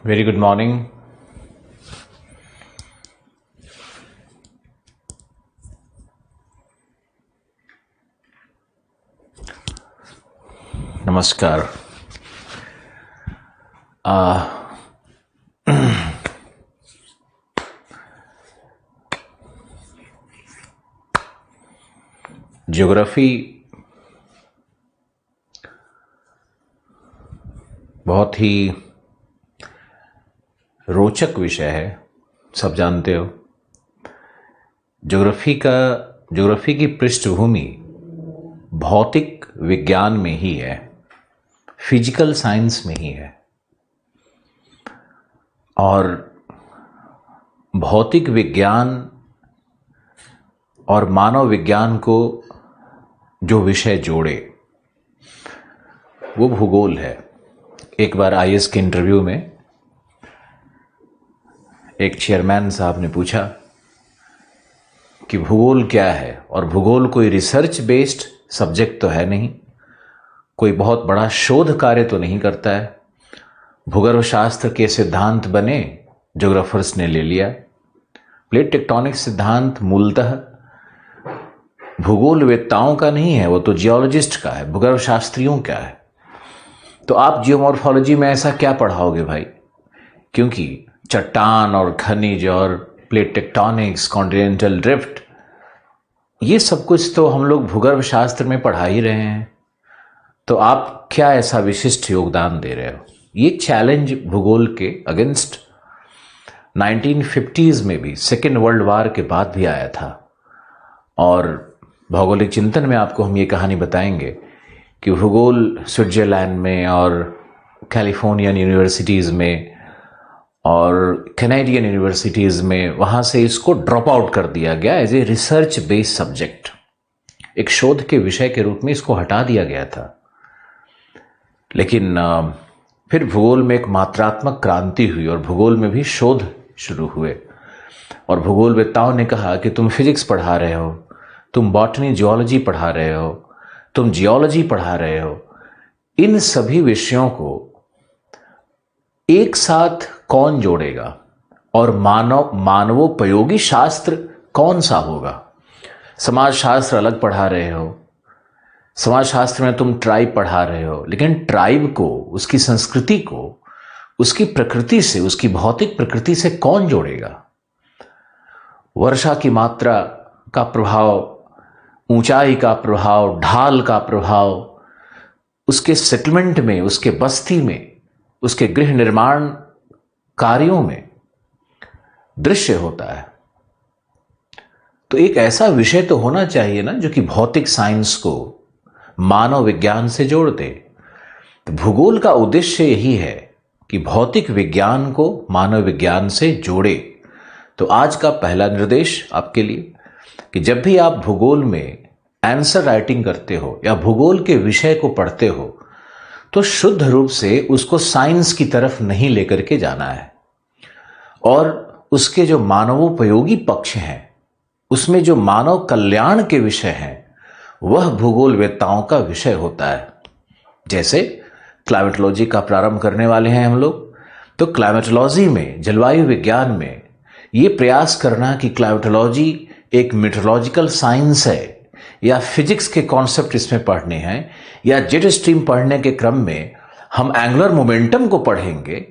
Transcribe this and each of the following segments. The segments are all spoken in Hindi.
Very good morning. नमस्कार। ज्योग्राफी बहुत ही रोचक विषय है, सब जानते हो। ज्योग्राफी की पृष्ठभूमि भौतिक विज्ञान में ही है, फिजिकल साइंस में ही है। और भौतिक विज्ञान और मानव विज्ञान को जो विषय जोड़े वो भूगोल है। एक बार आईएएस के इंटरव्यू में एक चेयरमैन साहब ने पूछा कि भूगोल क्या है, और भूगोल कोई रिसर्च बेस्ड सब्जेक्ट तो है नहीं, कोई बहुत बड़ा शोध कार्य तो नहीं करता है। भूगर्भ शास्त्र के सिद्धांत बने, ज्योग्राफर्स ने ले लिया। प्लेट टेक्टोनिक सिद्धांत मूलतः भूगोलवेत्ताओं का नहीं है, वो तो जियोलॉजिस्ट का है, भूगर्भ शास्त्रियों का है। तो आप जियोमॉर्फोलॉजी में ऐसा क्या पढ़ाओगे भाई? क्योंकि चट्टान और खनिज और प्लेट टेक्टोनिक्स, कॉन्टिनेंटल ड्रिफ्ट, ये सब कुछ तो हम लोग भूगर्भ शास्त्र में पढ़ा ही रहे हैं। तो आप क्या ऐसा विशिष्ट योगदान दे रहे हो? ये चैलेंज भूगोल के अगेंस्ट 1950s में भी, सेकेंड वर्ल्ड वॉर के बाद भी आया था। और भौगोलिक चिंतन में आपको हम ये कहानी बताएंगे कि भूगोल स्विट्जरलैंड में और कैलिफोर्नियन यूनिवर्सिटीज़ में और कैनेडियन यूनिवर्सिटीज़ में, वहाँ से इसको ड्रॉप आउट कर दिया गया as a research based subject. एक शोध के विषय के रूप में इसको हटा दिया गया था। लेकिन फिर भूगोल में एक मात्रात्मक क्रांति हुई और भूगोल में भी शोध शुरू हुए। और भूगोलवेत्ताओं ने कहा कि तुम फिजिक्स पढ़ा रहे हो, तुम बॉटनी जियोलॉजी पढ़ा रहे हो, तुम जियोलॉजी पढ़ा रहे हो, इन सभी विषयों को एक साथ कौन जोड़ेगा और मानवोपयोगी शास्त्र कौन सा होगा? समाज शास्त्र अलग पढ़ा रहे हो, समाज शास्त्र में तुम ट्राइब पढ़ा रहे हो, लेकिन ट्राइब को, उसकी संस्कृति को, उसकी प्रकृति से, उसकी भौतिक प्रकृति से कौन जोड़ेगा? वर्षा की मात्रा का प्रभाव, ऊंचाई का प्रभाव, ढाल का प्रभाव, उसके सेटलमेंट में, उसके बस्ती में, उसके गृह निर्माण कार्यों में दृश्य होता है। तो एक ऐसा विषय तो होना चाहिए ना जो कि भौतिक साइंस को मानव विज्ञान से जोड़ दे। तो भूगोल का उद्देश्य यही है कि भौतिक विज्ञान को मानव विज्ञान से जोड़े। तो आज का पहला निर्देश आपके लिए कि जब भी आप भूगोल में आंसर राइटिंग करते हो या भूगोल के विषय को पढ़ते हो, तो शुद्ध रूप से उसको साइंस की तरफ नहीं लेकर के जाना है। और उसके जो मानवोपयोगी पक्ष हैं, उसमें जो मानव कल्याण के विषय हैं, वह भूगोलवेत्ताओं का विषय होता है। जैसे क्लाइमेटोलॉजी का प्रारंभ करने वाले हैं हम लोग, तो क्लाइमेटोलॉजी में, जलवायु विज्ञान में ये प्रयास करना कि क्लाइमेटोलॉजी एक मीटरोलॉजिकल साइंस है या फिजिक्स के कॉन्सेप्ट इसमें पढ़ने हैं, या जेट स्ट्रीम पढ़ने के क्रम में हम एंगुलर मोमेंटम को पढ़ेंगे,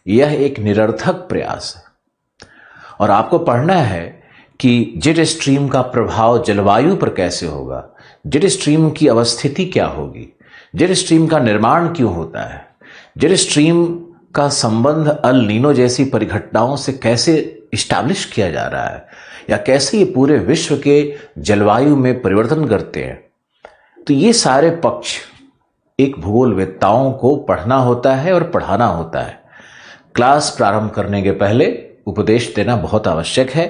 यह एक निरर्थक प्रयास है। और आपको पढ़ना है कि जेट स्ट्रीम का प्रभाव जलवायु पर कैसे होगा, जेट स्ट्रीम की अवस्थिति क्या होगी, जेट स्ट्रीम का निर्माण क्यों होता है, जेट स्ट्रीम का संबंध अल नीनो जैसी परिघटनाओं से कैसे इस्टैब्लिश किया जा रहा है, या कैसे ये पूरे विश्व के जलवायु में परिवर्तन करते हैं। तो ये सारे पक्ष एक भूगोलवेत्ताओं को पढ़ना होता है और पढ़ाना होता है। क्लास प्रारंभ करने के पहले उपदेश देना बहुत आवश्यक है,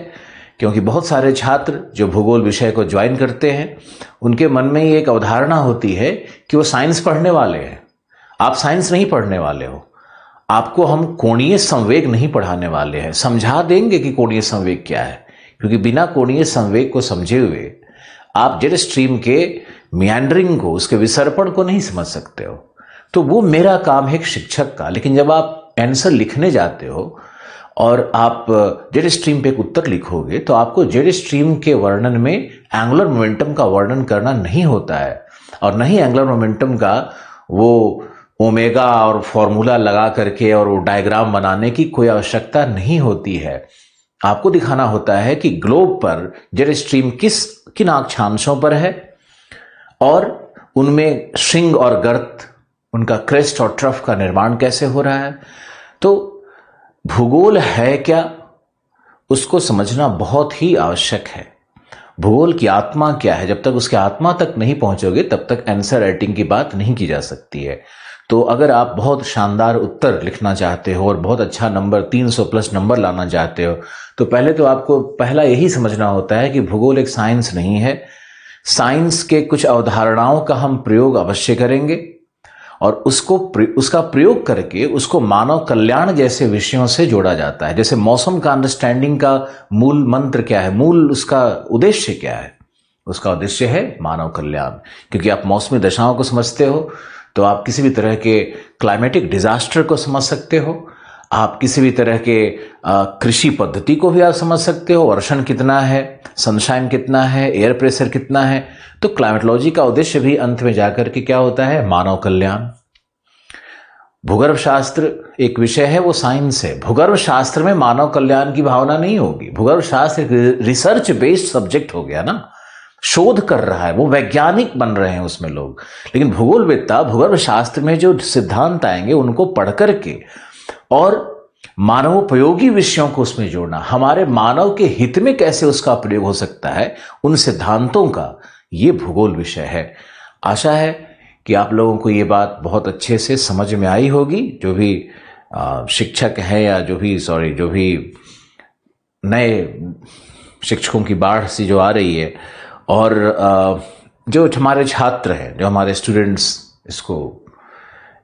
क्योंकि बहुत सारे छात्र जो भूगोल विषय को ज्वाइन करते हैं, उनके मन में ये एक अवधारणा होती है कि वो साइंस पढ़ने वाले हैं। आप साइंस नहीं पढ़ने वाले हो। आपको हम कोणीय संवेग नहीं पढ़ाने वाले हैं। समझा देंगे कि कोणीय संवेग क्या है, क्योंकि बिना कोणीय संवेग को समझे हुए आप जेट स्ट्रीम के मियांडरिंग को, उसके विसर्पण को नहीं समझ सकते हो। तो वो मेरा काम है एक शिक्षक का। लेकिन जब आप आंसर लिखने जाते हो और आप जेड स्ट्रीम पे एक उत्तर लिखोगे तो आपको जेड स्ट्रीम के वर्णन में एंगुलर मोमेंटम का वर्णन करना नहीं होता है, और नहीं एंगुलर मोमेंटम का वो ओमेगा और फॉर्मूला लगा करके और वो डायग्राम बनाने की कोई आवश्यकता नहीं होती है। आपको दिखाना होता है कि ग्लोब पर जेड स्ट्रीम किन अक्षांशों पर है और उनमें श्रृंग और गर्त, उनका क्रेस्ट और ट्रफ का निर्माण कैसे हो रहा है। तो भूगोल है क्या, उसको समझना बहुत ही आवश्यक है। भूगोल की आत्मा क्या है, जब तक उसके आत्मा तक नहीं पहुंचोगे तब तक आंसर राइटिंग की बात नहीं की जा सकती है। तो अगर आप बहुत शानदार उत्तर लिखना चाहते हो और बहुत अच्छा नंबर 300 प्लस नंबर लाना चाहते हो, तो पहले तो आपको पहला यही समझना होता है कि भूगोल एक साइंस नहीं है। साइंस के कुछ अवधारणाओं का हम प्रयोग अवश्य करेंगे और उसका प्रयोग करके उसको मानव कल्याण जैसे विषयों से जोड़ा जाता है। जैसे मौसम का अंडरस्टैंडिंग का मूल मंत्र क्या है, मूल उसका उद्देश्य क्या है? उसका उद्देश्य है मानव कल्याण। क्योंकि आप मौसमी दशाओं को समझते हो तो आप किसी भी तरह के क्लाइमेटिक डिजास्टर को समझ सकते हो, आप किसी भी तरह के कृषि पद्धति को भी आप समझ सकते हो, वर्षण कितना है, सनशाइन कितना है, एयर प्रेशर कितना है। तो क्लाइमेटोलॉजी का उद्देश्य भी अंत में जाकर के क्या होता है? मानव कल्याण। भूगर्भ शास्त्र एक विषय है, वो साइंस है। भूगर्भ शास्त्र में मानव कल्याण की भावना नहीं होगी। भूगर्भ शास्त्र एक रिसर्च बेस्ड सब्जेक्ट हो गया ना, शोध कर रहा है, वो वैज्ञानिक बन रहे हैं उसमें लोग। लेकिन भूगोलवेत्ता भूगर्भ शास्त्र में जो सिद्धांत आएंगे उनको पढ़ करके और मानवोपयोगी विषयों को उसमें जोड़ना, हमारे मानव के हित में कैसे उसका प्रयोग हो सकता है, उन सिद्धांतों का ये भूगोल विषय है। आशा है कि आप लोगों को ये बात बहुत अच्छे से समझ में आई होगी। जो भी शिक्षक हैं या जो भी नए शिक्षकों की बाढ़ सी जो आ रही है, और जो हमारे छात्र हैं, जो हमारे स्टूडेंट्स इसको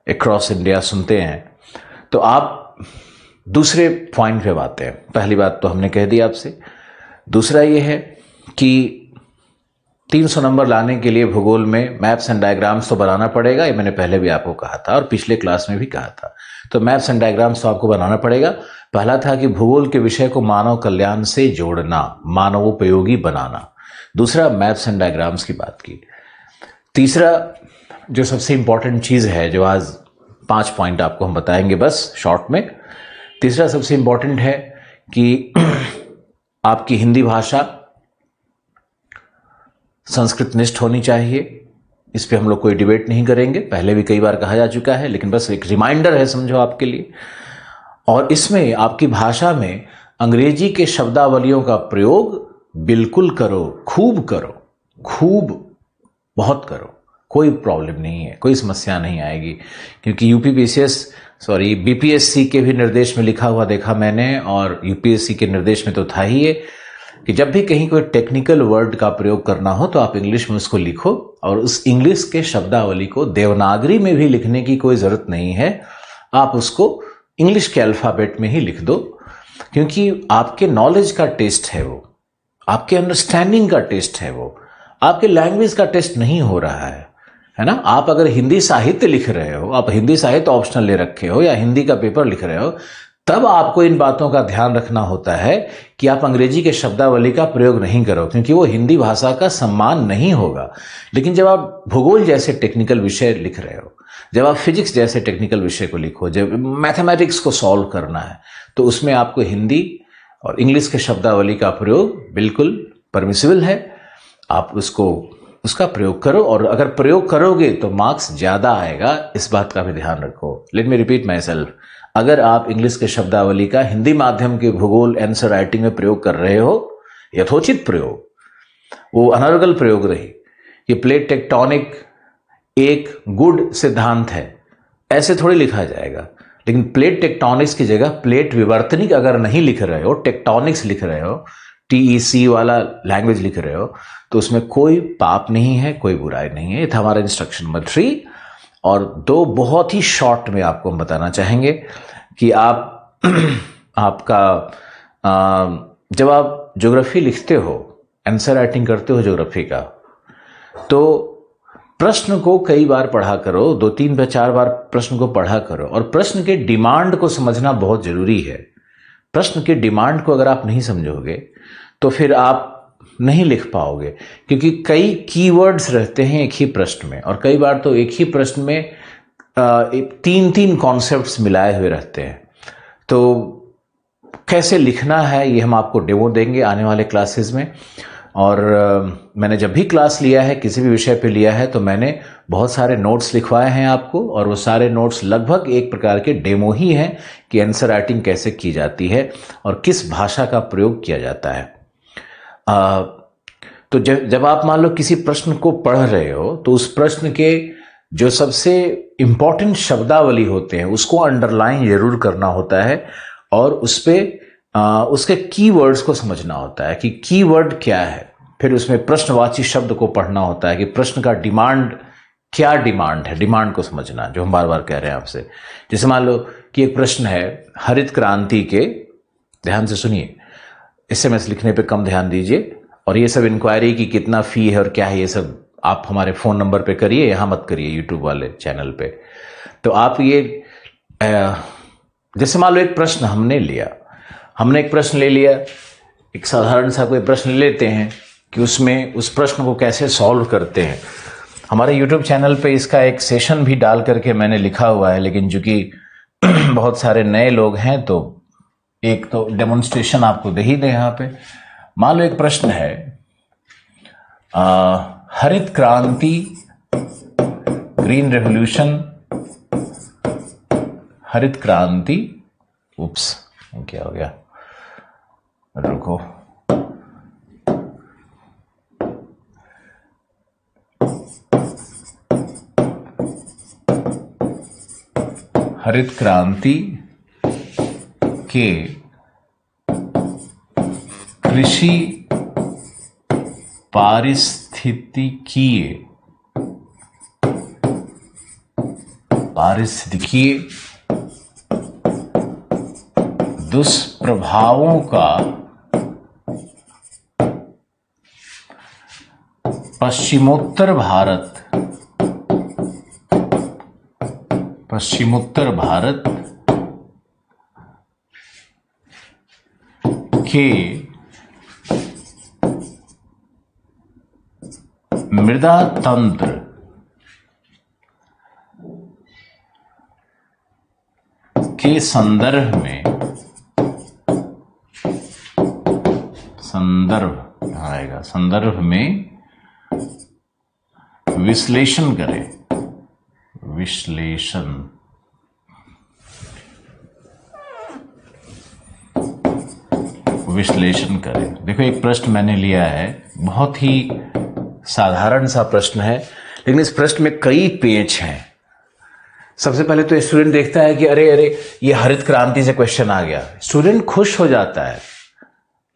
अक्रॉस इंडिया सुनते हैं, तो आप दूसरे पॉइंट पे आते हैं। पहली बात तो हमने कह दी आपसे। दूसरा ये है कि 300 नंबर लाने के लिए भूगोल में मैप्स एंड डायग्राम्स तो बनाना पड़ेगा। ये मैंने पहले भी आपको कहा था और पिछले क्लास में भी कहा था। तो मैप्स एंड डायग्राम्स तो आपको बनाना पड़ेगा। पहला था कि भूगोल के विषय को मानव कल्याण से जोड़ना, मानवोपयोगी बनाना। दूसरा, मैप्स एंड डायग्राम्स की बात की। तीसरा, जो सबसे इंपॉर्टेंट चीज है, जो आज 5 पॉइंट आपको हम बताएंगे बस शॉर्ट में। तीसरा सबसे इंपॉर्टेंट है कि आपकी हिंदी भाषा संस्कृतनिष्ठ होनी चाहिए। इस पे हम लोग कोई डिबेट नहीं करेंगे, पहले भी कई बार कहा जा चुका है, लेकिन बस एक रिमाइंडर है, समझो आपके लिए। और इसमें आपकी भाषा में अंग्रेजी के शब्दावलियों का प्रयोग बिल्कुल करो, खूब करो, खूब बहुत करो, कोई प्रॉब्लम नहीं है, कोई समस्या नहीं आएगी। क्योंकि बीपीएससी के भी निर्देश में लिखा हुआ देखा मैंने, और यूपीएससी के निर्देश में तो था ही ये कि जब भी कहीं कोई टेक्निकल वर्ड का प्रयोग करना हो तो आप इंग्लिश में उसको लिखो, और उस इंग्लिश के शब्दावली को देवनागरी में भी लिखने की कोई जरूरत नहीं है। आप उसको इंग्लिश के अल्फाबेट में ही लिख दो, क्योंकि आपके नॉलेज का टेस्ट है वो, आपके अंडरस्टैंडिंग का टेस्ट है वो, आपके लैंग्वेज का टेस्ट नहीं हो रहा है ना। आप अगर हिंदी साहित्य लिख रहे हो, आप हिंदी साहित्य ऑप्शनल ले रखे हो या हिंदी का पेपर लिख रहे हो, तब आपको इन बातों का ध्यान रखना होता है कि आप अंग्रेजी के शब्दावली का प्रयोग नहीं करो, क्योंकि वो हिंदी भाषा का सम्मान नहीं होगा। लेकिन जब आप भूगोल जैसे टेक्निकल विषय लिख रहे हो, जब आप फिजिक्स जैसे टेक्निकल विषय को लिखो, जब मैथमेटिक्स को सॉल्व करना है, तो उसमें आपको हिंदी और इंग्लिश के शब्दावली का प्रयोग बिल्कुल परमिसिबल है। आप उसका प्रयोग करो, और अगर प्रयोग करोगे तो मार्क्स ज्यादा आएगा, इस बात का भी ध्यान रखो। Let me repeat my self, अगर आप इंग्लिश के शब्दावली का हिंदी माध्यम के भूगोल आंसर राइटिंग में प्रयोग कर रहे हो, यथोचित प्रयोग, वो अनर्गल प्रयोग रही कि प्लेट टेक्टोनिक एक गुड सिद्धांत है, ऐसे थोड़ी लिखा जाएगा। लेकिन प्लेट टेक्टोनिक्स की जगह प्लेट विवर्तनिक अगर नहीं लिख रहे हो, टेक्टोनिक्स लिख रहे हो, TEC वाला लैंग्वेज लिख रहे हो, तो उसमें कोई पाप नहीं है, कोई बुराई नहीं है। ये था हमारा इंस्ट्रक्शन नंबर 3। और 2 बहुत ही शॉर्ट में आपको हम बताना चाहेंगे कि आपका जब आप ज्योग्राफी लिखते हो, आंसर राइटिंग करते हो ज्योग्राफी का, तो प्रश्न को कई बार पढ़ा करो, 2-3 4 बार प्रश्न को पढ़ा करो, और प्रश्न के डिमांड को समझना बहुत जरूरी है। प्रश्न के डिमांड को अगर आप नहीं समझोगे तो फिर आप नहीं लिख पाओगे, क्योंकि कई कीवर्ड्स रहते हैं एक ही प्रश्न में, और कई बार तो एक ही प्रश्न में 3 कॉन्सेप्ट्स मिलाए हुए रहते हैं। तो कैसे लिखना है ये हम आपको डेमो देंगे आने वाले क्लासेस में। और मैंने जब भी क्लास लिया है, किसी भी विषय पे लिया है, तो मैंने बहुत सारे नोट्स लिखवाए हैं आपको, और वो सारे नोट्स लगभग एक प्रकार के डेमो ही हैं कि आंसर राइटिंग कैसे की जाती है और किस भाषा का प्रयोग किया जाता है। तो जब आप मान लो किसी प्रश्न को पढ़ रहे हो, तो उस प्रश्न के जो सबसे इंपॉर्टेंट शब्दावली होते हैं उसको अंडरलाइन जरूर करना होता है, और उस पे उसके कीवर्ड्स को समझना होता है कि कीवर्ड क्या है। फिर उसमें प्रश्नवाची शब्द को पढ़ना होता है कि प्रश्न का डिमांड क्या डिमांड है, डिमांड को समझना, जो हम बार बार कह रहे हैं आपसे। जैसे मान लो कि एक प्रश्न है हरित क्रांति के, ध्यान से सुनिए, SMS लिखने पे कम ध्यान दीजिए, और ये सब इंक्वायरी की कितना फी है और क्या है, ये सब आप हमारे फ़ोन नंबर पे करिए, यहाँ मत करिए यूट्यूब वाले चैनल पे। तो आप ये जैसे मान लो एक प्रश्न हमने एक प्रश्न ले लिया, एक साधारण सा कोई प्रश्न लेते हैं कि उसमें उस प्रश्न को कैसे सॉल्व करते हैं। हमारे यूट्यूब चैनल पे इसका एक सेशन भी डाल करके मैंने लिखा हुआ है, लेकिन चूंकि बहुत सारे नए लोग हैं तो एक तो डेमोन्स्ट्रेशन आपको दे ही दे यहाँ पे। मान लो एक प्रश्न है हरित क्रांति, ग्रीन रेवोल्यूशन, हरित क्रांति, उप्स क्या हो गया, रुको, हरित क्रांति के कृषि पारिस्थितिकीय दुष्प्रभावों का पश्चिमोत्तर भारत के मृदा तंत्र के संदर्भ में विश्लेषण करें। देखो एक प्रश्न मैंने लिया है, बहुत ही साधारण सा प्रश्न है, लेकिन इस प्रश्न में कई पेच हैं। सबसे पहले तो स्टूडेंट देखता है कि अरे ये हरित क्रांति से क्वेश्चन आ गया, स्टूडेंट खुश हो जाता है,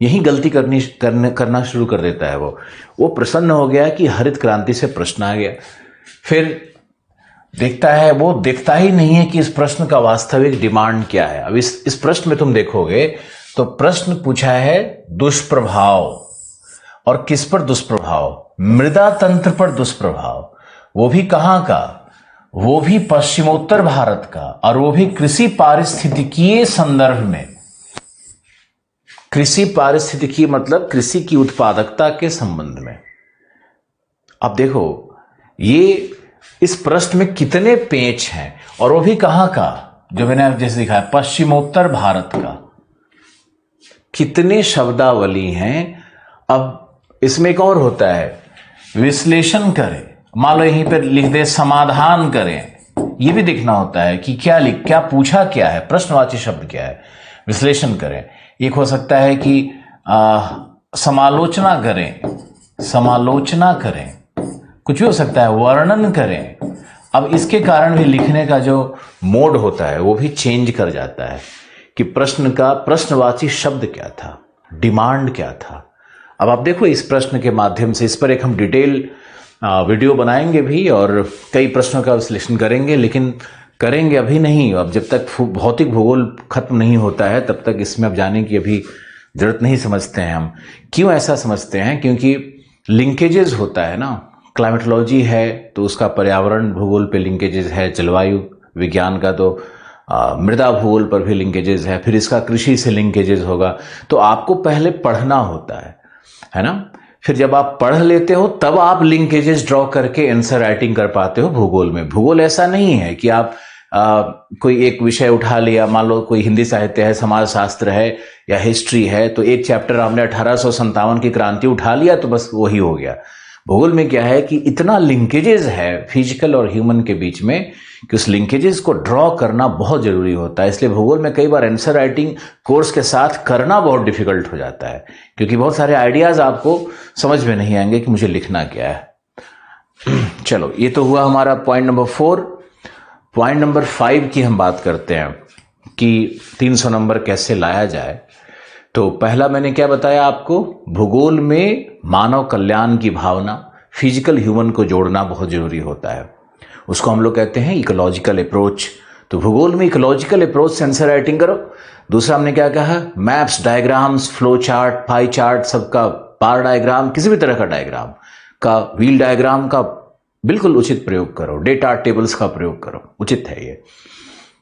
यही गलती करना शुरू कर देता है। वो प्रसन्न हो गया कि हरित क्रांति से प्रश्न आ गया। फिर देखता है, वो देखता ही नहीं है कि इस प्रश्न का वास्तविक डिमांड क्या है। अब इस प्रश्न में तुम देखोगे तो प्रश्न पूछा है दुष्प्रभाव, और किस पर दुष्प्रभाव? मृदा तंत्र पर दुष्प्रभाव। वो भी कहां का? वो भी पश्चिमोत्तर भारत का, और वो भी कृषि पारिस्थितिकीय संदर्भ में। कृषि पारिस्थितिकी मतलब कृषि की उत्पादकता के संबंध में। अब देखो ये इस प्रश्न में कितने पेच हैं, और वो भी कहां का, जो मैंने जैसे दिखाया पश्चिमोत्तर भारत का। कितने शब्दावली हैं। अब इसमें एक और होता है विश्लेषण करें। मान लो यहीं पर लिख दे समाधान करें, ये भी देखना होता है कि क्या पूछा क्या है, प्रश्नवाची शब्द क्या है। विश्लेषण करें, एक हो सकता है कि समालोचना करें, कुछ भी हो सकता है, वर्णन करें। अब इसके कारण भी लिखने का जो मोड होता है वो भी चेंज कर जाता है कि प्रश्न का प्रश्नवाची शब्द क्या था, डिमांड क्या था। अब आप देखो इस प्रश्न के माध्यम से, इस पर एक हम डिटेल वीडियो बनाएंगे भी, और कई प्रश्नों का विश्लेषण करेंगे, लेकिन करेंगे अभी नहीं। अब जब तक भौतिक भूगोल खत्म नहीं होता है तब तक इसमें अब जाने की अभी जरूरत नहीं समझते हैं हम। क्यों ऐसा समझते हैं? क्योंकि लिंकेजेस होता है ना, क्लाइमेटोलॉजी है तो उसका पर्यावरण भूगोल पे लिंकेजेस है, जलवायु विज्ञान का तो मृदा भूगोल पर भी लिंकेजेस है, फिर इसका कृषि से लिंकेजेस होगा। तो आपको पहले पढ़ना होता है ना। फिर जब आप पढ़ लेते हो तब आप लिंकेजेस ड्रॉ करके आंसर राइटिंग कर पाते हो भूगोल में। भूगोल ऐसा नहीं है कि आप कोई एक विषय उठा लिया, मान लो कोई हिंदी साहित्य है, समाज शास्त्र है या हिस्ट्री है, तो एक चैप्टर आपने 1857 की क्रांति उठा लिया तो बस वही हो गया। भूगोल में क्या है कि इतना लिंकेजेस है फिजिकल और ह्यूमन के बीच में कि उस लिंकेजेस को ड्रॉ करना बहुत जरूरी होता है। इसलिए भूगोल में कई बार आंसर राइटिंग कोर्स के साथ करना बहुत डिफिकल्ट हो जाता है, क्योंकि बहुत सारे आइडियाज आपको समझ में नहीं आएंगे कि मुझे लिखना क्या है। चलो, ये तो हुआ हमारा पॉइंट नंबर 4। पॉइंट नंबर 5 की हम बात करते हैं कि 300 नंबर कैसे लाया जाए। तो पहला मैंने क्या बताया आपको, भूगोल में मानव कल्याण की भावना, फिजिकल ह्यूमन को जोड़ना बहुत जरूरी होता है। उसको हम लोग कहते हैं इकोलॉजिकल अप्रोच। तो भूगोल में इकोलॉजिकल अप्रोच से आंसर राइटिंग करो। दूसरा हमने क्या कहा, maps, diagrams, flow chart, pie chart, सबका बार डायग्राम, किसी भी तरह का डायग्राम का, व्हील डायग्राम का बिल्कुल उचित प्रयोग करो। डेटा टेबल्स का प्रयोग करो, उचित है ये।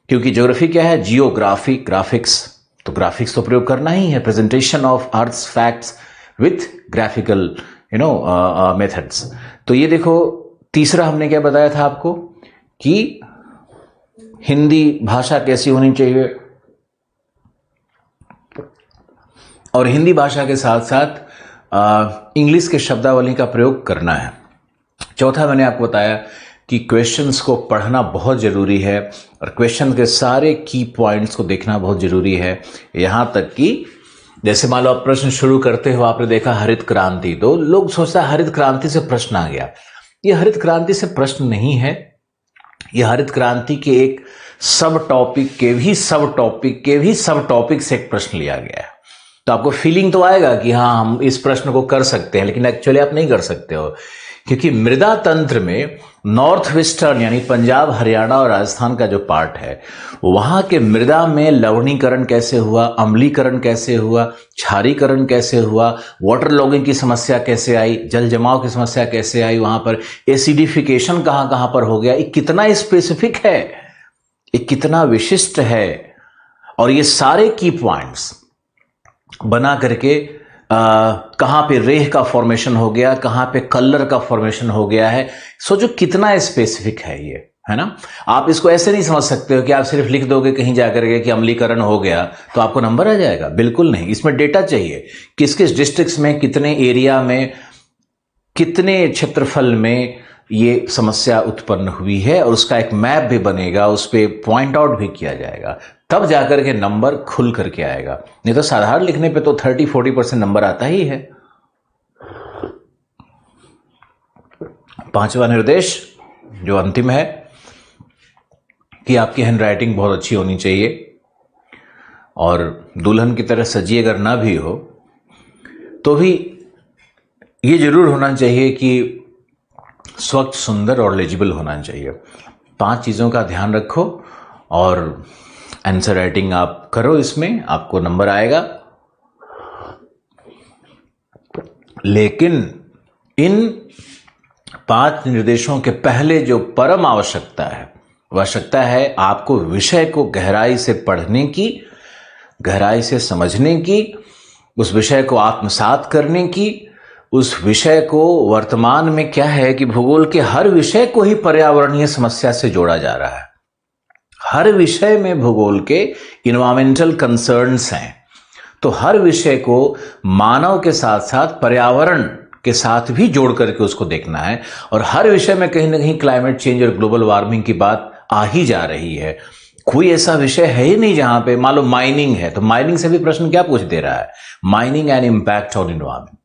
क्योंकि ज्योग्राफी क्या है, जियोग्राफी, ग्राफिक्स, तो ग्राफिक्स तो प्रयोग करना ही है। Presentation of earth's facts with graphical methods. तो ये देखो, तीसरा हमने क्या बताया था आपको कि हिंदी भाषा कैसी होनी चाहिए, और हिंदी भाषा के साथ साथ इंग्लिश के शब्दावली का प्रयोग करना है। चौथा मैंने आपको बताया कि क्वेश्चंस को पढ़ना बहुत जरूरी है और क्वेश्चन के सारे की पॉइंट्स को देखना बहुत जरूरी है। यहां तक कि जैसे मान लो आप प्रश्न शुरू करते हो, आपने देखा हरित क्रांति, तो लोग सोचता है हरित क्रांति से प्रश्न आ गया। ये हरित क्रांति से प्रश्न नहीं है, ये हरित क्रांति के एक सब टॉपिक के भी सब टॉपिक से एक प्रश्न लिया गया है। तो आपको फीलिंग तो आएगा कि हाँ हम इस प्रश्न को कर सकते हैं, लेकिन एक्चुअली आप नहीं कर सकते हो, क्योंकि मृदा तंत्र में नॉर्थ वेस्टर्न यानी पंजाब, हरियाणा और राजस्थान का जो पार्ट है, वहां के मृदा में लवणीकरण कैसे हुआ, अम्लीकरण कैसे हुआ, क्षारीकरण कैसे हुआ, वाटर लॉगिंग की समस्या कैसे आई, जल जमाव की समस्या कैसे आई, वहां पर एसिडिफिकेशन कहां कहां पर हो गया, ये कितना स्पेसिफिक है, ये कितना विशिष्ट है। और ये सारे की पॉइंट्स बना करके कहां पे रेह का फॉर्मेशन हो गया, कहां पे कलर का फॉर्मेशन हो गया है, सोचो कितना स्पेसिफिक है ये, है ना। आप इसको ऐसे नहीं समझ सकते हो कि आप सिर्फ लिख दोगे कहीं जाकर के कि अम्लीकरण हो गया तो आपको नंबर आ जाएगा, बिल्कुल नहीं। इसमें डेटा चाहिए, किस किस डिस्ट्रिक्ट्स में, कितने एरिया में, कितने क्षेत्रफल में ये समस्या उत्पन्न हुई है, और उसका एक मैप भी बनेगा, उस पर पॉइंट आउट भी किया जाएगा, तब जाकर के नंबर खुल करके आएगा। नहीं तो साधारण लिखने पे तो 30-40% नंबर आता ही है। 5वां निर्देश जो अंतिम है कि आपकी हैंडराइटिंग बहुत अच्छी होनी चाहिए, और दुल्हन की तरह सजी अगर ना भी हो तो भी ये जरूर होना चाहिए कि स्वच्छ, सुंदर और लेजिबल होना चाहिए। 5 चीजों का ध्यान रखो और आंसर राइटिंग आप करो, इसमें आपको नंबर आएगा। लेकिन इन 5 निर्देशों के पहले जो परम आवश्यकता है, आवश्यकता है आपको विषय को गहराई से पढ़ने की, गहराई से समझने की, उस विषय को आत्मसात करने की। उस विषय को वर्तमान में क्या है कि भूगोल के हर विषय को ही पर्यावरणीय समस्या से जोड़ा जा रहा है। हर विषय में भूगोल के इन्वायरमेंटल कंसर्न्स हैं, तो हर विषय को मानव के साथ साथ पर्यावरण के साथ भी जोड़ करके उसको देखना है। और हर विषय में कहीं ना कहीं क्लाइमेट चेंज और ग्लोबल वार्मिंग की बात आ ही जा रही है। कोई ऐसा विषय है ही नहीं जहां पे, मान लो माइनिंग है तो माइनिंग से भी प्रश्न क्या पूछ दे रहा है, mining and impact on environment.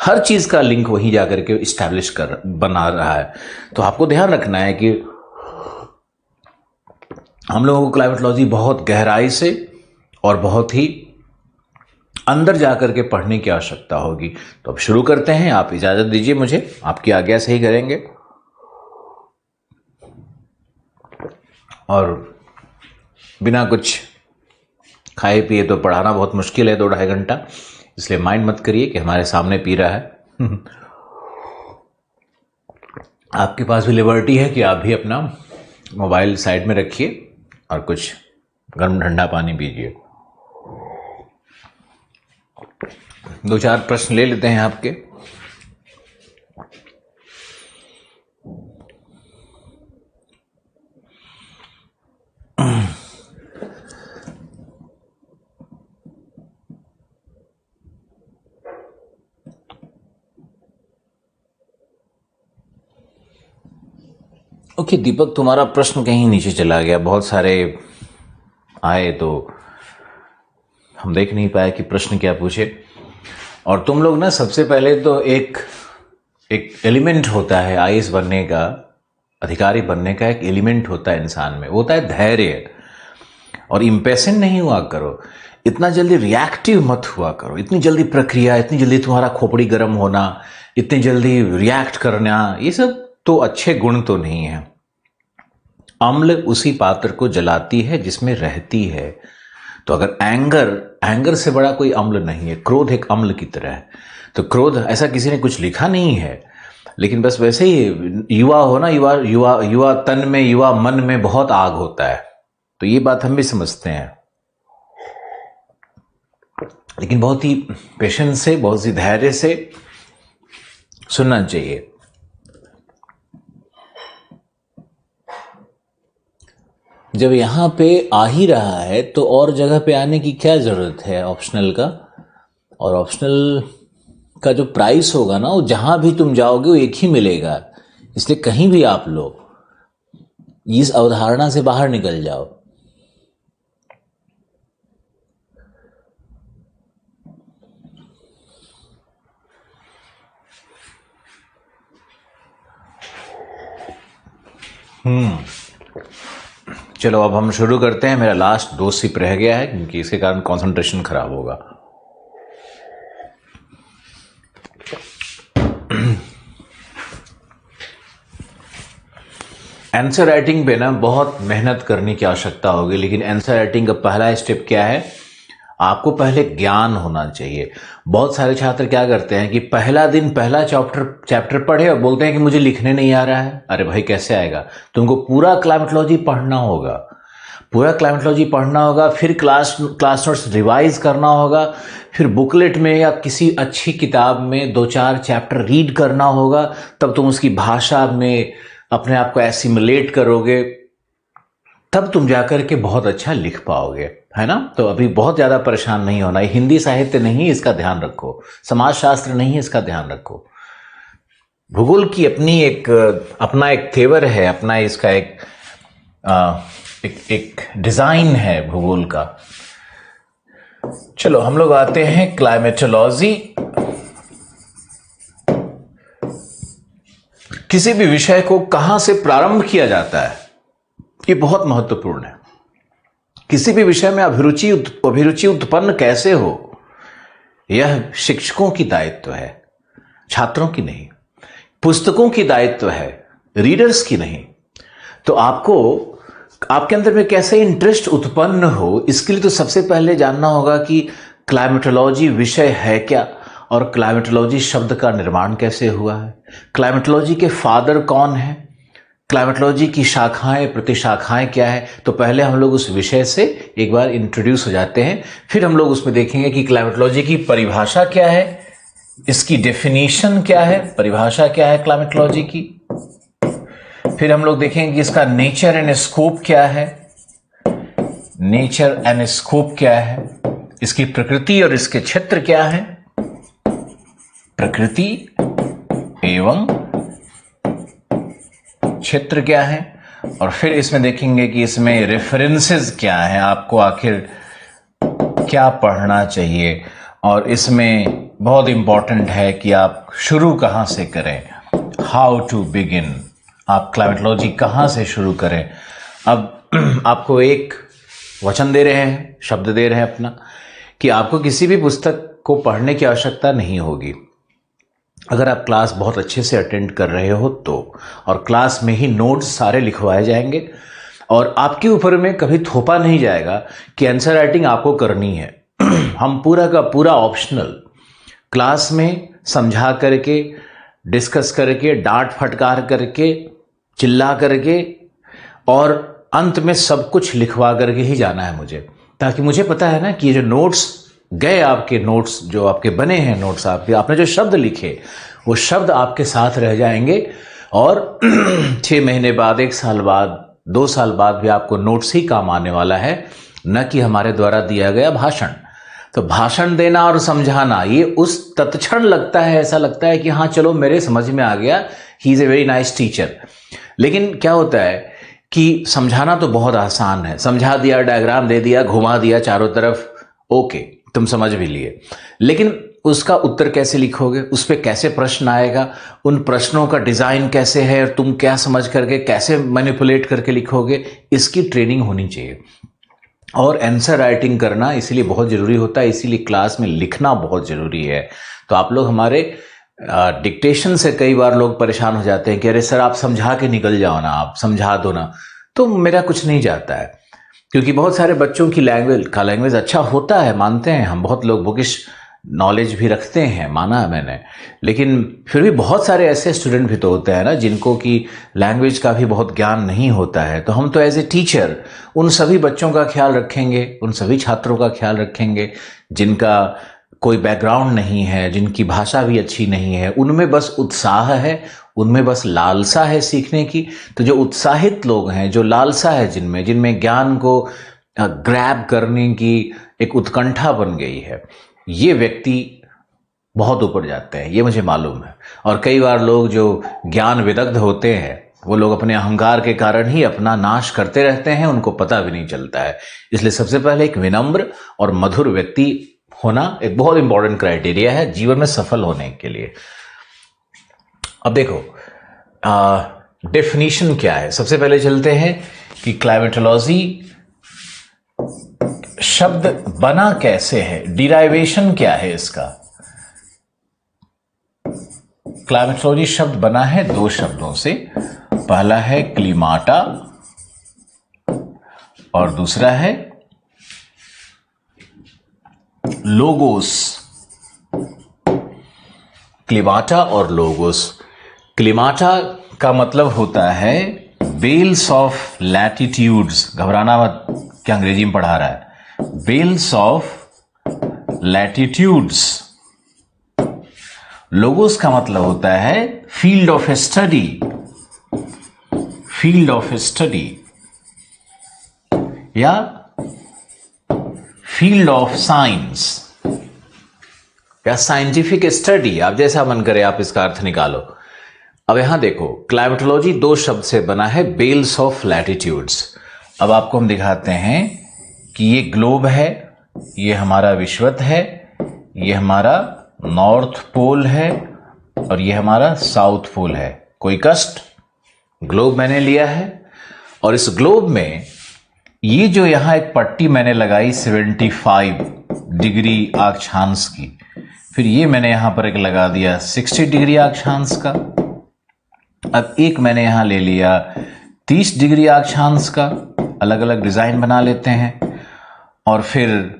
हर चीज का लिंक वहीं जाकर के इस्टेब्लिश कर बना रहा है। तो आपको ध्यान रखना है कि हम लोगों को क्लाइमेटोलॉजी बहुत गहराई से और बहुत ही अंदर जाकर के पढ़ने की आवश्यकता होगी। तो अब शुरू करते हैं, आप इजाजत दीजिए मुझे, आपकी आज्ञा से ही करेंगे। और बिना कुछ खाए पिए तो पढ़ाना बहुत मुश्किल है 2-2.5 घंटा, इसलिए माइंड मत करिए कि हमारे सामने पी रहा है। आपके पास भी लिबर्टी है कि आप भी अपना मोबाइल साइड में रखिए और कुछ गर्म ठंडा पानी पीजिए। 2-4 प्रश्न ले लेते हैं आपके। ओके दीपक, तुम्हारा प्रश्न कहीं नीचे चला गया, बहुत सारे आए तो हम देख नहीं पाए कि प्रश्न क्या पूछे। और तुम लोग ना, सबसे पहले तो एक एलिमेंट होता है आईएएस बनने का, अधिकारी बनने का एक एलिमेंट होता है इंसान में, वो होता है धैर्य। और इम्पेशेंट नहीं हुआ करो, इतना जल्दी रिएक्टिव मत हुआ करो, इतनी जल्दी प्रक्रिया, इतनी जल्दी तुम्हारा खोपड़ी गर्म होना, इतनी जल्दी रिएक्ट करना, ये सब तो अच्छे गुण तो नहीं है। अम्ल उसी पात्र को जलाती है जिसमें रहती है। तो अगर एंगर से बड़ा कोई अम्ल नहीं है, क्रोध एक अम्ल की तरह है। तो क्रोध, ऐसा किसी ने कुछ लिखा नहीं है, लेकिन बस वैसे ही युवा हो ना, युवा तन में, युवा मन में बहुत आग होता है। तो ये बात हम भी समझते हैं, लेकिन बहुत ही पेशेंस से, बहुत ही धैर्य से सुनना चाहिए। जब यहां पे आ ही रहा है तो और जगह पे आने की क्या जरूरत है ऑप्शनल का। और ऑप्शनल का जो प्राइस होगा ना, वो जहां भी तुम जाओगे वो एक ही मिलेगा। इसलिए कहीं भी आप लोग इस अवधारणा से बाहर निकल जाओ। चलो अब हम शुरू करते हैं। मेरा लास्ट 2 सिप रह गया है, क्योंकि इसके कारण कंसंट्रेशन खराब होगा। आंसर राइटिंग पे ना बहुत मेहनत करने की आवश्यकता होगी, लेकिन आंसर राइटिंग का पहला स्टेप क्या है? आपको पहले ज्ञान होना चाहिए। बहुत सारे छात्र क्या करते हैं कि पहला दिन पहला चैप्टर पढ़े और बोलते हैं कि मुझे लिखने नहीं आ रहा है। अरे भाई, कैसे आएगा? तुमको पूरा क्लाइमेटोलॉजी पढ़ना होगा, पूरा क्लाइमेटोलॉजी पढ़ना होगा, फिर क्लास नोट्स रिवाइज करना होगा, फिर बुकलेट में या किसी अच्छी किताब में 2-4 चैप्टर रीड करना होगा। तब तुम उसकी भाषा में अपने आप को एसिमुलेट करोगे, तब तुम जाकर के बहुत अच्छा लिख पाओगे, है ना? तो अभी बहुत ज़्यादा परेशान नहीं होना। हिंदी साहित्य नहीं, इसका ध्यान रखो। समाजशास्त्र नहीं, इसका ध्यान रखो। भूगोल की अपना एक तेवर है, अपना इसका एक डिज़ाइन है भूगोल का। चलो हम लोग आते हैं क्लाइमेटोलॉजी। किसी भी विषय को कहां से प्रारंभ किया जाता है, ये बहुत महत्वपूर्ण है। किसी भी विषय में अभिरुचि उत्पन्न कैसे हो, यह शिक्षकों की दायित्व है, छात्रों की नहीं। पुस्तकों की दायित्व है, रीडर्स की नहीं। तो आपके अंदर में कैसे इंटरेस्ट उत्पन्न हो, इसके लिए तो सबसे पहले जानना होगा कि क्लाइमेटोलॉजी विषय है क्या, और क्लाइमेटोलॉजी शब्द का निर्माण कैसे हुआ है, क्लाइमेटोलॉजी के फादर कौन है, क्लाइमेटोलॉजी की शाखाएं प्रतिशाखाएं क्या है। तो पहले हम लोग उस विषय से एक बार इंट्रोड्यूस हो जाते हैं, फिर हम लोग उसमें देखेंगे कि क्लाइमेटोलॉजी की परिभाषा क्या है, इसकी डेफिनेशन क्या है, परिभाषा क्या है क्लाइमेटोलॉजी की। फिर हम लोग देखेंगे कि इसका नेचर एंड स्कोप क्या है, नेचर एंड स्कोप क्या है, इसकी प्रकृति और इसके क्षेत्र क्या है, प्रकृति एवं क्षेत्र क्या है। और फिर इसमें देखेंगे कि इसमें रेफरेंसेस क्या है, आपको आखिर क्या पढ़ना चाहिए। और इसमें बहुत इंपॉर्टेंट है कि आप शुरू कहां से करें, हाउ टू बिगिन, आप क्लाइमेटोलॉजी कहां से शुरू करें। अब आपको एक वचन दे रहे हैं, शब्द दे रहे हैं अपना, कि आपको किसी भी पुस्तक को पढ़ने की आवश्यकता नहीं होगी अगर आप क्लास बहुत अच्छे से अटेंड कर रहे हो तो। और क्लास में ही नोट्स सारे लिखवाए जाएंगे, और आपके ऊपर में कभी थोपा नहीं जाएगा कि आंसर राइटिंग आपको करनी है। हम पूरा का पूरा ऑप्शनल क्लास में समझा करके डिस्कस करके, डांट फटकार करके, चिल्ला करके, और अंत में सब कुछ लिखवा करके ही जाना है मुझे, ताकि मुझे पता है ना कि ये जो नोट्स गए, आपके नोट्स जो आपके बने हैं, नोट्स आपने जो शब्द लिखे, वो शब्द आपके साथ रह जाएंगे, और 6 महीने बाद, 1 साल बाद, 2 साल बाद भी आपको नोट्स ही काम आने वाला है, न कि हमारे द्वारा दिया गया भाषण। तो भाषण देना और समझाना, ये उस तत्क्षण लगता है, ऐसा लगता है कि हाँ चलो मेरे समझ में आ गया, he is a very nice teacher. लेकिन क्या होता है कि समझाना तो बहुत आसान है, समझा दिया, डायग्राम दे दिया, घुमा दिया चारों तरफ, ओके तुम समझ भी लिए, लेकिन उसका उत्तर कैसे लिखोगे, उस पर कैसे प्रश्न आएगा, उन प्रश्नों का डिजाइन कैसे है, और तुम क्या समझ करके कैसे मैनिपुलेट करके लिखोगे, इसकी ट्रेनिंग होनी चाहिए। और आंसर राइटिंग करना इसीलिए बहुत जरूरी होता है, इसीलिए क्लास में लिखना बहुत जरूरी है। तो आप लोग हमारे डिक्टेशन से कई बार लोग परेशान हो जाते हैं कि अरे सर आप समझा के निकल जाओ ना, आप समझा दो ना, तो मेरा कुछ नहीं जाता है, क्योंकि बहुत सारे बच्चों की लैंग्वेज अच्छा होता है, मानते हैं हम, बहुत लोग बुकिश नॉलेज भी रखते हैं, माना है मैंने, लेकिन फिर भी बहुत सारे ऐसे स्टूडेंट भी तो होते हैं ना जिनको कि लैंग्वेज का भी बहुत ज्ञान नहीं होता है। तो हम तो एज ए टीचर उन सभी बच्चों का ख्याल रखेंगे, उन सभी छात्रों का ख्याल रखेंगे जिनका कोई बैकग्राउंड नहीं है, जिनकी भाषा भी अच्छी नहीं है, उनमें बस उत्साह है, उनमें बस लालसा है सीखने की। तो जो उत्साहित लोग हैं, जो लालसा है जिनमें ज्ञान को ग्रैब करने की एक उत्कंठा बन गई है, ये व्यक्ति बहुत ऊपर जाते हैं, ये मुझे मालूम है। और कई बार लोग जो ज्ञान विदग्ध होते हैं, वो लोग अपने अहंकार के कारण ही अपना नाश करते रहते हैं, उनको पता भी नहीं चलता है। इसलिए सबसे पहले एक विनम्र और मधुर व्यक्ति होना एक बहुत इंपॉर्टेंट क्राइटेरिया है जीवन में सफल होने के लिए। अब देखो डेफिनेशन क्या है, सबसे पहले चलते हैं कि क्लाइमेटोलॉजी शब्द बना कैसे है, डिराइवेशन क्या है इसका। क्लाइमेटोलॉजी शब्द बना है 2 शब्दों से, पहला है क्लीमाटा और दूसरा है लोगोस। क्लीमाटा और लोगोस। क्लीमाटा का मतलब होता है बेल्स ऑफ लैटिट्यूड्स, घबराना मत क्या अंग्रेजी में पढ़ा रहा है, बेल्स ऑफ लैटिट्यूड्स। लोगोस का मतलब होता है field of study, field of study या फील्ड ऑफ साइंस या साइंटिफिक स्टडी, आप जैसा मन करे आप इसका अर्थ निकालो। अब यहां देखो, क्लाइमेटोलॉजी 2 शब्द से बना है, बेल्स ऑफ लैटिट्यूड्स। अब आपको हम दिखाते हैं कि ये ग्लोब है, ये हमारा विश्वत है, ये हमारा नॉर्थ पोल है और ये हमारा साउथ पोल है। कोई कष्ट, ग्लोब मैंने लिया है और इस ग्लोब में ये जो यहां एक पट्टी मैंने लगाई 75 डिग्री अक्षांश की, फिर ये मैंने यहां पर एक लगा दिया 60 डिग्री अक्षांश का। अब एक मैंने यहां ले लिया 30 डिग्री अक्षांश का, अलग अलग डिजाइन बना लेते हैं। और फिर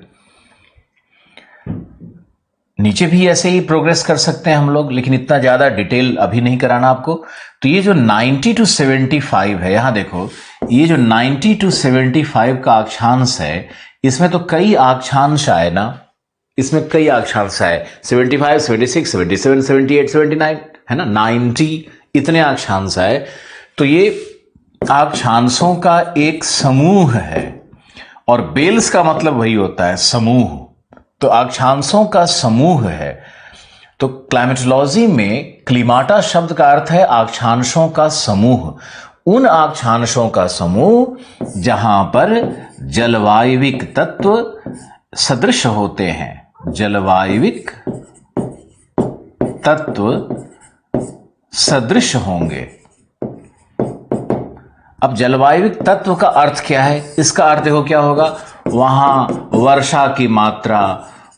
नीचे भी ऐसे ही प्रोग्रेस कर सकते हैं हम लोग, लेकिन इतना ज्यादा डिटेल अभी नहीं कराना आपको। तो ये जो 90 to 75 है, यहां देखो, ये जो 90 to 75 का अक्षांश है, इसमें तो कई अक्षांश आए ना, इसमें कई अक्षांश आए, 75, 76, 77, 78, 79 है ना, 90 इतने अक्षांश आए। तो ये अक्षांशों का एक समूह है, और बेल्स का मतलब वही होता है समूह, तो अक्षांशों का समूह है। तो क्लाइमेटोलॉजी में क्लीमाटा शब्द का अर्थ है अक्षांशों का समूह, उन अक्षांशों का समूह जहां पर जलवायविक तत्व सदृश होते हैं, जलवायविक तत्व सदृश होंगे। अब जलवायविक तत्व का अर्थ क्या है, इसका अर्थ देखो क्या होगा, वहां वर्षा की मात्रा,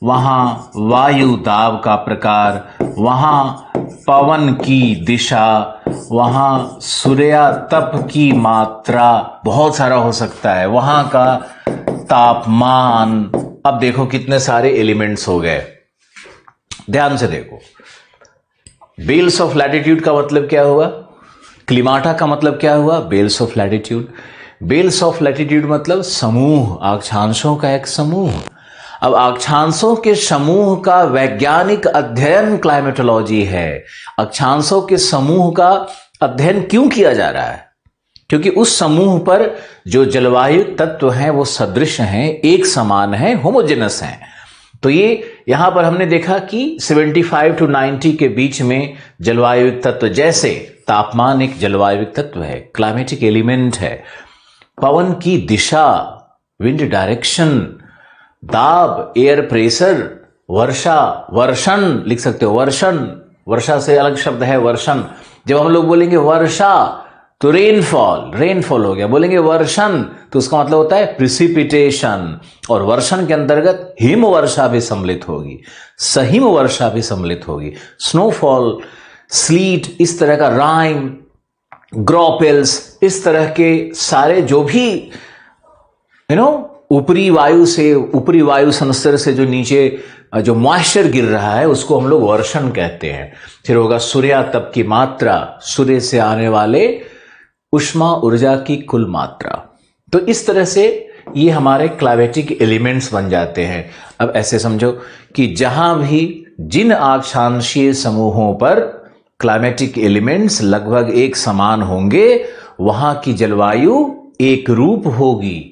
वहां वायु दाब का प्रकार, वहां पवन की दिशा, वहां सूर्यातप की मात्रा, बहुत सारा हो सकता है, वहां का तापमान। अब देखो कितने सारे एलिमेंट्स हो गए, ध्यान से देखो। बेल्स ऑफ लैटिट्यूड का मतलब क्या हुआ? क्लिमाटा का मतलब क्या हुआ? Belts of latitude. Belts of latitude मतलब समूह, अक्षांशों का एक समूह। अब अक्षांशों के समूह का वैज्ञानिक अध्ययन क्लाइमेटोलॉजी है। अक्षांशों के समूह का अध्ययन क्यों किया जा रहा है? क्योंकि उस समूह पर जो जलवायु तत्व हैं वो सदृश हैं, एक समान हैं, होमोजेनस हैं। तो ये यहां पर हमने देखा कि 75 to 90 के बीच में जलवायु तत्व, जैसे तापमान एक जलवायु तत्व है, क्लाइमेटिक एलिमेंट है। पवन की दिशा, विंड डायरेक्शन, दाब, एयर प्रेशर, वर्षा, वर्षण लिख सकते हो, वर्षण, वर्षा से अलग शब्द है वर्षण। जब हम लोग बोलेंगे वर्षा तो रेनफॉल, रेनफॉल हो गया। बोलेंगे वर्षण तो उसका मतलब होता है प्रिसिपिटेशन, और वर्षण के अंतर्गत हिम वर्षा भी सम्मिलित होगी, सहिम वर्षा भी सम्मिलित होगी, स्नोफॉल, स्लीट, इस तरह का राइम, ग्रोपेल्स, इस तरह के सारे जो भी ऊपरी वायु से, ऊपरी वायु संस्तर से जो नीचे जो मॉइस्चर गिर रहा है उसको हम लोग वर्षण कहते हैं। फिर होगा सूर्यातप की मात्रा, सूर्य से आने वाले उष्मा ऊर्जा की कुल मात्रा। तो इस तरह से ये हमारे क्लाइमेटिक एलिमेंट्स बन जाते हैं। अब ऐसे समझो कि जहां भी जिन अक्षांशीय समूहों पर क्लाइमेटिक एलिमेंट्स लगभग एक समान होंगे वहां की जलवायु एक रूप होगी।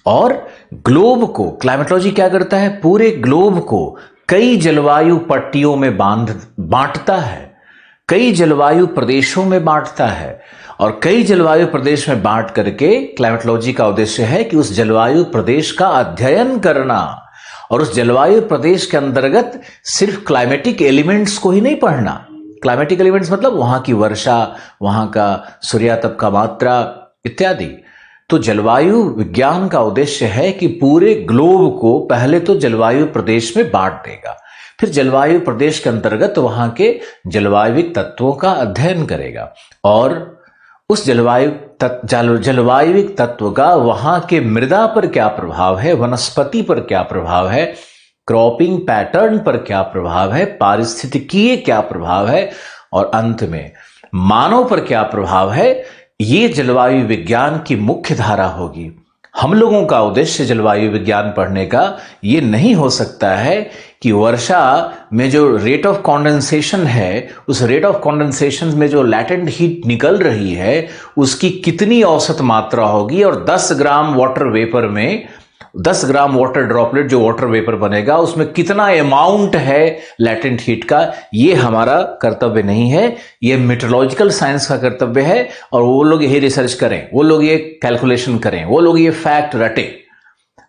और ग्लोब को क्लाइमेटोलॉजी क्या करता है? पूरे ग्लोब को कई जलवायु पट्टियों में बांटता है, कई जलवायु प्रदेशों में बांटता है, और कई जलवायु प्रदेश में बांट करके क्लाइमेटोलॉजी का उद्देश्य है कि उस जलवायु प्रदेश का अध्ययन करना, और उस जलवायु प्रदेश के अंतर्गत सिर्फ क्लाइमेटिक एलिमेंट्स को ही नहीं पढ़ना। क्लाइमेटिक एलिमेंट्स मतलब वहां की वर्षा, वहां का सूर्यातप का मात्रा इत्यादि। तो जलवायु विज्ञान का उद्देश्य है कि पूरे ग्लोब को पहले तो जलवायु प्रदेश में बांट देगा, फिर जलवायु प्रदेश के अंतर्गत वहां के जलवायु तत्वों का अध्ययन करेगा, और उस जलवायु तत्व का वहां के मृदा पर क्या प्रभाव है, वनस्पति पर क्या प्रभाव है, क्रॉपिंग पैटर्न पर क्या प्रभाव है, पारिस्थितिकीय क्या प्रभाव है, और अंत में मानव पर क्या प्रभाव है, ये जलवायु विज्ञान की मुख्य धारा होगी। हम लोगों का उद्देश्य जलवायु विज्ञान पढ़ने का ये नहीं हो सकता है कि वर्षा में जो रेट ऑफ कॉन्डेंसेशन है, उस रेट ऑफ कॉन्डेंसेशन में जो लैटेंट हीट निकल रही है उसकी कितनी औसत मात्रा होगी, और 10 ग्राम वाटर वेपर में 10 ग्राम वाटर ड्रॉपलेट जो वाटर वेपर बनेगा उसमें कितना अमाउंट है लैटेंट हीट का, ये हमारा कर्तव्य नहीं है, ये मेट्रोलॉजिकल साइंस का कर्तव्य है। और वो लोग यही रिसर्च करें, वो लोग ये कैलकुलेशन करें, वो लोग ये फैक्ट रटे।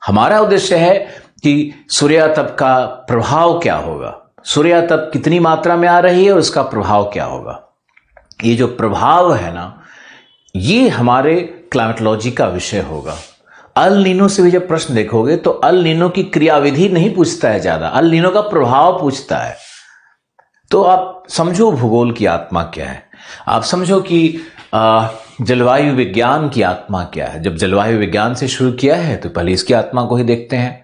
हमारा उद्देश्य है कि सूर्यातप का प्रभाव क्या होगा, सूर्यातप कितनी मात्रा में आ रही है और उसका प्रभाव क्या होगा। ये जो प्रभाव है ना, ये हमारे क्लाइमेटोलॉजी का विषय होगा। अल नीनो से भी जब प्रश्न देखोगे तो अल नीनो की क्रियाविधि नहीं पूछता है ज्यादा, अल नीनो का प्रभाव पूछता है। तो आप समझो भूगोल की आत्मा क्या है, आप समझो कि जलवायु विज्ञान की आत्मा क्या है। जब जलवायु विज्ञान से शुरू किया है तो पहले इसकी आत्मा को ही देखते हैं,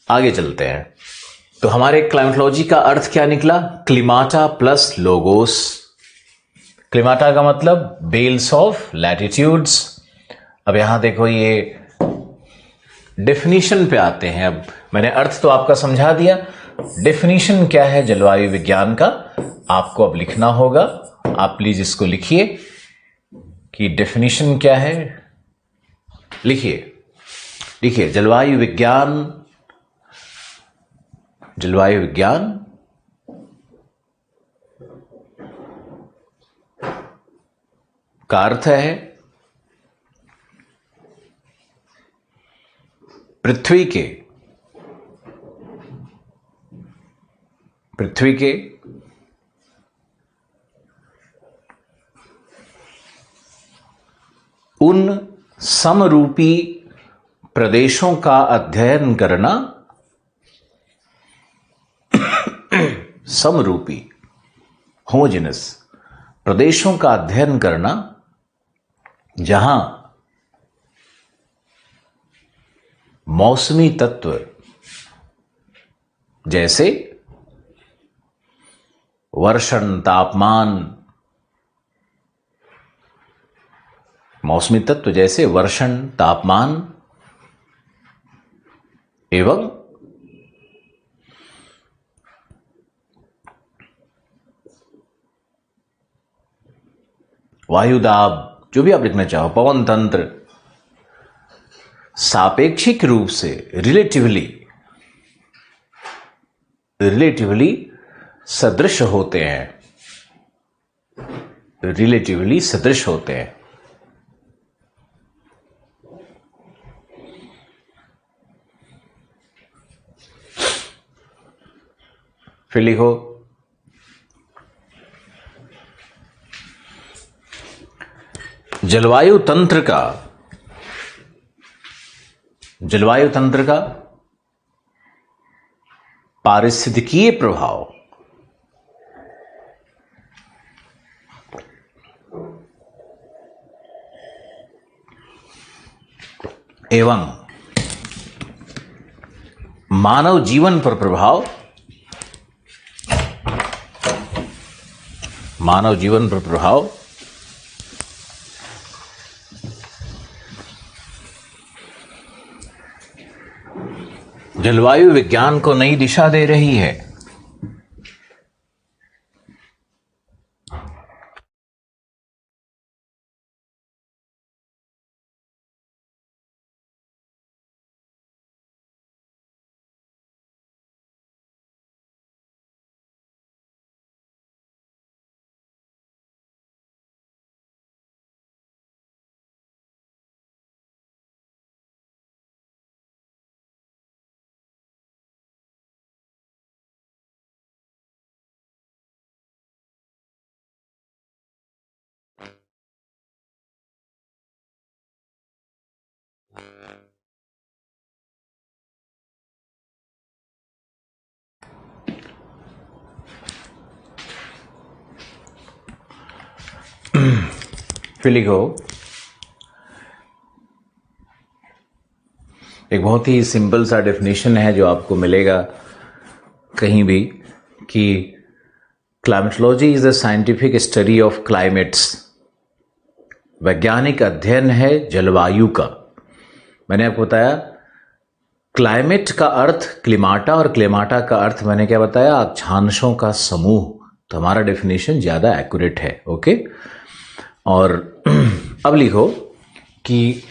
आगे चलते हैं। तो हमारे क्लाइमेटोलॉजी का अर्थ क्या निकला? क्लिमाटा प्लस लोगोस। क्लिमाटा का मतलब बेल्स ऑफ लैटिट्यूड्स। अब यहां देखो, ये डेफिनेशन पे आते हैं। अब मैंने अर्थ तो आपका समझा दिया, डेफिनेशन क्या है जलवायु विज्ञान का आपको अब लिखना होगा। आप प्लीज इसको लिखिए कि डेफिनेशन क्या है। लिखिए, लिखिए, जलवायु विज्ञान, जलवायु विज्ञान का अर्थ है पृथ्वी के उन समरूपी प्रदेशों का अध्ययन करना, समरूपी होमोजेनस प्रदेशों का अध्ययन करना जहां मौसमी तत्व जैसे वर्षण, तापमान, मौसमी तत्व जैसे वर्षण, तापमान एवं वायुदाब, जो भी आप लिखना चाहो, पवन तंत्र, सापेक्षिक रूप से रिलेटिवली सदृश होते हैं, रिलेटिवली सदृश होते हैं। फिर लिखो जलवायु तंत्र का पारिस्थितिकीय प्रभाव एवं मानव जीवन पर प्रभाव, जलवायु विज्ञान को नई दिशा दे रही है। फिर लिखो एक बहुत ही सिंपल सा डेफिनेशन है जो आपको मिलेगा कहीं भी कि climatology is the scientific study of climates. वैज्ञानिक अध्ययन है जलवायु का। मैंने आपको बताया क्लाइमेट का अर्थ क्लिमाटा और क्लेमाटा का अर्थ मैंने क्या बताया, अक्षांशों का समूह। तो हमारा डेफिनेशन ज्यादा एक्यूरेट है। ओके, और अब लिखो कि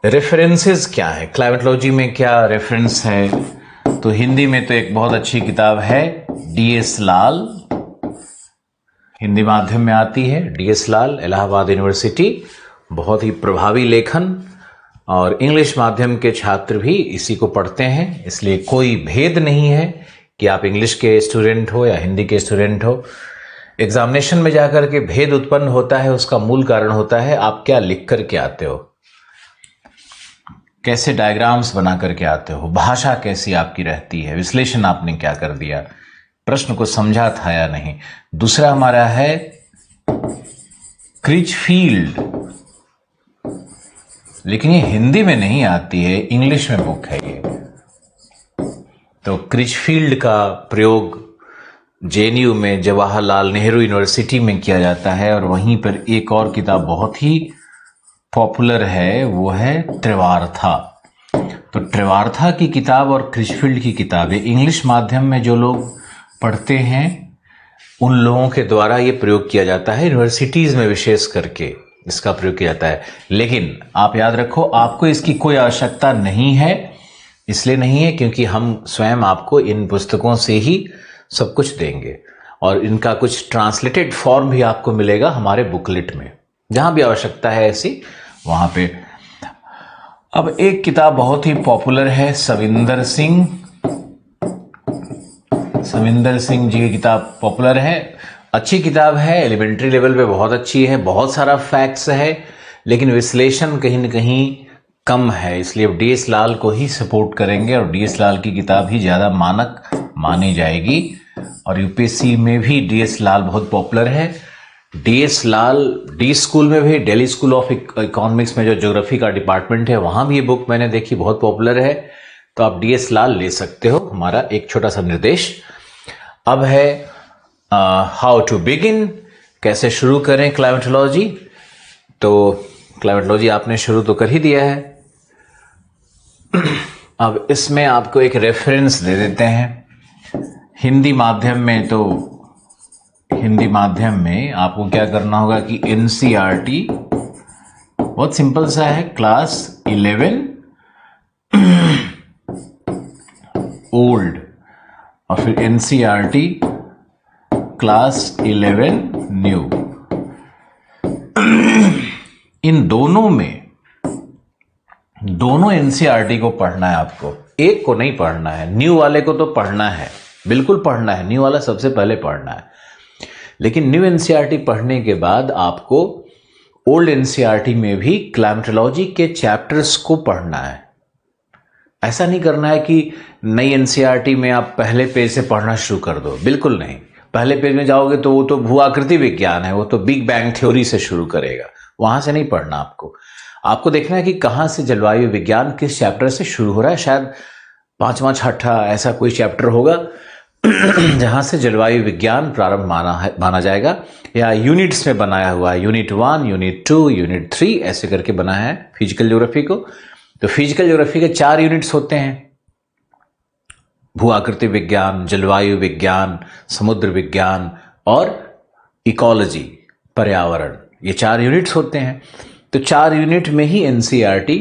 रेफरेंसेस क्या है, क्लाइमेटोलॉजी में क्या रेफरेंस है। तो हिंदी में तो एक बहुत अच्छी किताब है DS लाल, हिंदी माध्यम में आती है, DS लाल, इलाहाबाद यूनिवर्सिटी, बहुत ही प्रभावी लेखन। और इंग्लिश माध्यम के छात्र भी इसी को पढ़ते हैं, इसलिए कोई भेद नहीं है कि आप इंग्लिश के स्टूडेंट हो या हिंदी के स्टूडेंट हो। एग्जामिनेशन में जाकर के भेद उत्पन्न होता है, उसका मूल कारण होता है आप क्या लिख करके आते हो, कैसे डायग्राम्स बना करके आते हो, भाषा कैसी आपकी रहती है, विश्लेषण आपने क्या कर दिया, प्रश्न को समझा था या नहीं। दूसरा हमारा है क्रिचफील्ड, लेकिन ये हिंदी में नहीं आती है, इंग्लिश में बुक है ये। तो क्रिचफील्ड का प्रयोग JNU में जवाहरलाल नेहरू यूनिवर्सिटी में किया जाता है। और वहीं पर एक और किताब बहुत ही पॉपुलर है, वो है त्रिवार्था। तो त्रिवार्था की किताब और क्रिचफील्ड की किताबें इंग्लिश माध्यम में जो लोग पढ़ते हैं उन लोगों के द्वारा ये प्रयोग किया जाता है, यूनिवर्सिटीज में विशेष करके इसका प्रयोग किया जाता है। लेकिन आप याद रखो, आपको इसकी कोई आवश्यकता नहीं है। इसलिए नहीं है क्योंकि हम स्वयं आपको इन पुस्तकों से ही सब कुछ देंगे, और इनका कुछ ट्रांसलेटेड फॉर्म भी आपको मिलेगा हमारे बुकलेट में, जहां भी आवश्यकता है ऐसी वहां पे। अब एक किताब बहुत ही पॉपुलर है, सविंदर सिंह जी की किताब पॉपुलर है, अच्छी किताब है, एलिमेंट्री लेवल पे बहुत अच्छी है, बहुत सारा फैक्ट्स है, लेकिन विश्लेषण कहीं न कहीं कम है। इसलिए DS लाल को ही सपोर्ट करेंगे और DS लाल की किताब ही ज्यादा मानक मानी जाएगी। और UPSC में भी DS लाल बहुत पॉपुलर है। DS लाल डी स्कूल में भी, दिल्ली स्कूल ऑफ इकोनॉमिक्स में जो ज्योग्राफी का डिपार्टमेंट है, वहां भी ये बुक मैंने देखी, बहुत पॉपुलर है। तो आप DS लाल ले सकते हो। हमारा एक छोटा सा निर्देश अब है हाउ टू बिगिन, कैसे शुरू करें क्लाइमेटोलॉजी। तो क्लाइमेटोलॉजी आपने शुरू तो कर ही दिया है। अब इसमें आपको एक रेफरेंस दे देते हैं। हिंदी माध्यम में तो हिंदी माध्यम में आपको क्या करना होगा कि NCERT बहुत सिंपल सा है, क्लास 11 ओल्ड और फिर NCERT क्लास 11 न्यू। इन दोनों में दोनों NCERT को पढ़ना है आपको, एक को नहीं पढ़ना है। न्यू वाले को तो पढ़ना है, बिल्कुल पढ़ना है, न्यू वाला सबसे पहले पढ़ना है। लेकिन न्यू NCERT पढ़ने के बाद आपको ओल्ड NCERT में भी क्लाइमेटोलॉजी के चैप्टर्स को पढ़ना है। ऐसा नहीं करना है कि नई NCERT में आप पहले पेज से पढ़ना शुरू कर दो, बिल्कुल नहीं। पहले पेज में जाओगे तो वो तो भू आकृति विज्ञान है, वो तो बिग बैंग थ्योरी से शुरू करेगा, वहां से नहीं पढ़ना आपको। आपको देखना है कि कहां से जलवायु विज्ञान किस चैप्टर से शुरू हो रहा है। शायद 5वां 6ठा ऐसा कोई चैप्टर होगा जहां से जलवायु विज्ञान प्रारंभ माना जाएगा, या यूनिट्स में बनाया हुआ है, यूनिट 1, यूनिट 2, यूनिट 3 ऐसे करके बनाया है फिजिकल ज्योग्राफी को। तो फिजिकल ज्योग्राफी के 4 यूनिट्स होते हैं, भू आकृति विज्ञान, जलवायु विज्ञान, समुद्र विज्ञान और इकोलॉजी, पर्यावरण, ये 4 यूनिट्स होते हैं। तो 4 यूनिट में ही NCERT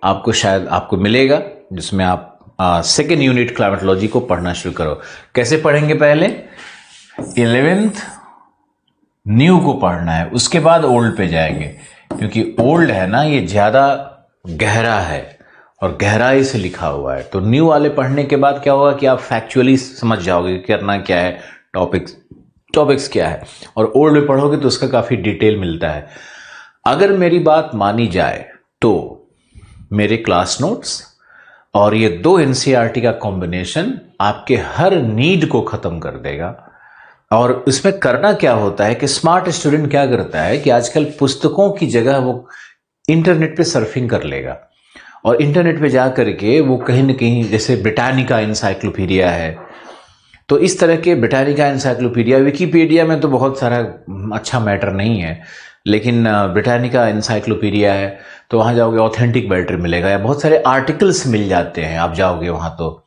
आपको शायद आपको मिलेगा, जिसमें आप सेकेंड यूनिट क्लाइमेटोलॉजी को पढ़ना शुरू करो। कैसे पढ़ेंगे? पहले 11th न्यू को पढ़ना है, उसके बाद ओल्ड पे जाएंगे, क्योंकि ओल्ड है ना ये ज्यादा गहरा है और गहराई से लिखा हुआ है। तो न्यू वाले पढ़ने के बाद क्या होगा कि आप फैक्चुअली समझ जाओगे करना क्या है, टॉपिक्स क्या है। और ओल्ड में पढ़ोगे तो उसका काफी डिटेल मिलता है। अगर मेरी बात मानी जाए तो मेरे क्लास नोट्स और ये 2 NCERT का कॉम्बिनेशन आपके हर नीड को खत्म कर देगा। और इसमें करना क्या होता है कि स्मार्ट स्टूडेंट क्या करता है कि आजकल पुस्तकों की जगह वो इंटरनेट पे सर्फिंग कर लेगा, और इंटरनेट पे जा करके वो कहीं ना कहीं, जैसे ब्रिटानिका इंसाइक्लोपीडिया है, तो इस तरह के ब्रिटानिका इंसाइक्लोपीडिया, विकीपीडिया में तो बहुत सारा अच्छा मैटर नहीं है, लेकिन ब्रिटानिका इंसाइक्लोपीडिया है तो वहां जाओगे ऑथेंटिक बैटरी मिलेगा, या बहुत सारे आर्टिकल्स मिल जाते हैं। आप जाओगे वहां तो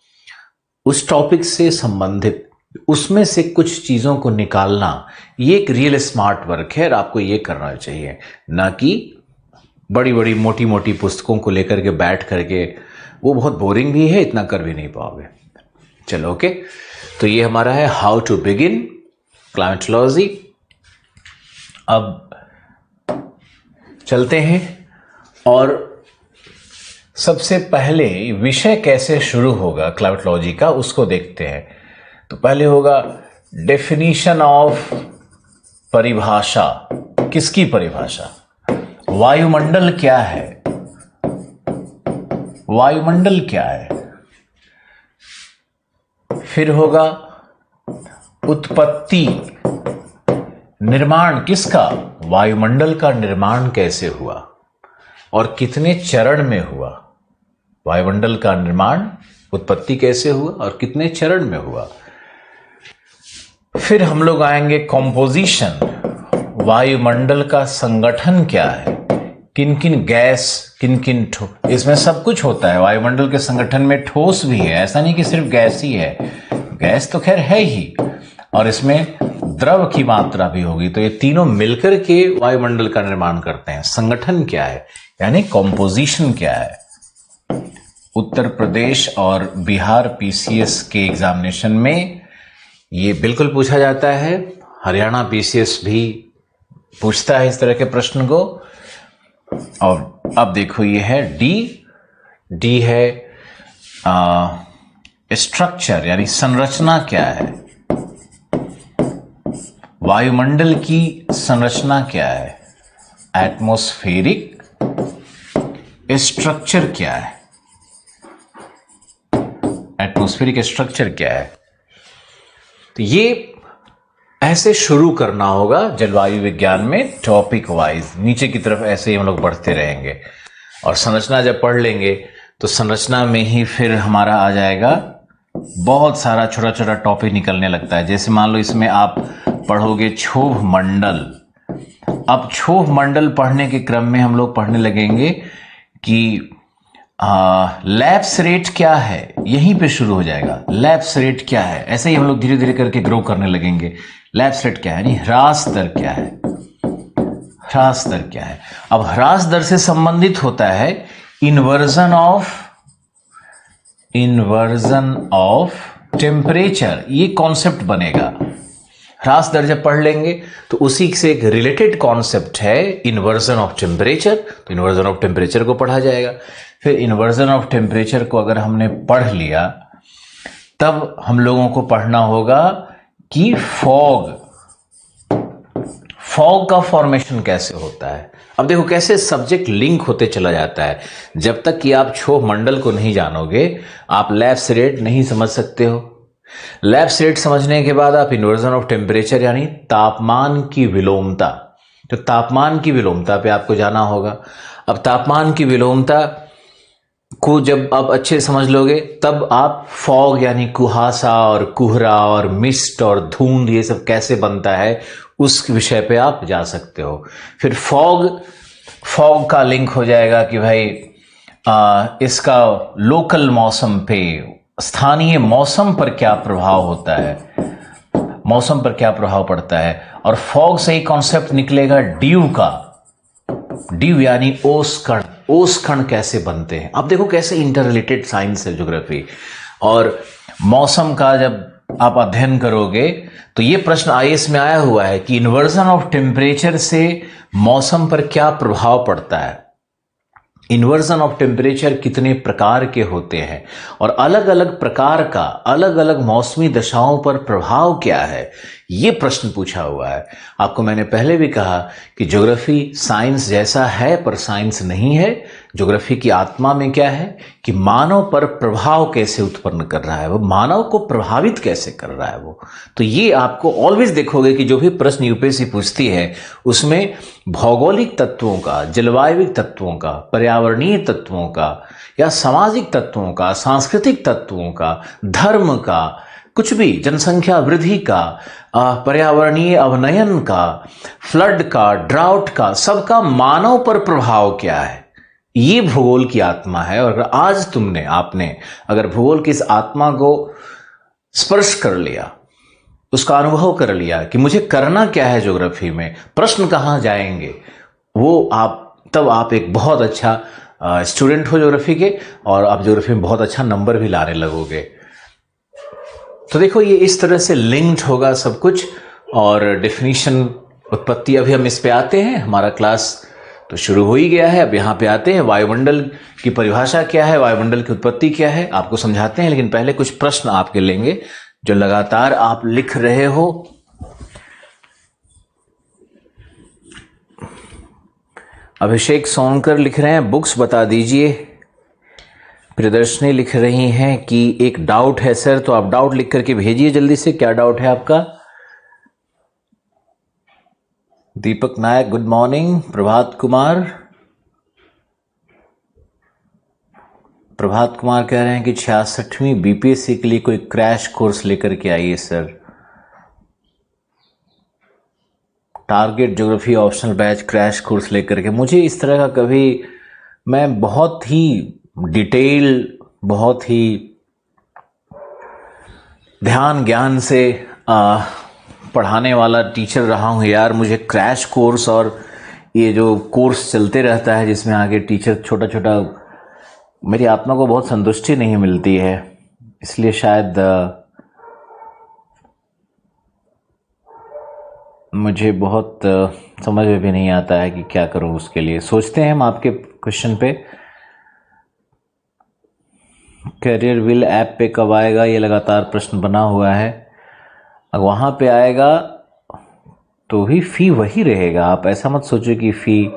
उस टॉपिक से संबंधित उसमें से कुछ चीजों को निकालना, ये एक रियल स्मार्ट वर्क है और आपको ये करना चाहिए, ना कि बड़ी बड़ी मोटी मोटी पुस्तकों को लेकर के बैठ करके। वो बहुत बोरिंग भी है, इतना कर भी नहीं पाओगे। चलो ओके, तो ये हमारा है हाउ टू बिगिन क्लाइमेटोलॉजी। अब चलते हैं और सबसे पहले विषय कैसे शुरू होगा क्लाइमेटोलॉजी का उसको देखते हैं। तो पहले होगा डेफिनेशन ऑफ, परिभाषा। किसकी परिभाषा? वायुमंडल क्या है? वायुमंडल क्या है? फिर होगा उत्पत्ति, निर्माण किसका? वायुमंडल का निर्माण कैसे हुआ और कितने चरण में हुआ? वायुमंडल का निर्माण, उत्पत्ति कैसे हुआ और कितने चरण में हुआ? फिर हम लोग आएंगे कॉम्पोजिशन, वायुमंडल का संगठन क्या है, किन किन गैस, किन किन ठोस, इसमें सब कुछ होता है। वायुमंडल के संगठन में ठोस भी है, ऐसा नहीं कि सिर्फ गैस ही है, गैस तो खैर है ही, और इसमें द्रव की मात्रा भी होगी। तो ये तीनों मिलकर के वायुमंडल का निर्माण करते हैं। संगठन क्या है, यानी कॉम्पोजिशन क्या है। उत्तर प्रदेश और बिहार PCS के एग्जामिनेशन में ये बिल्कुल पूछा जाता है, हरियाणा PCS भी पूछता है इस तरह के प्रश्न को। और अब देखो ये है डी है स्ट्रक्चर, यानी संरचना क्या है, वायुमंडल की संरचना क्या है, एटमॉस्फेरिक स्ट्रक्चर क्या है, एटमॉस्फेरिक स्ट्रक्चर क्या है। तो ये ऐसे शुरू करना होगा जलवायु विज्ञान में, टॉपिक वाइज नीचे की तरफ ऐसे ही हम लोग बढ़ते रहेंगे। और संरचना जब पढ़ लेंगे तो संरचना में ही फिर हमारा आ जाएगा, बहुत सारा छोटा छोटा टॉपिक निकलने लगता है। जैसे मान लो इसमें आप पढ़ोगे क्षोभ मंडल। अब क्षोभ मंडल पढ़ने के क्रम में हम लोग पढ़ने लगेंगे कि लैप्स रेट क्या है, यहीं पे शुरू हो जाएगा। लैप्स रेट क्या है, ऐसे ही हम लोग धीरे धीरे करके ग्रो करने लगेंगे। लैप्स रेट क्या है, यानी ह्रास दर क्या है, ह्रास दर क्या है। अब ह्रास दर से संबंधित होता है इन्वर्जन ऑफ टेम्परेचर, ये कॉन्सेप्ट बनेगा। ह्रास दर जब पढ़ लेंगे तो उसी से एक रिलेटेड कॉन्सेप्ट है इन्वर्जन ऑफ टेम्परेचर, तो इन्वर्जन ऑफ टेम्परेचर को पढ़ा जाएगा। फिर इन्वर्जन ऑफ टेम्परेचर को अगर हमने पढ़ लिया, तब हम लोगों को पढ़ना होगा कि फॉग का फॉर्मेशन कैसे होता है। अब देखो कैसे सब्जेक्ट लिंक होते चला जाता है। जब तक कि आप क्षोभ मंडल को नहीं जानोगे, आप लैप्स रेट नहीं समझ सकते हो। लैप्स रेट समझने के बाद आप इन्वर्जन ऑफ टेम्परेचर यानी तापमान की विलोमता, तो तापमान की विलोमता पे आपको जाना होगा। अब तापमान की विलोमता को जब आप अच्छे समझ लोगे, तब आप फॉग यानी कुहासा और कुहरा और मिस्ट और धुंध ये सब कैसे बनता है उस विषय पे आप जा सकते हो। फिर फॉग का लिंक हो जाएगा कि भाई इसका लोकल मौसम पे, स्थानीय मौसम पर क्या प्रभाव होता है, मौसम पर क्या प्रभाव पड़ता है। और फॉग से ही कॉन्सेप्ट निकलेगा ड्यू का। ड्यू यानी ओस कण, ओस कण कैसे बनते हैं। अब देखो कैसे इंटर रिलेटेड साइंस है ज्योग्राफी। और मौसम का जब आप अध्ययन करोगे तो ये प्रश्न आईएएस में आया हुआ है कि इन्वर्जन ऑफ टेम्परेचर से मौसम पर क्या प्रभाव पड़ता है। इन्वर्जन ऑफ टेम्परेचर कितने प्रकार के होते हैं और अलग अलग प्रकार का अलग अलग मौसमी दशाओं पर प्रभाव क्या है, ये प्रश्न पूछा हुआ है। आपको मैंने पहले भी कहा कि ज्योग्राफी साइंस जैसा है पर साइंस नहीं है। ज्योग्राफी की आत्मा में क्या है कि मानव पर प्रभाव कैसे उत्पन्न कर रहा है, वो मानव को प्रभावित कैसे कर रहा है वो। तो ये आपको ऑलवेज देखोगे कि जो भी प्रश्न यूपीएससी पूछती है उसमें भौगोलिक तत्वों का, जलवायु तत्वों का, पर्यावरणीय तत्वों का या सामाजिक तत्वों का, सांस्कृतिक तत्वों का, धर्म का, कुछ भी, जनसंख्या वृद्धि का, पर्यावरणीय अवनयन का, फ्लड का, ड्राउट का, सबका मानव पर प्रभाव क्या है, ये भूगोल की आत्मा है। और आज आपने अगर भूगोल की इस आत्मा को स्पर्श कर लिया, उसका अनुभव कर लिया कि मुझे करना क्या है ज्योग्राफी में, प्रश्न कहां जाएंगे, वो तब आप एक बहुत अच्छा स्टूडेंट हो ज्योग्राफी के, और आप ज्योग्राफी में बहुत अच्छा नंबर भी लाने लगोगे। तो देखो ये इस तरह से लिंक्ड होगा सब कुछ। और डेफिनेशन, उत्पत्ति, अभी हम इस पे आते हैं, हमारा क्लास तो शुरू हो ही गया है। अब यहाँ पे आते हैं, वायुमंडल की परिभाषा क्या है, वायुमंडल की उत्पत्ति क्या है, आपको समझाते हैं। लेकिन पहले कुछ प्रश्न आपके लेंगे जो लगातार आप लिख रहे हो। अभिषेक सोनकर लिख रहे हैं, बुक्स बता दीजिए। प्रियदर्शनी लिख रही हैं कि एक डाउट है सर, तो आप डाउट लिख करके भेजिए जल्दी से, क्या डाउट है आपका। दीपक नायक गुड मॉर्निंग। प्रभात कुमार कह रहे हैं कि 66वीं बीपीएससी के लिए कोई क्रैश कोर्स लेकर के आइए sir. Target geography optional batch crash course लेकर के। मुझे इस तरह का कभी, मैं बहुत ही डिटेल, बहुत ही ध्यान ज्ञान से पढ़ाने वाला टीचर रहा हूँ यार। मुझे क्रैश कोर्स और ये जो कोर्स चलते रहता है जिसमें आगे टीचर छोटा छोटा, मेरी आत्मा को बहुत संतुष्टि नहीं मिलती है। इसलिए शायद मुझे बहुत समझ में भी नहीं आता है कि क्या करूं उसके लिए। सोचते हैं हम आपके क्वेश्चन पे। करियर विल ऐप पे कब आएगा, ये लगातार प्रश्न बना हुआ है। अगर वहाँ पे आएगा तो भी फ़ी वही रहेगा। आप ऐसा मत सोचो कि फ़ी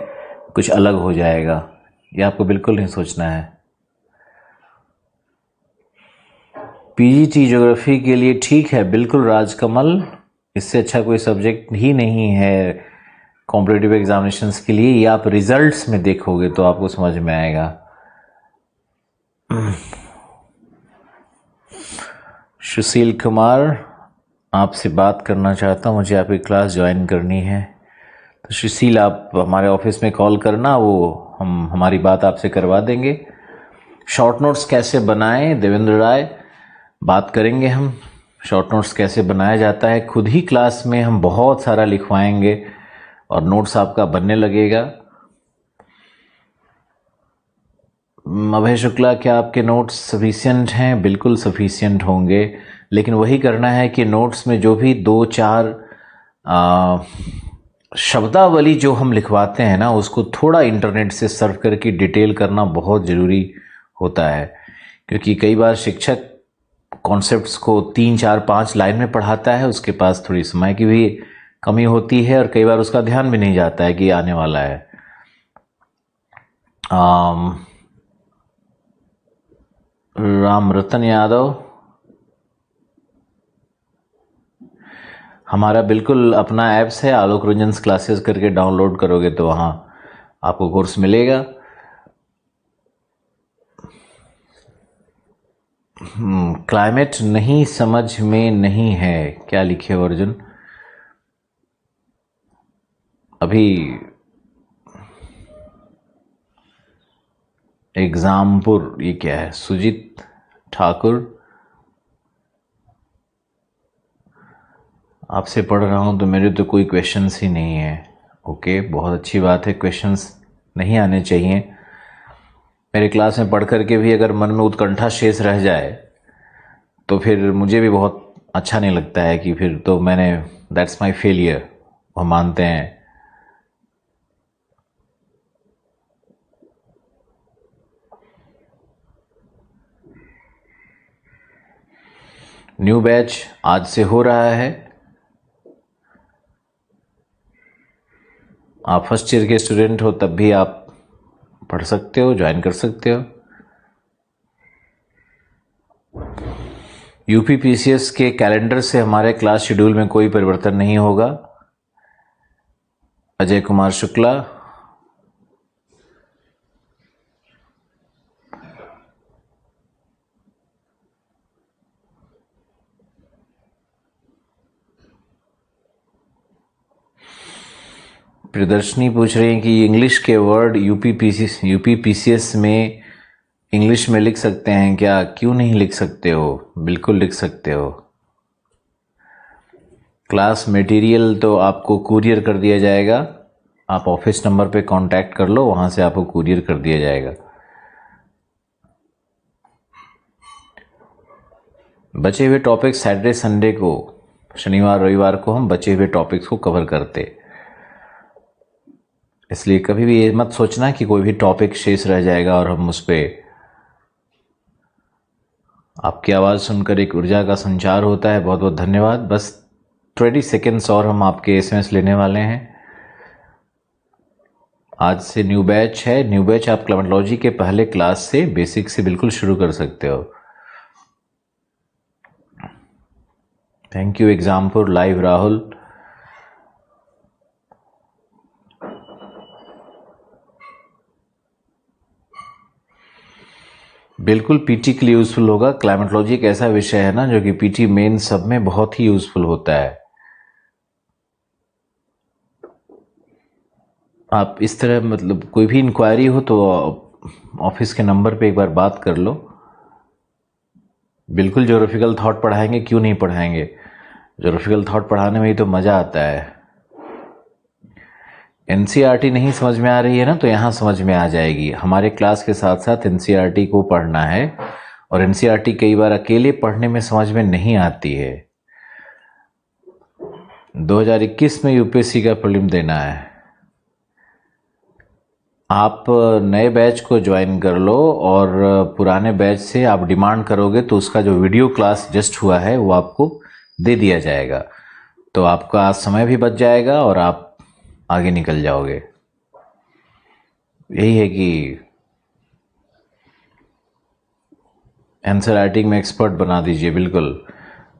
कुछ अलग हो जाएगा, ये आपको बिल्कुल नहीं सोचना है। पीजीटी ज्योग्राफी के लिए ठीक है, बिल्कुल राजकमल, इससे अच्छा कोई सब्जेक्ट ही नहीं है कॉम्पिटिटिव एग्जामिनेशंस के लिए। ये आप रिजल्ट्स में देखोगे तो आपको समझ में आएगा। सुशील कुमार, आपसे बात करना चाहता हूँ, मुझे आपकी क्लास ज्वाइन करनी है। तो सुशील, आप हमारे ऑफिस में कॉल करना, वो हम हमारी बात आपसे करवा देंगे। शॉर्ट नोट्स कैसे बनाएं, देवेंद्र राय, बात करेंगे हम। शॉर्ट नोट्स कैसे बनाया जाता है, खुद ही क्लास में हम बहुत सारा लिखवाएंगे और नोट्स आपका बनने लगेगा। अभय शुक्ला, क्या आपके नोट्स सफिशिएंट हैं? बिल्कुल सफिशिएंट होंगे, लेकिन वही करना है कि नोट्स में जो भी 2-4 शब्दावली जो हम लिखवाते हैं ना, उसको थोड़ा इंटरनेट से सर्च करके डिटेल करना बहुत ज़रूरी होता है। क्योंकि कई बार शिक्षक कॉन्सेप्ट्स को 3-4-5 लाइन में पढ़ाता है, उसके पास थोड़ी समय की भी कमी होती है और कई बार उसका ध्यान भी नहीं जाता है कि आने वाला है। राम रतन यादव, हमारा बिल्कुल अपना ऐप्स है, आलोक रंजन क्लासेस करके डाउनलोड करोगे तो वहाँ आपको कोर्स मिलेगा। क्लाइमेट नहीं समझ में नहीं है, क्या लिखे हो अर्जुन? अभी एग्जामपुर, ये क्या है? सुजीत ठाकुर, आपसे पढ़ रहा हूँ तो मेरे तो कोई क्वेश्चंस ही नहीं है। ओके, बहुत अच्छी बात है, क्वेश्चंस नहीं आने चाहिए। मेरे क्लास में पढ़ करके भी अगर मन में उत्कंठा शेष रह जाए तो फिर मुझे भी बहुत अच्छा नहीं लगता है कि फिर तो मैंने, दैट्स माय फेलियर, वो मानते हैं। न्यू बैच आज से हो रहा है। आप फर्स्ट ईयर के स्टूडेंट हो तब भी आप पढ़ सकते हो, ज्वाइन कर सकते हो। यूपीपीसीएस के कैलेंडर से हमारे क्लास शेड्यूल में कोई परिवर्तन नहीं होगा। अजय कुमार शुक्ला, प्रियदर्शनी पूछ रही हैं कि इंग्लिश के वर्ड यूपीपीसीएस में इंग्लिश में लिख सकते हैं क्या? क्यों नहीं लिख सकते हो, बिल्कुल लिख सकते हो। क्लास मटेरियल तो आपको कुरियर कर दिया जाएगा, आप ऑफिस नंबर पे कांटेक्ट कर लो, वहां से आपको कुरियर कर दिया जाएगा। बचे हुए टॉपिक सैटरडे संडे को, शनिवार रविवार को हम बचे हुए टॉपिक्स को कवर करते, इसलिए कभी भी ये मत सोचना कि कोई भी टॉपिक शेष रह जाएगा और हम उस पर, आपकी आवाज़ सुनकर एक ऊर्जा का संचार होता है। बहुत बहुत धन्यवाद। बस 20 सेकेंड्स और हम आपके एसएमएस लेने वाले हैं। आज से न्यू बैच है। न्यू बैच आप क्लाइमेटोलॉजी के पहले क्लास से, बेसिक से बिल्कुल शुरू कर सकते हो। Thank you Exampur live Rahul. बिल्कुल पीटी के लिए यूजफुल होगा। क्लाइमेटोलॉजी एक ऐसा विषय है ना जो कि पीटी मेन सब में बहुत ही यूजफुल होता है। आप इस तरह, मतलब कोई भी इंक्वायरी हो तो ऑफिस के नंबर पे एक बार बात कर लो। बिल्कुल ज्योग्राफिकल थॉट पढ़ाएंगे, क्यों नहीं पढ़ाएंगे। ज्योग्राफिकल थॉट पढ़ाने में ही तो मज़ा आता है। एनसीईआरटी नहीं समझ में आ रही है ना, तो यहाँ समझ में आ जाएगी। हमारे क्लास के साथ साथ एनसीईआरटी को पढ़ना है, और एनसीईआरटी कई बार अकेले पढ़ने में समझ में नहीं आती है। 2021 में यूपीएससी का प्रीलिम देना है। आप नए बैच को ज्वाइन कर लो, और पुराने बैच से आप डिमांड करोगे तो उसका जो वीडियो क्लास जस्ट हुआ है वो आपको दे दिया जाएगा, तो आपका समय भी बच जाएगा और आप आगे निकल जाओगे। यही है कि आंसर राइटिंग में एक्सपर्ट बना दीजिए। बिल्कुल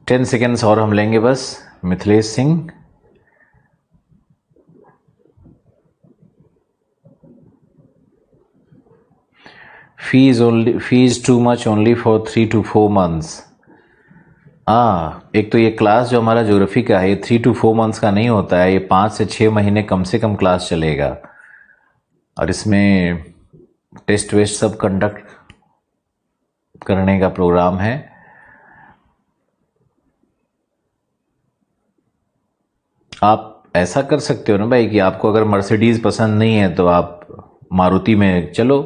10 सेकेंड्स और हम लेंगे बस। Mithilesh Singh, fees too much only for 3 to 4 months। एक तो ये क्लास जो हमारा ज्योग्राफी का है, ये 3 to 4 months का नहीं होता है, ये 5 से 6 महीने कम से कम क्लास चलेगा। और इसमें टेस्ट वेस्ट सब कंडक्ट करने का प्रोग्राम है। आप ऐसा कर सकते हो ना भाई कि आपको अगर मर्सिडीज पसंद नहीं है तो आप मारुति में चलो,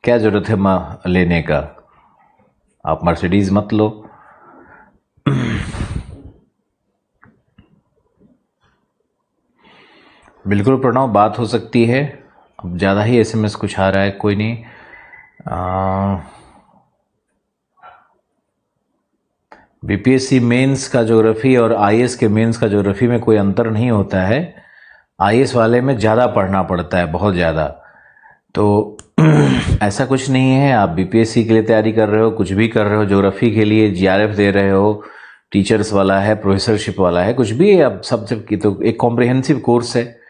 क्या जरूरत है लेने का, आप मर्सिडीज मत लो। बिल्कुल प्रणव, बात हो सकती है। अब ज़्यादा ही एसएमएस कुछ आ रहा है, कोई नहीं। बीपीएससी मेंस का ज्योग्राफी और आईएएस के मेंस का ज्योग्राफी में कोई अंतर नहीं होता है। आईएएस वाले में ज़्यादा पढ़ना पड़ता है, बहुत ज़्यादा। तो ऐसा कुछ नहीं है, आप बीपीएससी के लिए तैयारी कर रहे हो, कुछ भी कर रहे हो, ज्योग्राफी के लिए जीआरएफ दे रहे हो, टीचर्स वाला है, प्रोफेसरशिप वाला है, कुछ भी है, अब सब की तो एक कॉम्प्रिहेंसिव कोर्स है।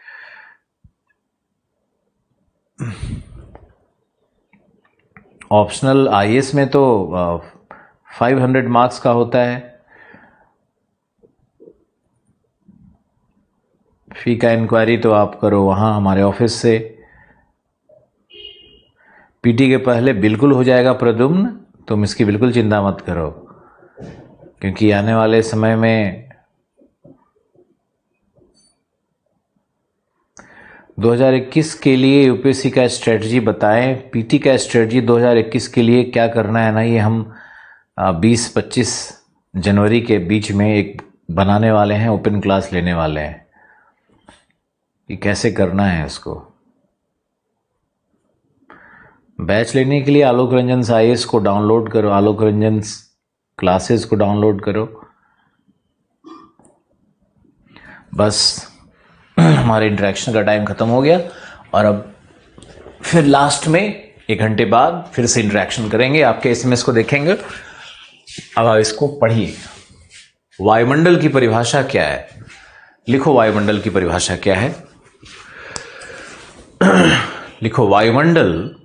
ऑप्शनल आईएएस में तो 500 मार्क्स का होता है। फी का इंक्वायरी तो आप करो वहाँ हमारे ऑफिस से। पीटी के पहले बिल्कुल हो जाएगा प्रद्युम्न, तुम इसकी बिल्कुल चिंता मत करो, क्योंकि आने वाले समय में 2021 के लिए यूपीएससी का स्ट्रेटजी बताएं। पीटी का स्ट्रेटजी 2021 के लिए क्या करना है ना, ये हम 20-25 जनवरी के बीच में एक बनाने वाले हैं, ओपन क्लास लेने वाले हैं कि कैसे करना है इसको। बैच लेने के लिए आलोक रंजन आईएएस को डाउनलोड करो, आलोक रंजन क्लासेस को डाउनलोड करो। बस हमारे इंटरेक्शन का टाइम खत्म हो गया और अब फिर लास्ट में 1 घंटे बाद फिर से इंटरेक्शन करेंगे, आपके एसएमएस को देखेंगे। अब आप इसको पढ़िए। वायुमंडल की परिभाषा क्या है? लिखो वायुमंडल की परिभाषा क्या है। लिखो, वायुमंडल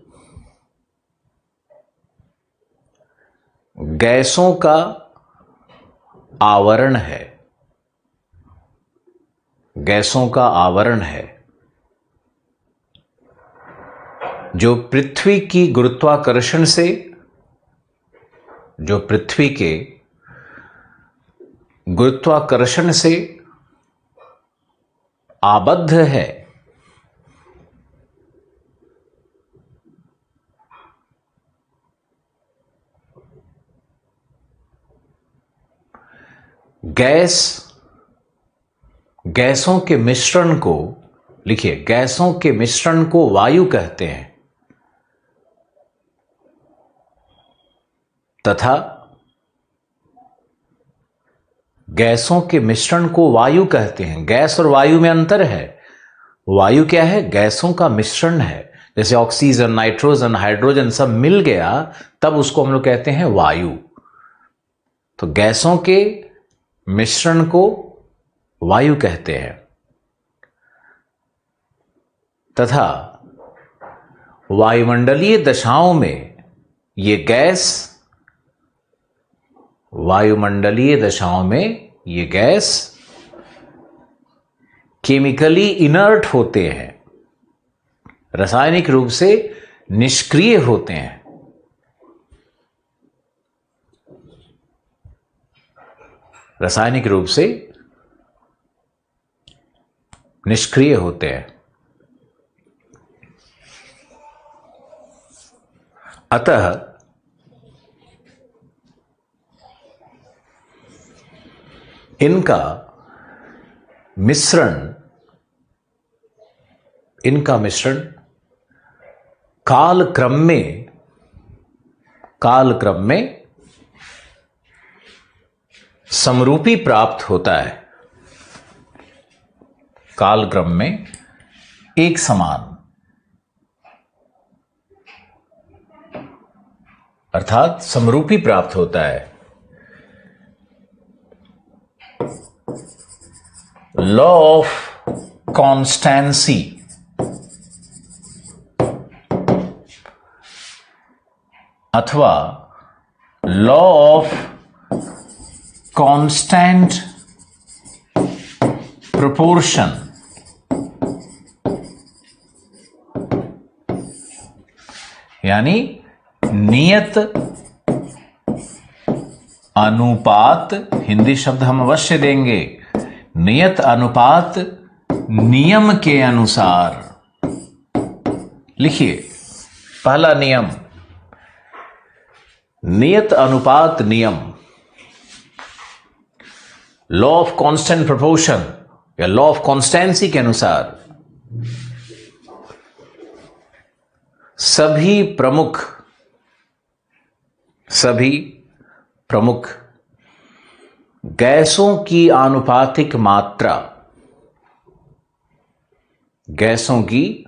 गैसों का आवरण है। गैसों का आवरण है जो पृथ्वी की गुरुत्वाकर्षण से, जो पृथ्वी के गुरुत्वाकर्षण से आबद्ध है। गैसों के मिश्रण को, लिखिए, गैसों के मिश्रण को वायु कहते हैं तथा गैसों के मिश्रण को वायु कहते हैं। गैस और वायु में अंतर है। वायु क्या है? गैसों का मिश्रण है। जैसे ऑक्सीजन, नाइट्रोजन, हाइड्रोजन सब मिल गया तब उसको हम लोग कहते हैं वायु। तो गैसों के मिश्रण को वायु कहते हैं तथा वायुमंडलीय दशाओं में ये गैस, वायुमंडलीय दशाओं में ये गैस केमिकली इनर्ट होते हैं, रासायनिक रूप से निष्क्रिय होते हैं। रासायनिक रूप से निष्क्रिय होते हैं। अतः इनका मिश्रण कालक्रम में समरूपी प्राप्त होता है। कालक्रम में एक समान, अर्थात समरूपी प्राप्त होता है। लॉ ऑफ कॉन्स्टेंसी, अथवा लॉ ऑफ कांस्टेंट प्रोपोर्शन, यानी नियत अनुपात, हिंदी शब्द हम अवश्य देंगे, नियत अनुपात नियम के अनुसार। लिखिए पहला नियम, नियत अनुपात नियम, लॉ ऑफ कांस्टेंट प्रोपोर्शन या लॉ ऑफ कांस्टेंसी के अनुसार सभी प्रमुख गैसों की आनुपातिक मात्रा, गैसों की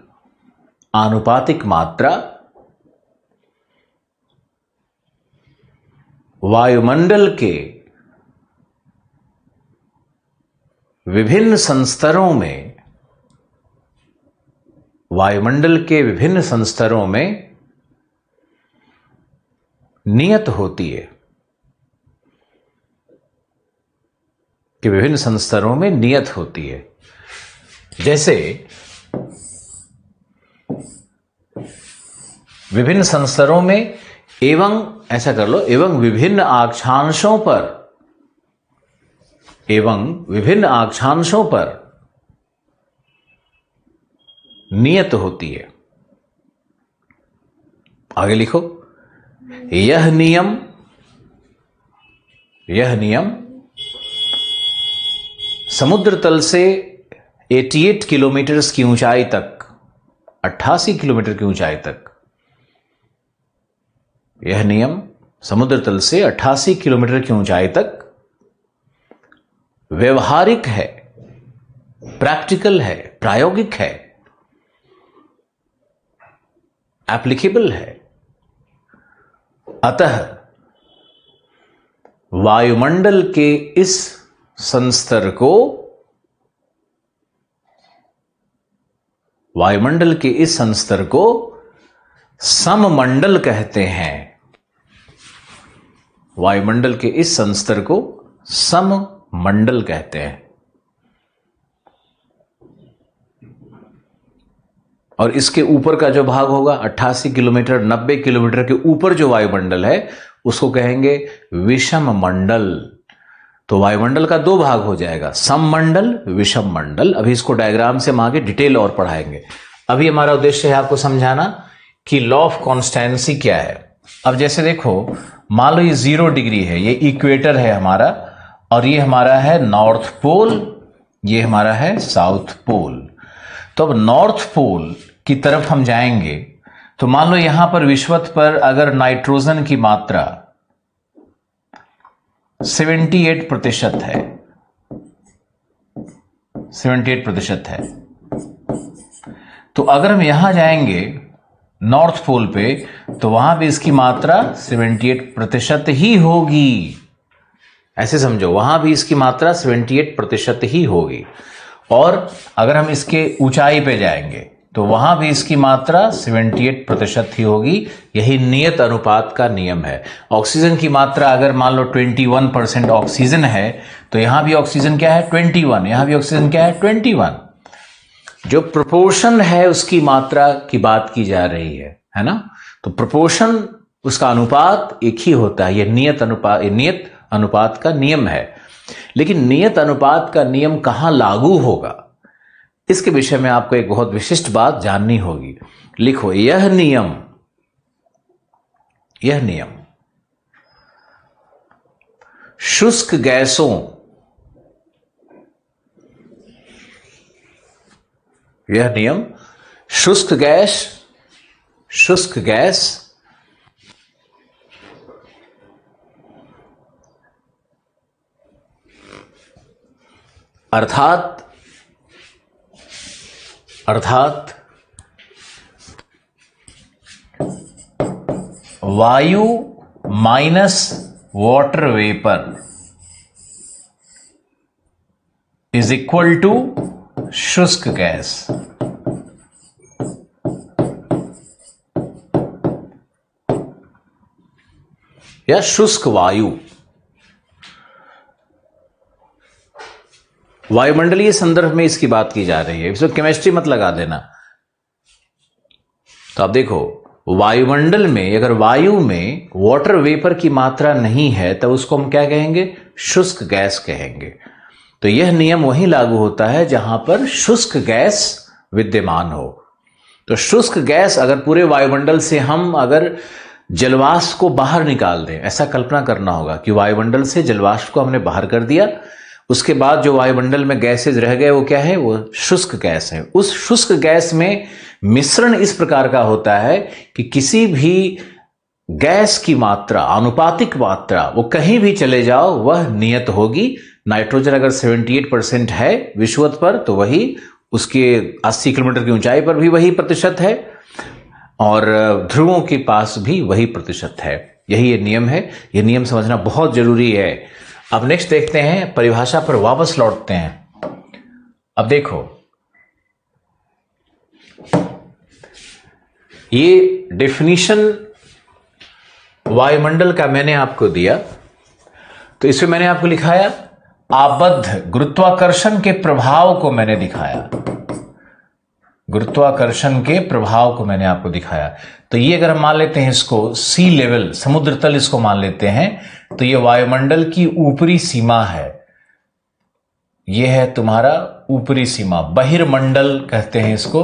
आनुपातिक मात्रा वायुमंडल के विभिन्न संस्तरों में, वायुमंडल के विभिन्न संस्तरों में नियत होती है, कि विभिन्न संस्तरों में नियत होती है। जैसे विभिन्न संस्तरों में एवं, ऐसा कर लो, एवं विभिन्न अक्षांशों पर, एवं विभिन्न अक्षांशों पर नियत होती है। आगे लिखो, यह नियम समुद्र तल से 88 किलोमीटर की ऊंचाई तक, 88 किलोमीटर की ऊंचाई तक, यह नियम समुद्र तल से 88 किलोमीटर की ऊंचाई तक व्यवहारिक है, प्रैक्टिकल है, प्रायोगिक है, एप्लीकेबल है। अतः वायुमंडल के इस संस्तर को, वायुमंडल के इस संस्तर को सममंडल कहते हैं। वायुमंडल के इस संस्तर को सममंडल कहते हैं। और इसके ऊपर का जो भाग होगा 88 किलोमीटर, 90 किलोमीटर के ऊपर जो वायुमंडल है उसको कहेंगे विषम मंडल। तो वायुमंडल का दो भाग हो जाएगा, सममंडल, विषम मंडल। अभी इसको डायग्राम से हम आगे डिटेल और पढ़ाएंगे। अभी हमारा उद्देश्य है आपको समझाना कि लॉ ऑफ कॉन्स्टेंसी क्या है। अब जैसे देखो, मान लो ये 0 डिग्री है, ये इक्वेटर है हमारा, और ये हमारा है नॉर्थ पोल, ये हमारा है साउथ पोल। तो अब नॉर्थ पोल की तरफ हम जाएंगे तो मान लो यहां पर विषुवत पर अगर नाइट्रोजन की मात्रा 78% है, 78% है, तो अगर हम यहां जाएंगे नॉर्थ पोल पे तो वहां भी इसकी मात्रा 78% ही होगी। ऐसे समझो, वहां भी इसकी मात्रा 78% ही होगी। और अगर हम इसके ऊंचाई पे जाएंगे तो वहां भी इसकी मात्रा 78% ही होगी। यही नियत अनुपात का नियम है। ऑक्सीजन की मात्रा अगर मान लो 21% ऑक्सीजन है तो यहां भी ऑक्सीजन क्या है, 21, यहां भी ऑक्सीजन क्या है, 21। जो प्रोपोर्शन है उसकी मात्रा की बात की जा रही है ना। तो प्रोपोर्शन, उसका अनुपात एक ही होता है। यह नियत अनुपात का नियम है। लेकिन नियत अनुपात का नियम कहां लागू होगा, इसके विषय में आपको एक बहुत विशिष्ट बात जाननी होगी। लिखो, यह नियम शुष्क गैसों, यह नियम शुष्क गैस अर्थात वायु minus water vapour is equal to शुष्क गैस। या शुष्क वायु। वायुमंडलीय संदर्भ में इसकी बात की जा रही है, इसमें केमिस्ट्री मत लगा देना। तो अब देखो, वायुमंडल में अगर वायु में वाटर वेपर की मात्रा नहीं है तो उसको हम क्या कहेंगे? शुष्क गैस कहेंगे। तो यह नियम वहीं लागू होता है जहां पर शुष्क गैस विद्यमान हो। तो शुष्क गैस अगर पूरे वायुमंडल से हम अगर जलवाष्प को बाहर निकाल दें, ऐसा कल्पना करना होगा कि वायुमंडल से जलवाष्प को हमने बाहर कर दिया, उसके बाद जो वायुमंडल में गैसेज रह गए वो क्या है? वो शुष्क गैस है। उस शुष्क गैस में मिश्रण इस प्रकार का होता है कि किसी भी गैस की मात्रा, आनुपातिक मात्रा, वो कहीं भी चले जाओ वह नियत होगी। नाइट्रोजन अगर 78% है विषुवत पर तो वही उसके 80 किलोमीटर की ऊंचाई पर भी वही प्रतिशत है और ध्रुवों के पास भी वही प्रतिशत है। यही ये नियम है। ये नियम समझना बहुत जरूरी है। अब नेक्स्ट देखते हैं, परिभाषा पर वापस लौटते हैं। अब देखो, ये डेफिनीशन वायुमंडल का मैंने आपको दिया, तो इसमें मैंने आपको लिखाया आबद्ध गुरुत्वाकर्षण के प्रभाव को मैंने दिखाया। गुरुत्वाकर्षण के प्रभाव को मैंने आपको दिखाया। तो ये अगर हम मान लेते हैं इसको सी लेवल, समुद्र तल इसको मान लेते हैं, तो ये वायुमंडल की ऊपरी सीमा है। ये है तुम्हारा ऊपरी सीमा, बहिर्मंडल कहते हैं इसको।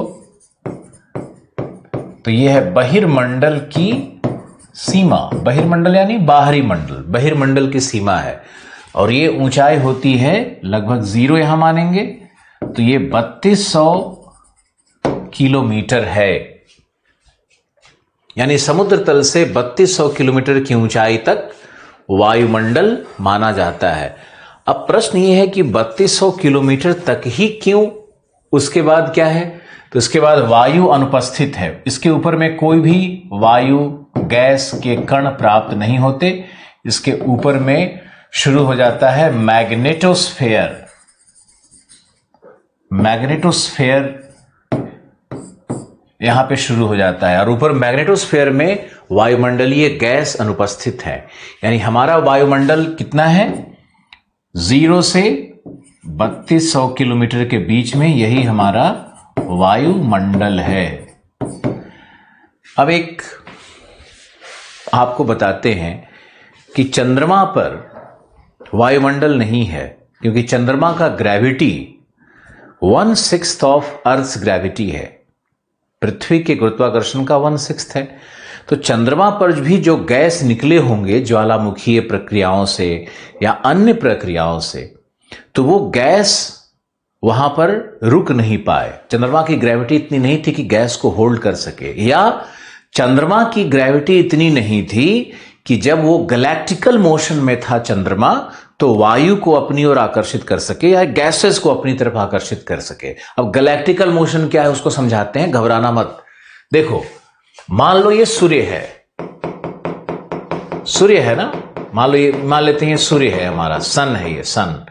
तो ये है बहिर्मंडल की सीमा। बहिर्मंडल यानी बाहरी मंडल, बहिर्मंडल की सीमा है। और ये ऊंचाई होती है लगभग 0 यहां मानेंगे, तो ये 3200 किलोमीटर है। यानी समुद्र तल से 3200 किलोमीटर की ऊंचाई तक वायुमंडल माना जाता है। अब प्रश्न ये है कि 3200 किलोमीटर तक ही क्यों? उसके बाद क्या है? तो इसके बाद वायु अनुपस्थित है। इसके ऊपर में कोई भी वायु गैस के कण प्राप्त नहीं होते। इसके ऊपर में शुरू हो जाता है मैग्नेटोस्फेयर। मैग्नेटोस्फेयर यहां पे शुरू हो जाता है और ऊपर मैग्नेटोस्फेयर में वायुमंडलीय गैस अनुपस्थित है। यानी हमारा वायुमंडल कितना है? 0 से 3200 किलोमीटर के बीच में यही हमारा वायुमंडल है। अब एक आपको बताते हैं कि चंद्रमा पर वायुमंडल नहीं है, क्योंकि चंद्रमा का ग्रेविटी 1/6 ऑफ अर्थ ग्रेविटी है। पृथ्वी के गुरुत्वाकर्षण का 1/6 है। तो चंद्रमा पर भी जो गैस निकले होंगे ज्वालामुखीय प्रक्रियाओं से या अन्य प्रक्रियाओं से, तो वो गैस वहां पर रुक नहीं पाए। चंद्रमा की ग्रेविटी इतनी नहीं थी कि गैस को होल्ड कर सके, या चंद्रमा की ग्रेविटी इतनी नहीं थी कि जब वो गैलेक्टिकल मोशन में था चंद्रमा, तो वायु को अपनी ओर आकर्षित कर सके या गैसेस को अपनी तरफ आकर्षित कर सके। अब गैलेक्टिकल मोशन क्या है उसको समझाते हैं, घबराना मत। देखो, मान लो ये सूर्य है, सूर्य है ना, मान लेते हैं सूर्य है हमारा, सन है ये, सन।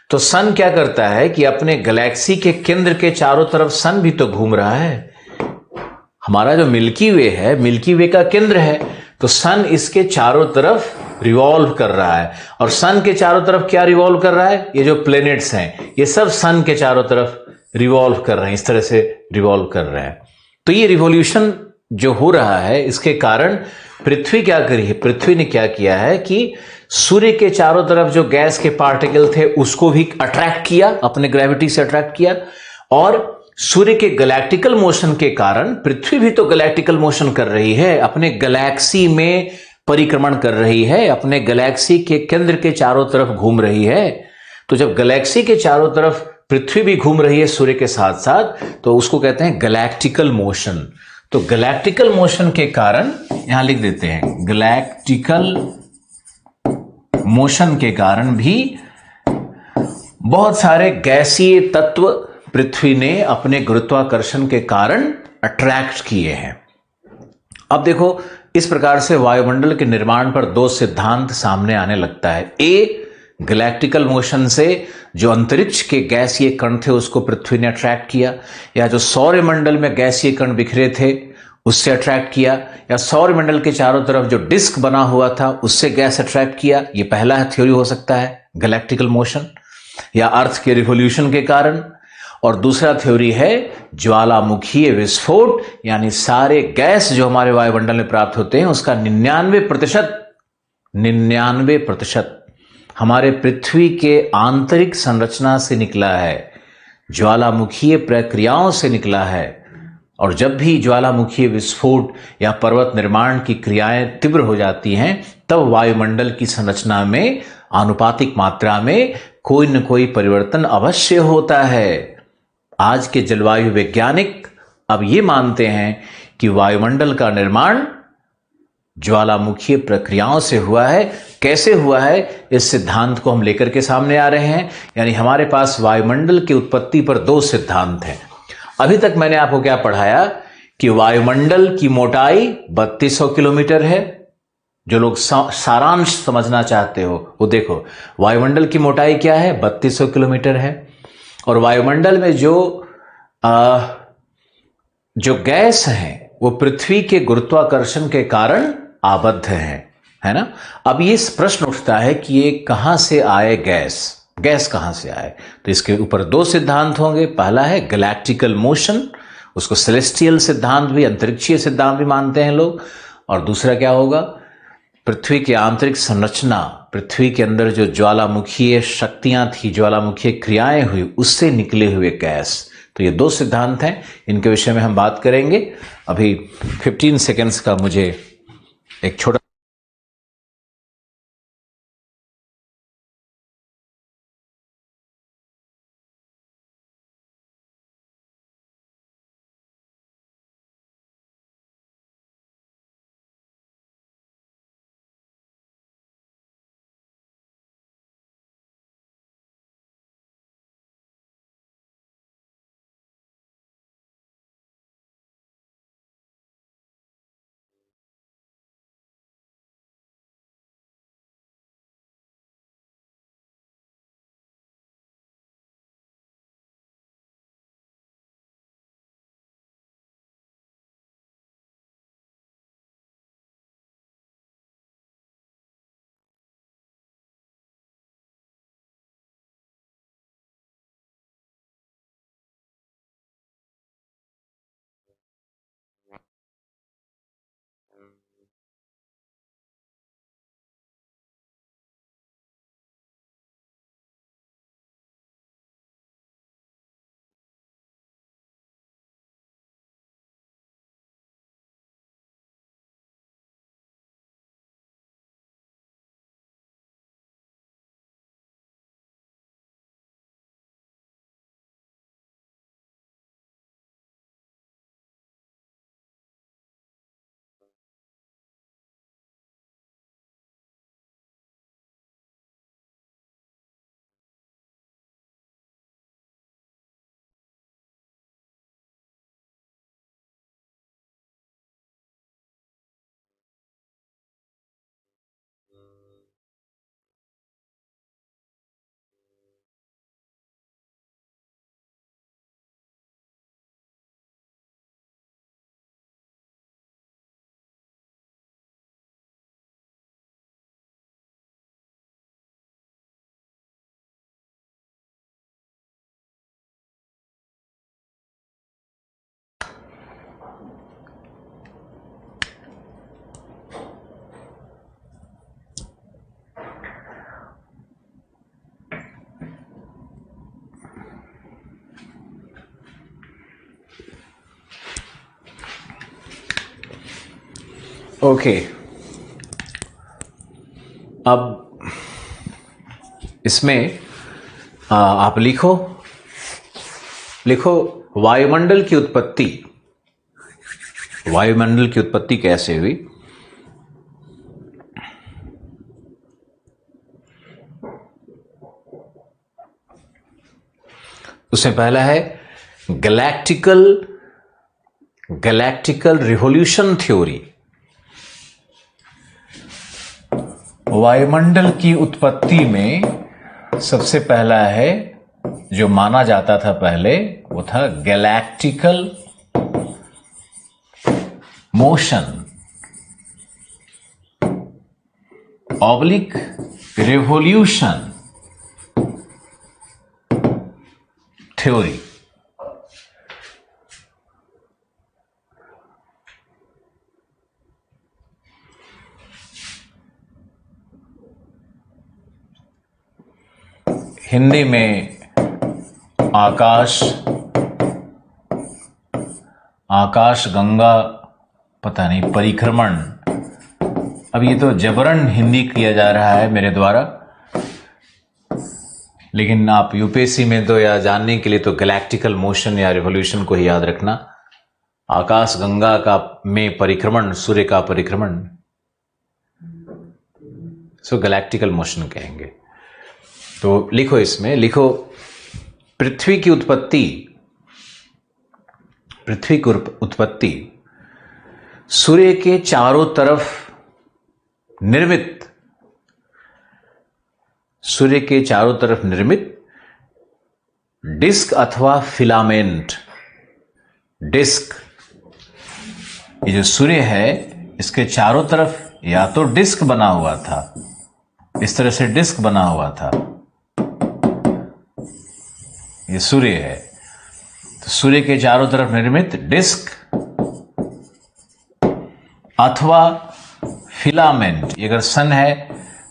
तो सन क्या करता है कि अपने गैलेक्सी के केंद्र के चारों तरफ सन भी तो घूम रहा है। हमारा जो मिल्की वे है, मिल्की वे का केंद्र है, तो सन इसके चारों तरफ रिवॉल्व कर रहा है। और सन के चारों तरफ क्या रिवॉल्व कर रहा है? ये जो प्लैनेट्स हैं ये सब सन के चारों तरफ रिवॉल्व कर रहे हैं, इस तरह से रिवॉल्व कर रहे हैं। तो ये रिवॉल्यूशन जो हो रहा है, इसके कारण पृथ्वी क्या करी है? पृथ्वी ने क्या किया है कि सूर्य के चारों तरफ जो गैस के पार्टिकल थे उसको भी अट्रैक्ट किया, अपने ग्रेविटी से अट्रैक्ट किया। और सूर्य के गैलेक्टिकल मोशन के कारण पृथ्वी भी तो गैलेक्टिकल मोशन कर रही है, अपने गैलेक्सी में परिक्रमण कर रही है, अपने गैलेक्सी के केंद्र के चारों तरफ घूम रही है। तो जब गैलेक्सी के चारों तरफ पृथ्वी भी घूम रही है सूर्य के साथ साथ, तो उसको कहते हैं गैलेक्टिकल मोशन। तो गैलेक्टिकल मोशन के कारण, यहां लिख देते हैं, गैलेक्टिकल मोशन के कारण भी बहुत सारे गैसीय तत्व पृथ्वी ने अपने गुरुत्वाकर्षण के कारण अट्रैक्ट किए हैं। अब देखो, इस प्रकार से वायुमंडल के निर्माण पर दो सिद्धांत सामने आने लगता है। ए, गैलेक्टिकल मोशन से जो अंतरिक्ष के गैसीय कण थे उसको पृथ्वी ने अट्रैक्ट किया, या जो सौरमंडल में गैसीय कण बिखरे थे उससे अट्रैक्ट किया, या सौर मंडल के चारों तरफ जो डिस्क बना हुआ था उससे गैस अट्रैक्ट किया। ये पहला थ्योरी हो सकता है, गैलेक्टिकल मोशन या अर्थ के रिवोल्यूशन के कारण। और दूसरा थ्योरी है ज्वालामुखीय विस्फोट, यानी सारे गैस जो हमारे वायुमंडल में प्राप्त होते हैं उसका 99% हमारे पृथ्वी के आंतरिक संरचना से निकला है, ज्वालामुखीय प्रक्रियाओं से निकला है। और जब भी ज्वालामुखीय विस्फोट या पर्वत निर्माण की क्रियाएं तीव्र हो जाती हैं तब वायुमंडल की संरचना में आनुपातिक मात्रा में कोई न कोई परिवर्तन अवश्य होता है। आज के जलवायु वैज्ञानिक अब ये मानते हैं कि वायुमंडल का निर्माण ज्वालामुखीय प्रक्रियाओं से हुआ है। कैसे हुआ है, इस सिद्धांत को हम लेकर के सामने आ रहे हैं। यानी हमारे पास वायुमंडल की उत्पत्ति पर 2 सिद्धांत हैं। अभी तक मैंने आपको क्या पढ़ाया कि वायुमंडल की मोटाई 3200 किलोमीटर है। जो लोग सारांश समझना चाहते हो वो देखो, वायुमंडल की मोटाई क्या है, 3200 किलोमीटर है। और वायुमंडल में जो गैस हैं वो पृथ्वी के गुरुत्वाकर्षण के कारण आबद्ध है ना। अब ये प्रश्न उठता है कि ये कहां से आए, गैस कहां से आए। तो इसके ऊपर 2 सिद्धांत होंगे। पहला है गैलेक्टिकल मोशन, उसको सेलेस्टियल सिद्धांत भी, अंतरिक्षीय सिद्धांत भी मानते हैं लोग। और दूसरा क्या होगा, पृथ्वी की आंतरिक संरचना, पृथ्वी के अंदर जो ज्वालामुखीय शक्तियां थी, ज्वालामुखीय क्रियाएं हुई, उससे निकले हुए गैस। तो ये 2 सिद्धांत हैं, इनके विषय में हम बात करेंगे। अभी 15 सेकेंड्स का मुझे एक छोटा ओके। अब इसमें आप लिखो वायुमंडल की उत्पत्ति। वायुमंडल की उत्पत्ति कैसे हुई? उसमें पहला है गैलेक्टिकल रिवोल्यूशन थ्योरी। वायुमंडल की उत्पत्ति में सबसे पहला है जो माना जाता था पहले, वो था galactical motion oblique revolution theory. Hindi में आकाश गंगा पता नहीं परिक्रमण। अब ये तो जबरन हिंदी किया जा रहा है मेरे द्वारा, लेकिन आप यूपीएससी में तो या जानने के लिए तो गैलेक्टिकल मोशन या रिवॉल्यूशन को ही याद रखना। आकाश गंगा का में परिक्रमण, सूर्य का परिक्रमण, सो गैलेक्टिकल मोशन कहेंगे। तो लिखो, इसमें लिखो पृथ्वी की उत्पत्ति सूर्य के चारों तरफ निर्मित डिस्क अथवा फिलामेंट। डिस्क, ये जो सूर्य है इसके चारों तरफ या तो डिस्क बना हुआ था, इस तरह से डिस्क बना हुआ था, ये सूर्य है, तो सूर्य के चारों तरफ निर्मित डिस्क अथवा फिलामेंट। अगर सन है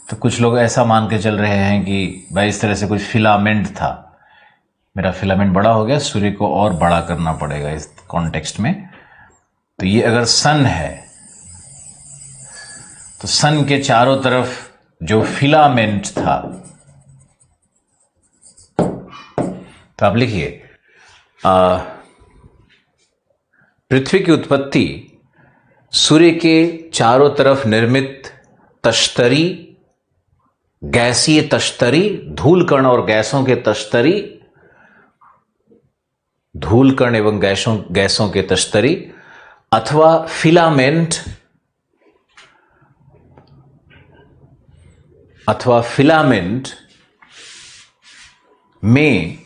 तो कुछ लोग ऐसा मान के चल रहे हैं कि भाई इस तरह से कुछ फिलामेंट था, मेरा फिलामेंट बड़ा हो गया, सूर्य को और बड़ा करना पड़ेगा इस कॉन्टेक्स्ट में। तो ये अगर सन है तो सन के चारों तरफ जो फिलामेंट था, तो आप लिखिए पृथ्वी की उत्पत्ति सूर्य के चारों तरफ निर्मित तश्तरी, गैसीय तश्तरी, धूलकण और गैसों के तश्तरी, धूलकण एवं गैसों के तश्तरी अथवा फिलामेंट में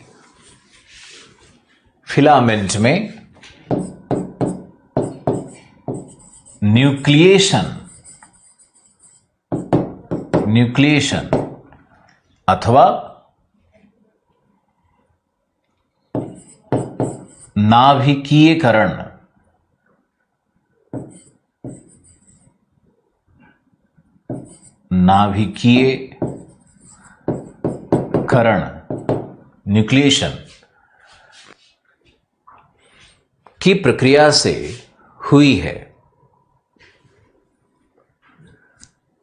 न्यूक्लिएशन अथवा नाभिकीयकरण, न्यूक्लिएशन की प्रक्रिया से हुई है।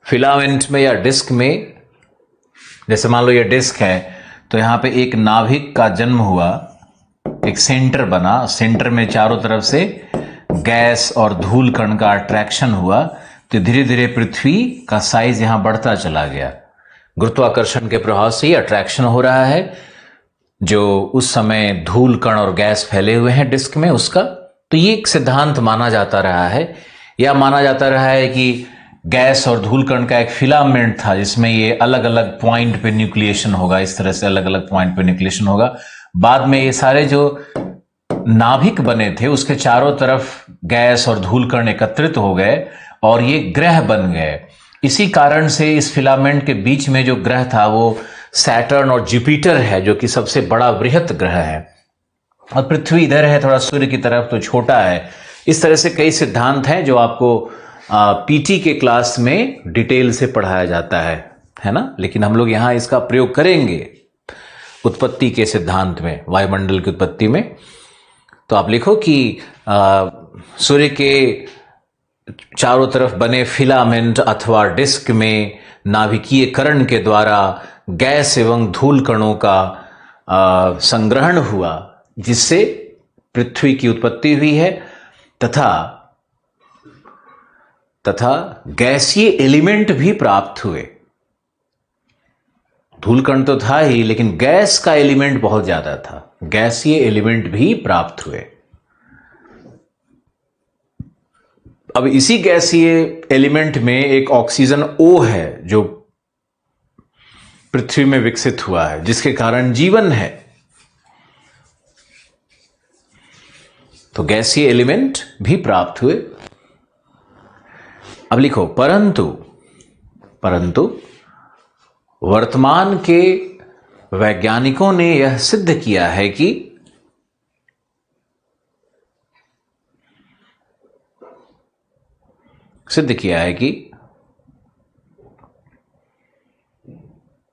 फिलामेंट में या डिस्क में, जैसे मान लो ये डिस्क है तो यहां पे एक नाभिक का जन्म हुआ, एक सेंटर बना, सेंटर में चारों तरफ से गैस और धूल कण का अट्रैक्शन हुआ, तो धीरे धीरे पृथ्वी का साइज यहां बढ़ता चला गया। गुरुत्वाकर्षण के प्रभाव से अट्रैक्शन हो रहा है, जो उस समय धूल कण और गैस फैले हुए हैं डिस्क में उसका। तो ये एक सिद्धांत माना जाता रहा है, या माना जाता रहा है कि गैस और धूल कण का एक फिलामेंट था जिसमें ये अलग अलग पॉइंट पे न्यूक्लिएशन होगा, इस तरह से अलग अलग पॉइंट पे न्यूक्लिएशन होगा। बाद में ये सारे जो नाभिक बने थे उसके चारों तरफ गैस और धूल कण एकत्रित हो गए और ये ग्रह बन गए। इसी कारण से इस फिलामेंट के बीच में जो ग्रह था वो सैटर्न और जुपिटर है, जो कि सबसे बड़ा बृहत ग्रह है, और पृथ्वी इधर है थोड़ा सूर्य की तरफ तो छोटा है। इस तरह से कई सिद्धांत हैं जो आपको पीटी के क्लास में डिटेल से पढ़ाया जाता है ना। लेकिन हम लोग यहाँ इसका प्रयोग करेंगे उत्पत्ति के सिद्धांत में, वायुमंडल की उत्पत्ति में। तो आप लिखो कि सूर्य के चारों तरफ बने फिलामेंट अथवा डिस्क में नाभिकीयकरण के द्वारा गैस एवं धूल कणों का संग्रहण हुआ, जिससे पृथ्वी की उत्पत्ति हुई है, तथा गैसीय एलिमेंट भी प्राप्त हुए। धूलकण तो था ही, लेकिन गैस का एलिमेंट बहुत ज्यादा था, गैसीय एलिमेंट भी प्राप्त हुए। अब इसी गैसीय एलिमेंट में एक ऑक्सीजन O है जो पृथ्वी में विकसित हुआ है, जिसके कारण जीवन है। तो गैसीय एलिमेंट भी प्राप्त हुए। अब लिखो परंतु, परंतु वर्तमान के वैज्ञानिकों ने यह सिद्ध किया है कि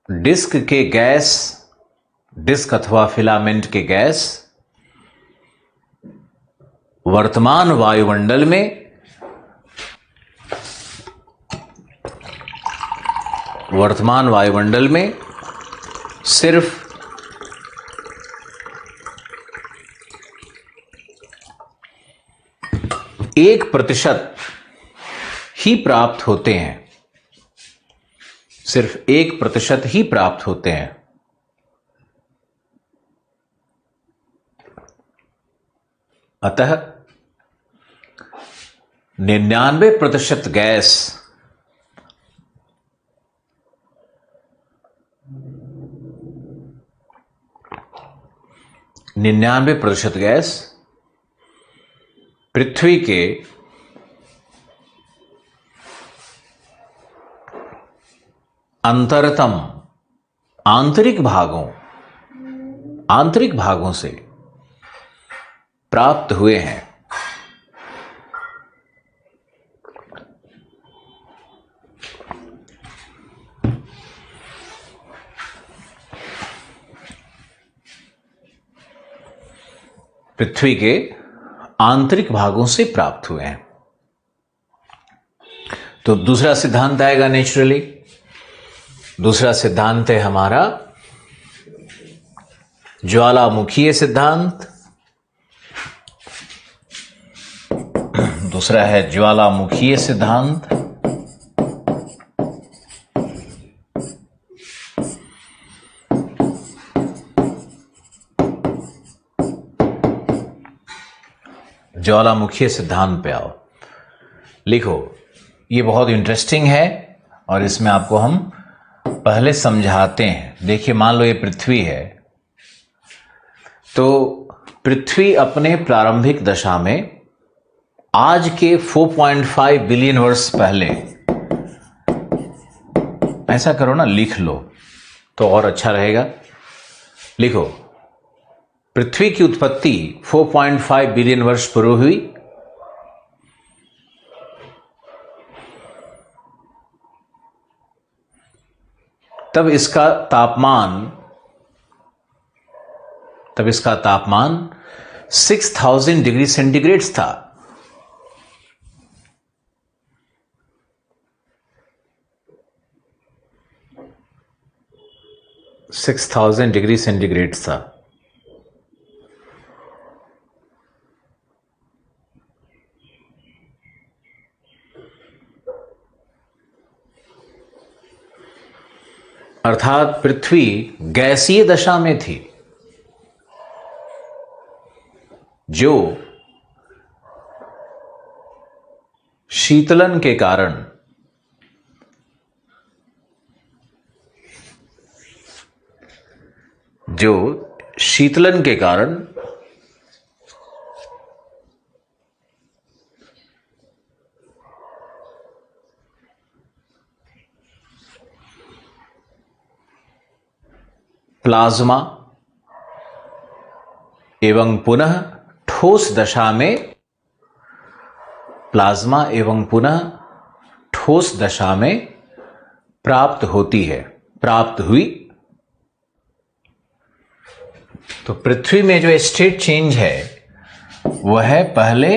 डिस्क के गैस, डिस्क अथवा फिलामेंट के गैस वर्तमान वायुमंडल में सिर्फ 1% ही प्राप्त होते हैं, सिर्फ 1% ही प्राप्त होते हैं। अतः 99% गैस पृथ्वी के अंतरतम आंतरिक भागों से प्राप्त हुए हैं। पृथ्वी के आंतरिक भागों से प्राप्त हुए हैं। तो दूसरा सिद्धांत आएगा नेचुरली। दूसरा सिद्धांत है हमारा ज्वालामुखीय सिद्धांत। दूसरा है ज्वालामुखीय सिद्धांत। ज्वालामुखीय सिद्धांत पे आओ। लिखो, ये बहुत इंटरेस्टिंग है और इसमें आपको हम पहले समझाते हैं। देखिए, मान लो ये पृथ्वी है, तो पृथ्वी अपने प्रारंभिक दशा में आज के 4.5 बिलियन वर्ष पहले, ऐसा करो ना, लिख लो तो और अच्छा रहेगा। लिखो, पृथ्वी की उत्पत्ति 4.5 बिलियन वर्ष पूर्व हुई। तब इसका तापमान 6000 डिग्री सेंटीग्रेड था। डिग्री सेंटीग्रेड था। अर्थात पृथ्वी गैसीय दशा में थी, जो शीतलन के कारण प्लाज्मा एवं पुनः ठोस दशा में प्राप्त हुई। तो पृथ्वी में जो स्टेट चेंज है वह है, पहले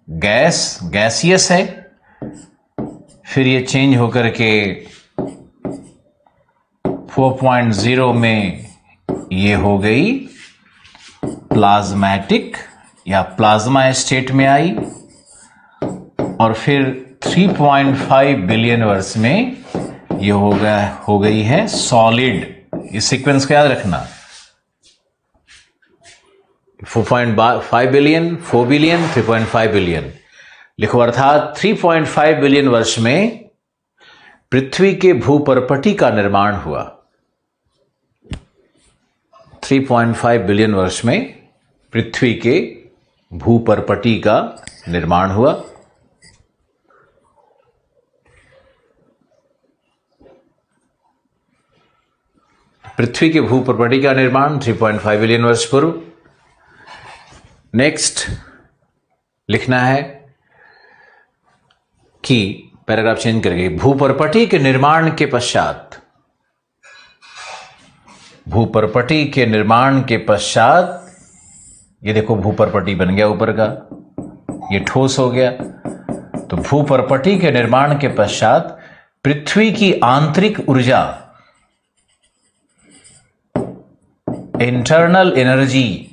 गैसियस है, फिर ये चेंज होकर के 4.0 में ये हो गई प्लाज्मेटिक या प्लाज्मा स्टेट में आई, और फिर 3.5 बिलियन वर्ष में ये हो गई है सॉलिड। इस सीक्वेंस को याद रखना, 4.5 बिलियन, 4 बिलियन, 3.5 बिलियन लिखो। अर्थात 3.5 बिलियन वर्ष में पृथ्वी के भूपर्पटी का निर्माण हुआ। 3.5 बिलियन वर्ष में पृथ्वी के भूपर्पटी का निर्माण हुआ। पृथ्वी के भूप्रपटी का निर्माण 3.5 बिलियन वर्ष पूर्व। नेक्स्ट लिखना है कि पैराग्राफ चेंज करके भूप्रपटी के निर्माण के पश्चात, भूप्रपटी के निर्माण के पश्चात, ये देखो भूप्रपटी बन गया ऊपर का, ये ठोस हो गया। तो भूप्रपटी के निर्माण के पश्चात पृथ्वी की आंतरिक ऊर्जा, इंटरनल एनर्जी,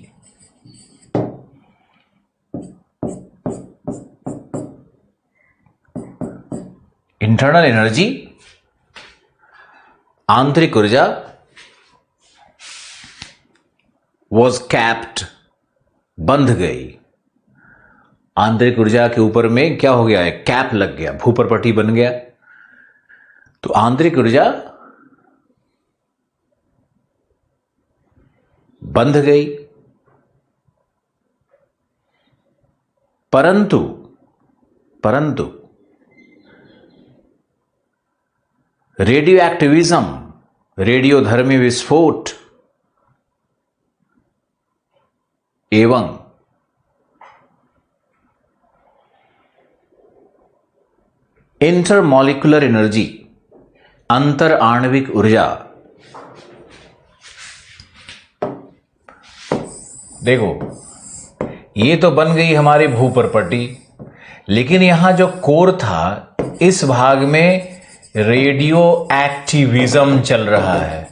इंटरनल एनर्जी, आंतरिक ऊर्जा वॉज कैप्ड, बंध गई। आंतरिक ऊर्जा के ऊपर में क्या हो गया है, कैप लग गया, भूप्रपटी बन गया। तो आंतरिक ऊर्जा बंध गई, परंतु रेडियो एक्टिविज्म, रेडियोधर्मी विस्फोट एवं इंटरमॉलिक्यूलर एनर्जी, अंतर आणविक ऊर्जा। देखो ये तो बन गई हमारी भूप्रपटी, लेकिन यहां जो कोर था इस भाग में रेडियो एक्टिविज्म चल रहा है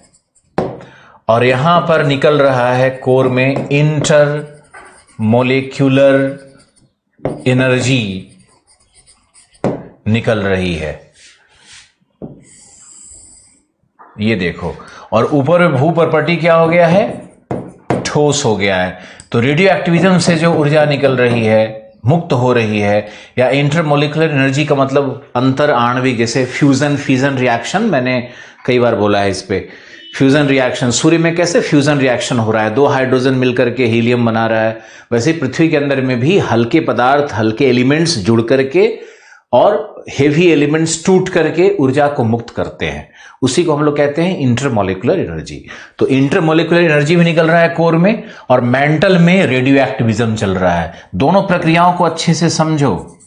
और यहां पर निकल रहा है कोर में इंटर मोलिक्यूलर एनर्जी निकल रही है, ये देखो। और ऊपर में भूप्रपटी क्या हो गया है, ठोस हो गया है। तो रेडियो एक्टिविज्म से जो ऊर्जा निकल रही है, मुक्त हो रही है, या इंटरमोलिकुलर एनर्जी का मतलब अंतर आणविक, जैसे फ्यूजन फिजन रिएक्शन, मैंने कई बार बोला है इस पे। फ्यूजन रिएक्शन, सूर्य में कैसे फ्यूजन रिएक्शन हो रहा है, 2 हाइड्रोजन मिलकर के हीलियम बना रहा है, वैसे पृथ्वी के अंदर में भी हल्के पदार्थ, हल्के एलिमेंट्स जुड़ करके और हेवी एलिमेंट्स टूट करके ऊर्जा को मुक्त करते हैं। उसी को हम लोग कहते हैं इंटरमोलिकुलर एनर्जी। तो इंटरमोलिकुलर एनर्जी भी निकल रहा है कोर में, और मेंटल में रेडियो एक्टिविज्म चल रहा है। दोनों प्रक्रियाओं को अच्छे से समझो,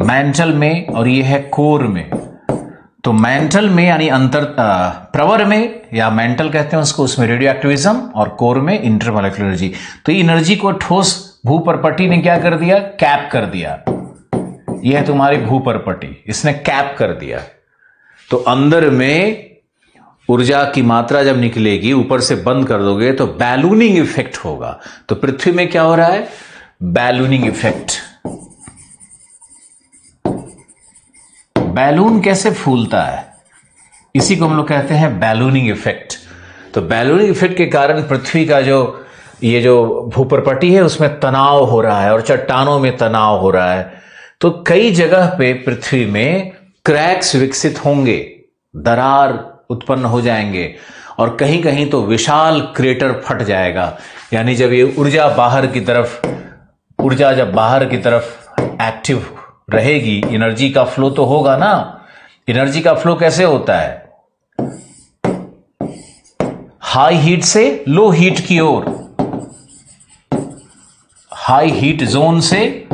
मेंटल में और ये है कोर में। तो मेंटल में यानी प्रवर में, या मेंटल कहते हैं उसको, उसमें रेडियो एक्टिविज्म, और कोर में इंटरमोलिकुलर एनर्जी। तो ये एनर्जी को ठोस भूप्रपटी ने क्या कर दिया, कैप कर दिया। यह है तुम्हारी भूप्रपटी, इसने कैप कर दिया। तो अंदर में ऊर्जा की मात्रा जब निकलेगी, ऊपर से बंद कर दोगे तो बैलूनिंग इफेक्ट होगा। तो पृथ्वी में क्या हो रहा है, बैलूनिंग इफेक्ट। बैलून कैसे फूलता है, इसी को हम लोग कहते हैं बैलूनिंग इफेक्ट। तो बैलूनिंग इफेक्ट के कारण पृथ्वी का ये जो भूप्रपटी है उसमें तनाव हो रहा है और चट्टानों में तनाव हो रहा है। तो कई जगह पे पृथ्वी में क्रैक्स विकसित होंगे, दरार उत्पन्न हो जाएंगे, और कहीं कहीं तो विशाल क्रेटर फट जाएगा। यानी जब ये ऊर्जा जब बाहर की तरफ एक्टिव रहेगी, एनर्जी का फ्लो तो होगा ना। एनर्जी का फ्लो कैसे होता है, हाई हीट से लो हीट की ओर, हाई हीट जोन से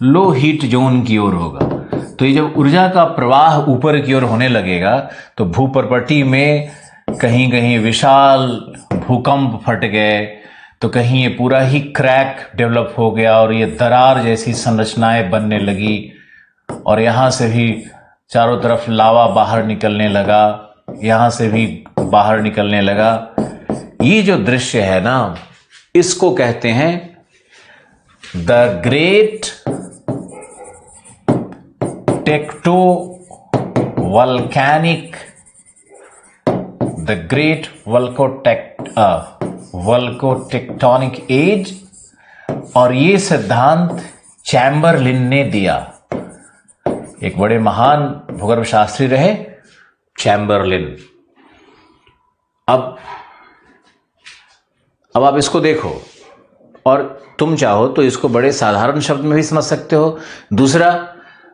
लो हीट जोन की ओर होगा। तो ये जब ऊर्जा का प्रवाह ऊपर की ओर होने लगेगा तो भूप्रपटी में कहीं कहीं विशाल भूकंप फट गए, तो कहीं ये पूरा ही क्रैक डेवलप हो गया और ये दरार जैसी संरचनाएं बनने लगी, और यहां से भी चारों तरफ लावा बाहर निकलने लगा, यहां से भी बाहर निकलने लगा। ये जो दृश्य है ना, इसको कहते हैं द ग्रेट वल्कोटेक्टोनिक एज। और ये सिद्धांत चैम्बरलिन ने दिया, एक बड़े महान भूगर्भ शास्त्री रहे चैम्बरलिन। अब आप इसको देखो, और तुम चाहो तो इसको बड़े साधारण शब्द में भी समझ सकते हो। दूसरा,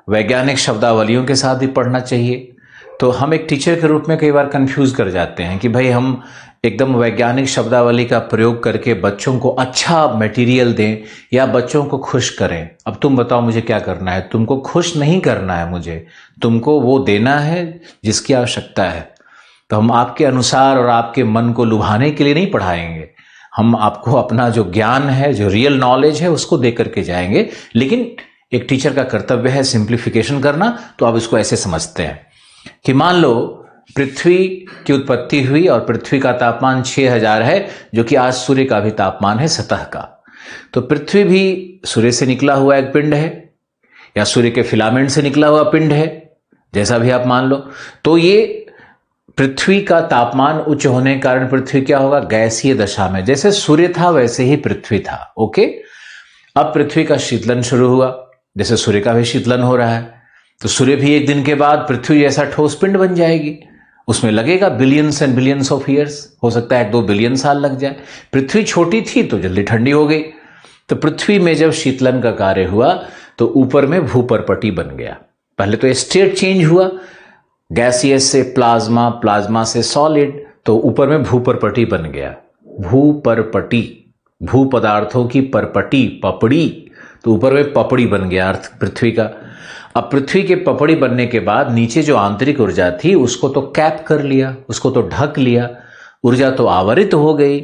वैज्ञानिक शब्दावलियों के साथ भी पढ़ना चाहिए, तो हम एक टीचर के रूप में कई बार कंफ्यूज कर जाते हैं कि भाई हम एकदम वैज्ञानिक शब्दावली का प्रयोग करके बच्चों को अच्छा मटेरियल दें या बच्चों को खुश करें। अब तुम बताओ मुझे क्या करना है? तुमको खुश नहीं करना है मुझे, तुमको वो देना है जिसकी आवश्यकता है। तो हम आपके अनुसार और आपके मन को लुभाने के लिए नहीं पढ़ाएंगे, हम आपको अपना जो ज्ञान है, जो रियल नॉलेज है, उसको दे करके जाएंगे। लेकिन एक टीचर का कर्तव्य है सिंप्लीफिकेशन करना। तो आप इसको ऐसे समझते हैं कि मान लो पृथ्वी की उत्पत्ति हुई और पृथ्वी का तापमान 6000 है, जो कि आज सूर्य का भी तापमान है सतह का। तो पृथ्वी भी सूर्य से निकला हुआ एक पिंड है या सूर्य के फिलामेंट से निकला हुआ पिंड है, जैसा भी आप मान लो। तो ये पृथ्वी का तापमान उच्च होने के कारण पृथ्वी क्या होगा? गैसीय दशा में। जैसे सूर्य था वैसे ही पृथ्वी था। ओके, अब पृथ्वी का शीतलन शुरू हुआ, जैसे सूर्य का भी शीतलन हो रहा है। तो सूर्य भी एक दिन के बाद पृथ्वी जैसा ठोस पिंड बन जाएगी। उसमें लगेगा billions and billions of years, हो सकता है 1-2 बिलियन साल लग जाए। पृथ्वी छोटी थी तो जल्दी ठंडी हो गई। तो पृथ्वी में जब शीतलन का कार्य हुआ तो ऊपर में भूपर्पटी बन गया। पहले तो स्टेट चेंज हुआ, गैसियस से प्लाज्मा, प्लाज्मा से सॉलिड, तो ऊपर में भूपर्पटी बन गया। भूपर्पटी, भू पदार्थों की परपटी, पपड़ी, तो ऊपर में पपड़ी बन गया अर्थ पृथ्वी का। अब पृथ्वी के पपड़ी बनने के बाद नीचे जो आंतरिक ऊर्जा थी उसको तो कैप कर लिया, उसको तो ढक लिया, ऊर्जा तो आवरित हो गई।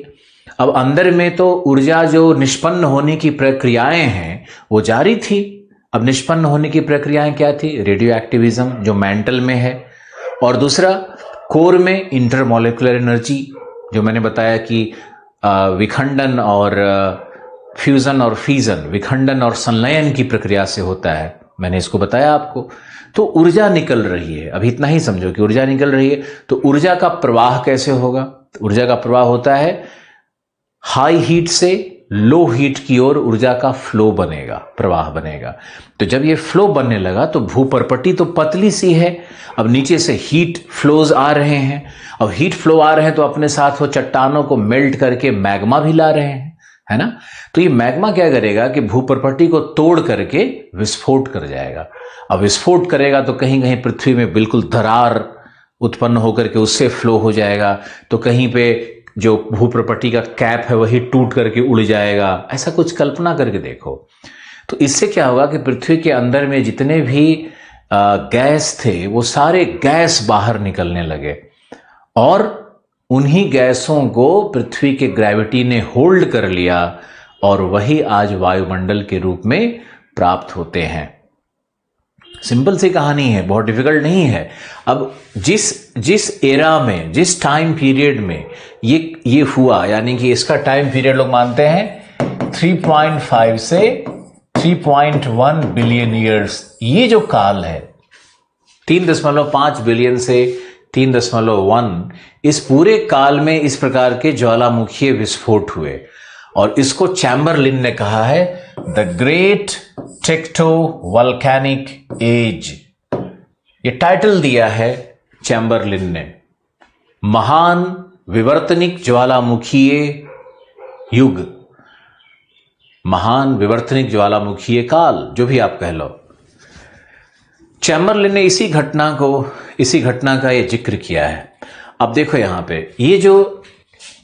अब अंदर में तो ऊर्जा जो निष्पन्न होने की प्रक्रियाएं हैं वो जारी थी। अब निष्पन्न होने की प्रक्रियाएं क्या थी? रेडियो एक्टिविज्म जो मेंटल में है, और दूसरा कोर में इंटरमोलिकुलर एनर्जी, जो मैंने बताया कि विखंडन और फ्यूजन और फीजन, विखंडन और संलयन की प्रक्रिया से होता है, मैंने इसको बताया आपको। तो ऊर्जा निकल रही है, अभी इतना ही समझो कि ऊर्जा निकल रही है। तो ऊर्जा का प्रवाह कैसे होगा? तो ऊर्जा का प्रवाह होता है हाई हीट से लो हीट की ओर ऊर्जा का फ्लो बनेगा, प्रवाह बनेगा। तो जब ये फ्लो बनने लगा तो भूपर्पटी तो पतली सी है, अब नीचे से हीट फ्लोज आ रहे हैं। अब हीट फ्लो आ रहे हैं तो अपने साथ वो चट्टानों को मेल्ट करके मैग्मा भी ला रहे हैं, है ना। तो ये मैग्मा क्या करेगा कि भूपर्पटी को तोड़ करके विस्फोट कर जाएगा। अब विस्फोट करेगा तो कहीं कहीं पृथ्वी में बिल्कुल दरार उत्पन्न होकर के उससे फ्लो हो जाएगा, तो कहीं पे जो भूप्रपटी का कैप है वही टूट करके उड़ जाएगा। ऐसा कुछ कल्पना करके देखो। तो इससे क्या होगा कि पृथ्वी के अंदर में जितने भी गैस थे वो सारे गैस बाहर निकलने लगे, और उन्हीं गैसों को पृथ्वी के ग्रेविटी ने होल्ड कर लिया, और वही आज वायुमंडल के रूप में प्राप्त होते हैं। सिंपल सी कहानी है, बहुत डिफिकल्ट नहीं है। अब जिस एरा में, जिस टाइम पीरियड में ये हुआ, यानी कि इसका टाइम पीरियड लोग मानते हैं 3.5 से 3.1 बिलियन ईयर्स। ये जो काल है 3.5 बिलियन से 3.1, इस पूरे काल में इस प्रकार के ज्वालामुखीय विस्फोट हुए, और इसको चैम्बरलिन ने कहा है द ग्रेट टेक्टो वॉल्केनिक एज। ये टाइटल दिया है चैम्बरलिन ने, महान विवर्तनिक ज्वालामुखीय युग, महान विवर्तनिक ज्वालामुखीय काल, जो भी आप कह लो। चैम्बरलिन ने इसी घटना का ये जिक्र किया है। अब देखो यहां पे, ये जो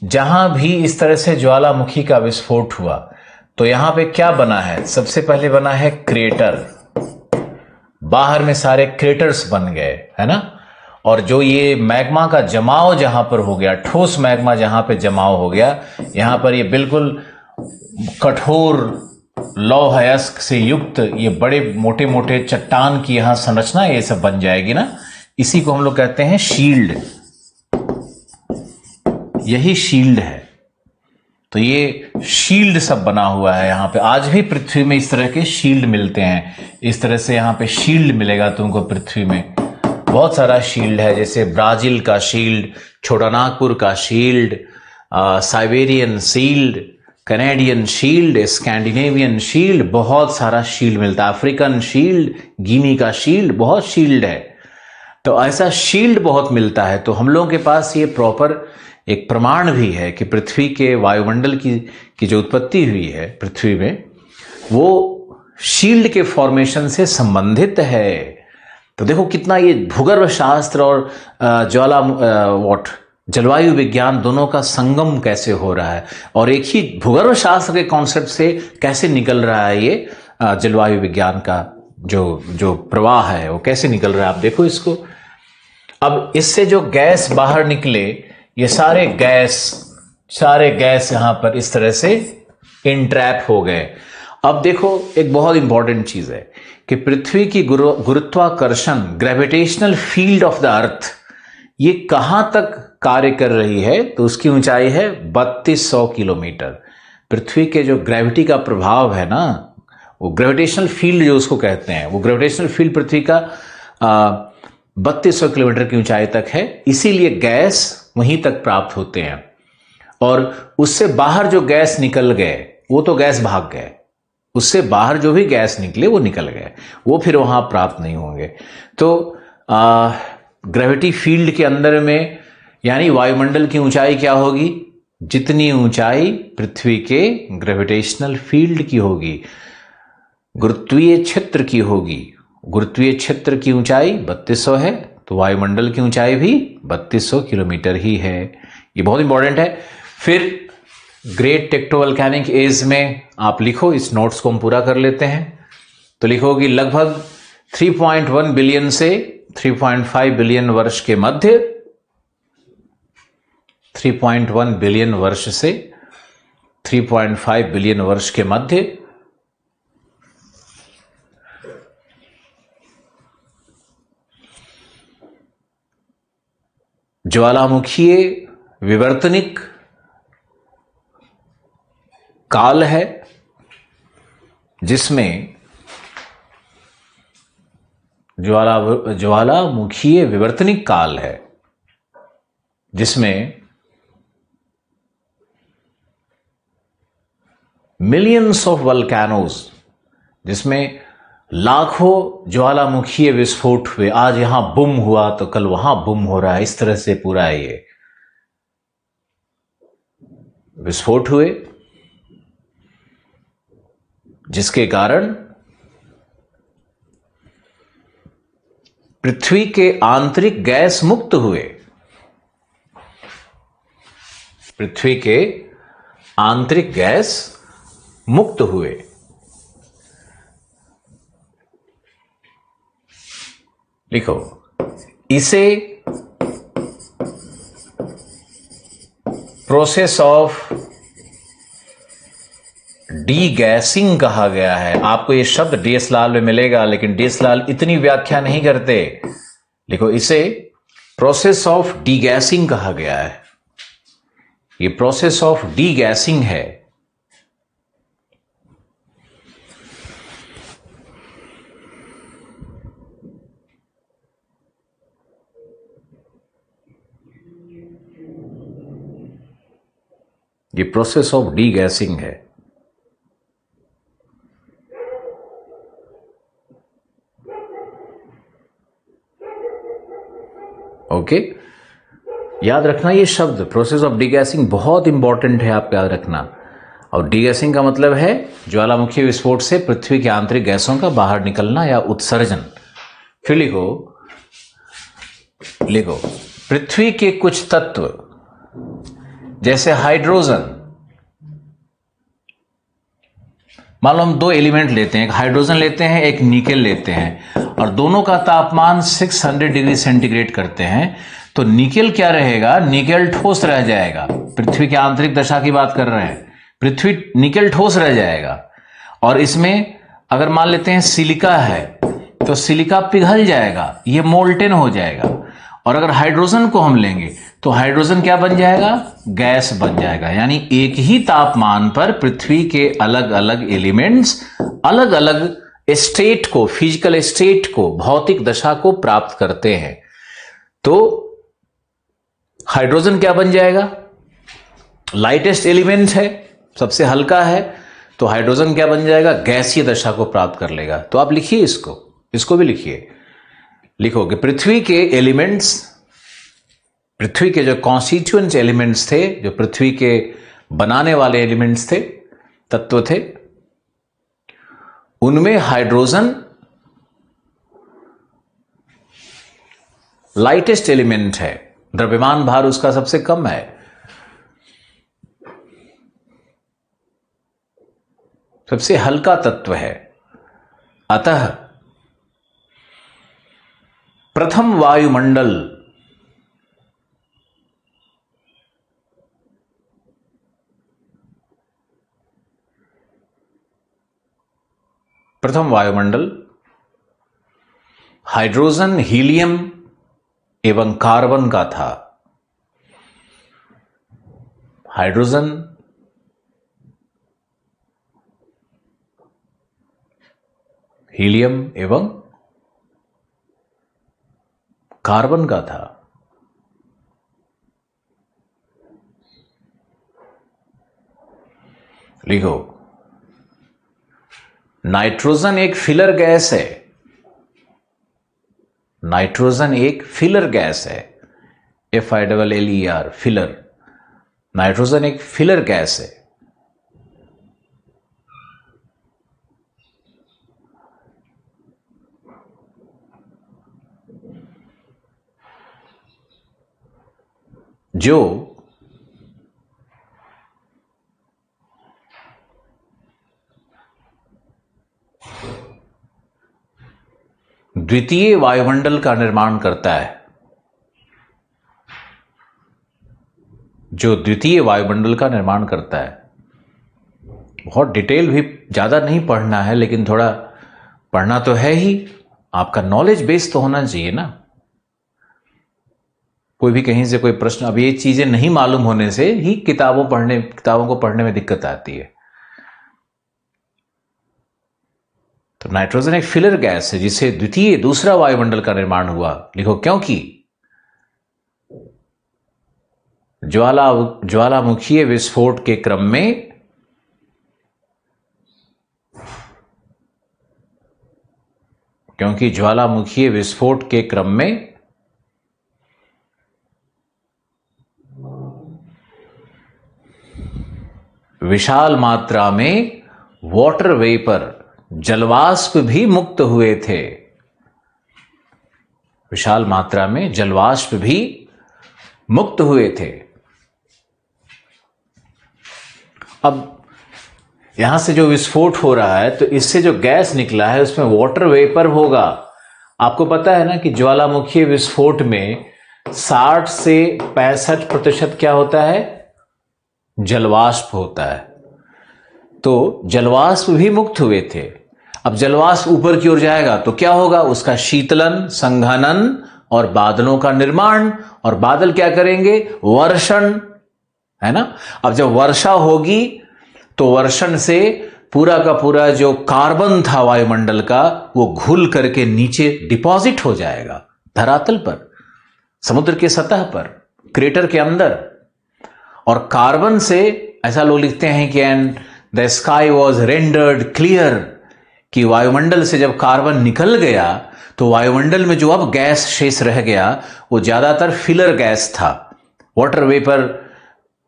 जहां भी इस तरह से ज्वालामुखी का विस्फोट हुआ तो यहां पे क्या बना है? सबसे पहले बना है क्रेटर, बाहर में सारे क्रेटर्स बन गए, है ना। और जो ये मैग्मा का जमाव जहां पर हो गया, ठोस मैग्मा जहां पे जमाव हो गया, यहां पर ये बिल्कुल कठोर लौह अयस्क से युक्त ये बड़े मोटे मोटे चट्टान की यहां संरचना ये सब बन जाएगी ना। इसी को हम लोग कहते हैं शील्ड, यही शील्ड है। तो ये शील्ड सब बना हुआ है यहां पे। आज भी पृथ्वी में इस तरह के शील्ड मिलते हैं, इस तरह से यहां पे शील्ड मिलेगा तुमको पृथ्वी में। बहुत सारा शील्ड है, जैसे ब्राजील का शील्ड, छोटानागपुर का shield, Siberian shield, Canadian shield, Scandinavian shield, बहुत सारा शील्ड मिलता है। अफ्रीकन शील्ड, गिनी का शील्ड, बहुत शील्ड है। तो ऐसा शील्ड बहुत मिलता है। तो हम लोगों के पास ये प्रॉपर एक प्रमाण भी है कि पृथ्वी के वायुमंडल की जो उत्पत्ति हुई है पृथ्वी में, वो शील्ड के फॉर्मेशन से संबंधित है। तो देखो कितना ये भूगर्भ शास्त्र और जलवायु विज्ञान दोनों का संगम कैसे हो रहा है, और एक ही भूगर्भ शास्त्र के कॉन्सेप्ट से कैसे निकल रहा है ये जलवायु विज्ञान का जो प्रवाह है वो कैसे निकल रहा है। आप देखो इसको। अब इससे जो गैस बाहर निकले, ये सारे गैस यहां पर इस तरह से इंट्रैप हो गए। अब देखो एक बहुत इंपॉर्टेंट चीज है कि पृथ्वी की गुरुत्वाकर्षण, gravitational field of the earth, ये कहां तक कार्य कर रही है, तो उसकी ऊंचाई है 3200 किलोमीटर। पृथ्वी के जो ग्रेविटी का प्रभाव है ना, वो ग्रेविटेशनल फील्ड जो उसको कहते हैं, वो ग्रेविटेशनल फील्ड पृथ्वी का 3200 किलोमीटर की ऊंचाई तक है। इसीलिए गैस वहीं तक प्राप्त होते हैं, और उससे बाहर जो गैस निकल गए वो तो गैस भाग गए, उससे बाहर जो भी गैस निकले वो निकल गए, वो फिर वहां प्राप्त नहीं होंगे। तो ग्रेविटी फील्ड के अंदर में, यानी वायुमंडल की ऊंचाई क्या होगी, जितनी ऊंचाई पृथ्वी के ग्रेविटेशनल फील्ड की होगी, गुरुत्वीय क्षेत्र की होगी। गुरुत्वीय क्षेत्र की ऊंचाई 3200 है, तो वायुमंडल की ऊंचाई भी 3200 किलोमीटर ही है। ये बहुत इंपॉर्टेंट है। फिर ग्रेट टेक्टोवोल्केनिक एज में आप लिखो, इस नोट्स को हम पूरा कर लेते हैं। तो लिखो कि लगभग 3.1 बिलियन से 3.5 बिलियन वर्ष के मध्य, 3.1 बिलियन वर्ष से 3.5 बिलियन वर्ष के मध्य ज्वालामुखीय विवर्तनिक काल है, जिसमें ज्वालामुखीय विवर्तनिक काल है, जिसमें मिलियंस ऑफ वल्केनोज, जिसमें लाखों ज्वालामुखीय विस्फोट हुए। आज यहां बुम हुआ तो कल वहां बुम हो रहा है, इस तरह से पूरा ये विस्फोट हुए, जिसके कारण पृथ्वी के आंतरिक गैस मुक्त हुए। पृथ्वी के आंतरिक गैस मुक्त हुए। लिखो, इसे प्रोसेस ऑफ डीगैसिंग कहा गया है। आपको ये शब्द डीएस लाल में मिलेगा, लेकिन डीएस लाल इतनी व्याख्या नहीं करते। लिखो, इसे प्रोसेस ऑफ डीगैसिंग कहा गया है। ये प्रोसेस ऑफ डीगैसिंग है। ये प्रोसेस ऑफ डीगैसिंग है। ओके, याद रखना ये शब्द प्रोसेस ऑफ डीगैसिंग बहुत इंपॉर्टेंट है, आप याद रखना। और डीगैसिंग का मतलब है ज्वालामुखी विस्फोट से पृथ्वी के आंतरिक गैसों का बाहर निकलना या उत्सर्जन। फिर लिखो पृथ्वी के कुछ तत्व जैसे हाइड्रोजन, मान लो हम दो एलिमेंट लेते हैं, एक हाइड्रोजन लेते हैं, एक निकेल लेते हैं, और दोनों का तापमान 600 डिग्री सेंटीग्रेड करते हैं, तो निकेल क्या रहेगा, निकेल ठोस रह जाएगा। पृथ्वी की आंतरिक दशा की बात कर रहे हैं, पृथ्वी निकेल ठोस रह जाएगा। और इसमें अगर मान लेते हैं सिलिका है, तो सिलिका पिघल जाएगा, ये मोल्टेन हो जाएगा। और अगर हाइड्रोजन को हम लेंगे तो हाइड्रोजन क्या बन जाएगा, गैस बन जाएगा। यानी एक ही तापमान पर पृथ्वी के अलग अलग एलिमेंट्स अलग अलग स्टेट को, फिजिकल स्टेट को, भौतिक दशा को प्राप्त करते हैं। तो हाइड्रोजन क्या बन जाएगा, लाइटेस्ट एलिमेंट है, सबसे हल्का है, तो हाइड्रोजन क्या बन जाएगा, गैसीय दशा को प्राप्त कर लेगा। तो आप लिखिए इसको भी लिखिए। लिखो कि पृथ्वी के एलिमेंट्स, पृथ्वी के जो कॉन्स्टिट्यूएंट एलिमेंट्स थे, जो पृथ्वी के बनाने वाले एलिमेंट्स थे, तत्व थे, उनमें हाइड्रोजन लाइटेस्ट एलिमेंट है, द्रव्यमान भार उसका सबसे कम है, सबसे हल्का तत्व है। अतः प्रथम वायुमंडल हाइड्रोजन, हीलियम एवं कार्बन का था। हाइड्रोजन, हीलियम एवं कार्बन का था। लिखो, नाइट्रोजन एक फिलर गैस है। नाइट्रोजन एक फिलर गैस है, FILLER, फिलर। नाइट्रोजन एक फिलर गैस है। जो द्वितीय वायुमंडल का निर्माण करता है, जो द्वितीय वायुमंडल का निर्माण करता है। बहुत डिटेल भी ज्यादा नहीं पढ़ना है, लेकिन थोड़ा पढ़ना तो है ही। आपका नॉलेज बेस तो होना चाहिए ना। कोई भी कहीं से कोई प्रश्न, अब ये चीजें नहीं मालूम होने से ही किताबों को पढ़ने में दिक्कत आती है। तो नाइट्रोजन एक फिलर गैस है जिससे दूसरा वायुमंडल का निर्माण हुआ। लिखो, क्योंकि ज्वालामुखीय विस्फोट के क्रम में विशाल मात्रा में वाटर वेपर, जलवाष्प भी मुक्त हुए थे। विशाल मात्रा में जलवाष्प भी मुक्त हुए थे। अब यहां से जो विस्फोट हो रहा है, तो इससे जो गैस निकला है उसमें वाटर वेपर होगा। आपको पता है ना कि ज्वालामुखी विस्फोट में 60 से 65% क्या होता है? जलवाष्प होता है। तो जलवाष्प भी मुक्त हुए थे। अब जलवाष्प ऊपर की ओर जाएगा तो क्या होगा? उसका शीतलन, संघनन और बादलों का निर्माण। और बादल क्या करेंगे? वर्षण, है ना। अब जब वर्षा होगी तो वर्षण से पूरा का पूरा जो कार्बन था वायुमंडल का, वो घुल करके नीचे डिपॉजिट हो जाएगा धरातल पर, समुद्र के सतह पर, क्रेटर के अंदर। और कार्बन से ऐसा लोग लिखते हैं कि and the sky was rendered clear, कि वायुमंडल से जब कार्बन निकल गया तो वायुमंडल में जो अब गैस शेष रह गया वो ज्यादातर फिलर गैस था। वाटर वेपर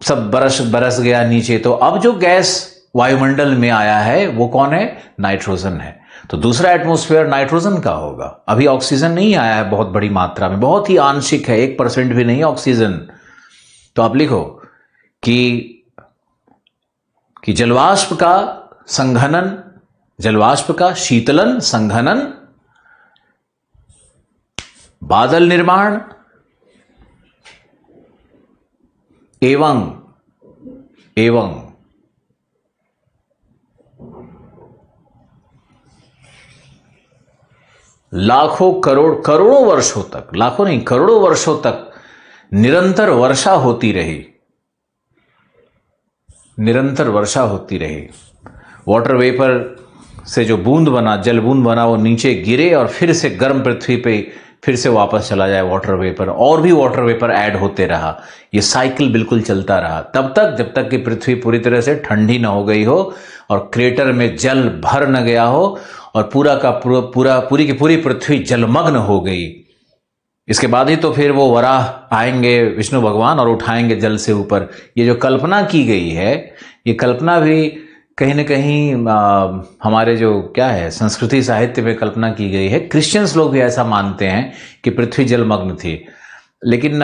सब बरस गया नीचे। तो अब जो गैस वायुमंडल में आया है वो कौन है? नाइट्रोजन है। तो दूसरा एटमॉस्फेयर नाइट्रोजन का होगा। अभी ऑक्सीजन नहीं आया है बहुत बड़ी मात्रा में, बहुत ही आंशिक है, 1% भी नहीं ऑक्सीजन। तो आप लिखो कि जलवाष्प का संघनन, जलवाष्प का शीतलन, संघनन, बादल निर्माण एवं लाखों करोड़ों वर्षों तक, लाखों नहीं करोड़ों वर्षों तक निरंतर वर्षा होती रही, निरंतर वर्षा होती रही। वाटर वेपर से जो बूंद बना, जल बूंद बना, वो नीचे गिरे और फिर से गर्म पृथ्वी पे फिर से वापस चला जाए वाटर वेपर, और भी वाटर वेपर ऐड होते रहा। ये साइकिल बिल्कुल चलता रहा तब तक, जब तक कि पृथ्वी पूरी तरह से ठंडी ना हो गई हो और क्रेटर में जल भर न गया हो और पूरी की पूरी पृथ्वी जलमग्न हो गई। इसके बाद ही तो फिर वो वराह आएंगे विष्णु भगवान और उठाएंगे जल से ऊपर। ये जो कल्पना की गई है, ये कल्पना भी कहीं न कहीं हमारे जो क्या है संस्कृति साहित्य में कल्पना की गई है। क्रिश्चियंस लोग भी ऐसा मानते हैं कि पृथ्वी जलमग्न थी, लेकिन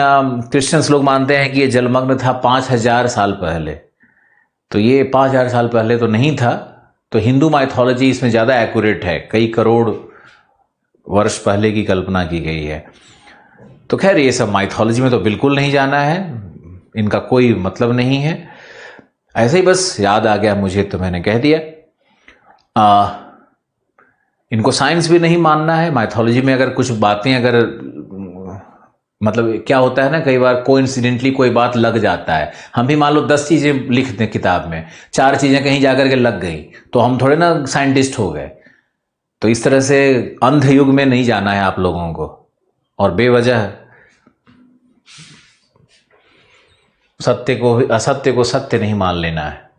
क्रिश्चियंस लोग मानते हैं कि ये जलमग्न था 5000 साल पहले। तो ये 5000 साल पहले तो नहीं था, तो हिंदू माइथोलॉजी इसमें ज़्यादा एक्यूरेट है, कई करोड़ वर्ष पहले की कल्पना की गई है। तो खैर ये सब माइथोलॉजी में तो बिल्कुल नहीं जाना है, इनका कोई मतलब नहीं है, ऐसे ही बस याद आ गया मुझे तो मैंने कह दिया। इनको साइंस भी नहीं मानना है। माइथोलॉजी में अगर कुछ बातें अगर मतलब क्या होता है ना, कई बार कोइंसिडेंटली कोई बात लग जाता है। हम भी मान लो 10 चीजें लिख दें किताब में, 4 चीजें कहीं जाकर के लग गई तो हम थोड़े ना साइंटिस्ट हो गए। तो इस तरह से अंध युग में नहीं जाना है आप लोगों को, और बेवजह असत्य को सत्य नहीं मान लेना है।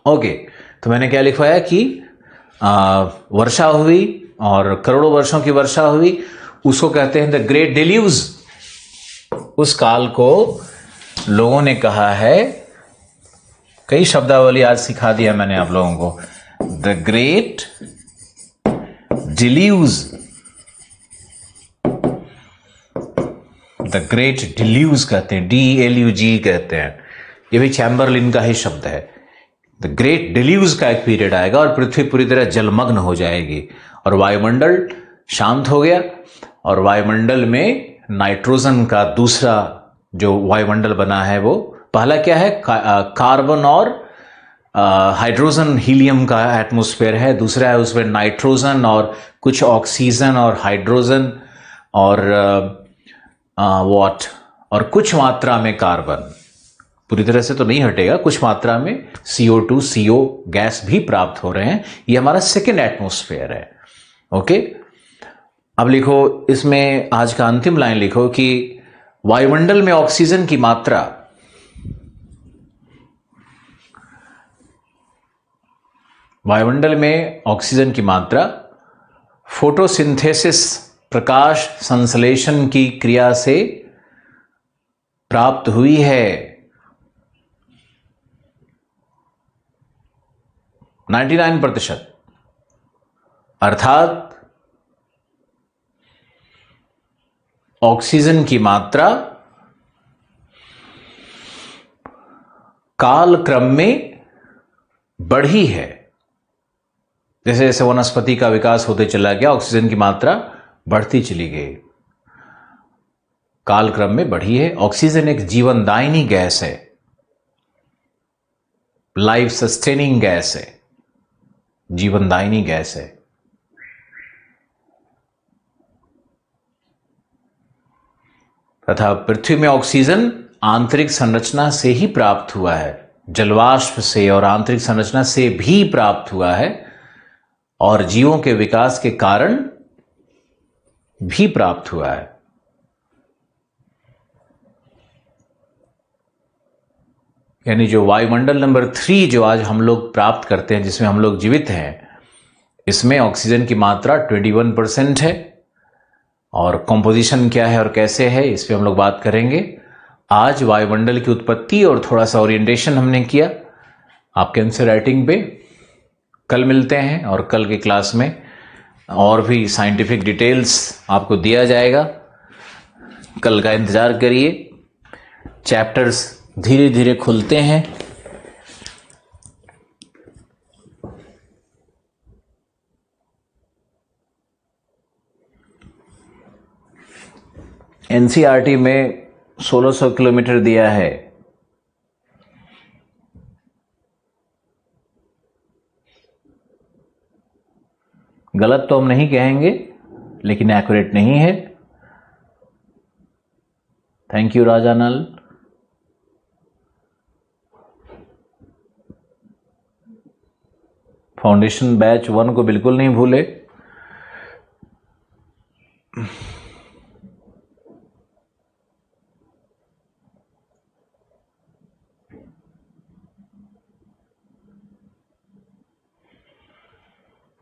ओके, तो मैंने क्या लिखवाया कि वर्षा हुई और करोड़ों वर्षों की वर्षा हुई, उसको कहते हैं द ग्रेट डिल्यूज। उस काल को लोगों ने कहा है, कई शब्दावली आज सिखा दिया मैंने आप लोगों को, the great deluge, the great deluge कहते हैं, DLUG कहते हैं। ये भी चैम्बरलिन का ही शब्द है। द ग्रेट डिल्यूज का एक पीरियड आएगा और पृथ्वी पूरी तरह जलमग्न हो जाएगी और वायुमंडल शांत हो गया, और वायुमंडल में नाइट्रोजन का दूसरा जो वायुमंडल बना है, वो पहला क्या है, कार्बन और हाइड्रोजन हीलियम का एटमॉस्फेयर है, दूसरा है उसमें नाइट्रोजन और कुछ ऑक्सीजन और हाइड्रोजन और और कुछ मात्रा में कार्बन, पूरी तरह से तो नहीं हटेगा, कुछ मात्रा में CO2 CO गैस भी प्राप्त हो रहे हैं। ये हमारा सेकेंड एटमॉस्फेयर है। ओके, अब लिखो इसमें आज का अंतिम लाइन लिखो कि वायुमंडल में ऑक्सीजन की मात्रा फोटोसिंथेसिस प्रकाश संश्लेषण की क्रिया से प्राप्त हुई है। 99%, अर्थात ऑक्सीजन की मात्रा काल क्रम में बढ़ी है। जैसे जैसे वनस्पति का विकास होते चला गया, ऑक्सीजन की मात्रा बढ़ती चली गई, काल क्रम में बढ़ी है। ऑक्सीजन एक जीवनदायिनी गैस है, लाइफ सस्टेनिंग गैस है, जीवनदायिनी गैस है। तथा पृथ्वी में ऑक्सीजन आंतरिक संरचना से ही प्राप्त हुआ है, जलवाष्प से और आंतरिक संरचना से भी प्राप्त हुआ है, और जीवों के विकास के कारण भी प्राप्त हुआ है। यानी जो वायुमंडल नंबर 3 जो आज हम लोग प्राप्त करते हैं, जिसमें हम लोग जीवित हैं, इसमें ऑक्सीजन की मात्रा 21% है। और कंपोजिशन क्या है और कैसे है, इस पे हम लोग बात करेंगे। आज वायुमंडल की उत्पत्ति और थोड़ा सा ओरिएंटेशन हमने किया आपके आंसर राइटिंग पे। कल मिलते हैं और कल के क्लास में और भी साइंटिफिक डिटेल्स आपको दिया जाएगा। कल का इंतजार करिए, चैप्टर्स धीरे धीरे खुलते हैं। NCERT में 1600 किलोमीटर दिया है। गलत तो हम नहीं कहेंगे, लेकिन एक्यूरेट नहीं है। Thank you Rajanal. Foundation batch 1 को बिल्कुल नहीं भूले।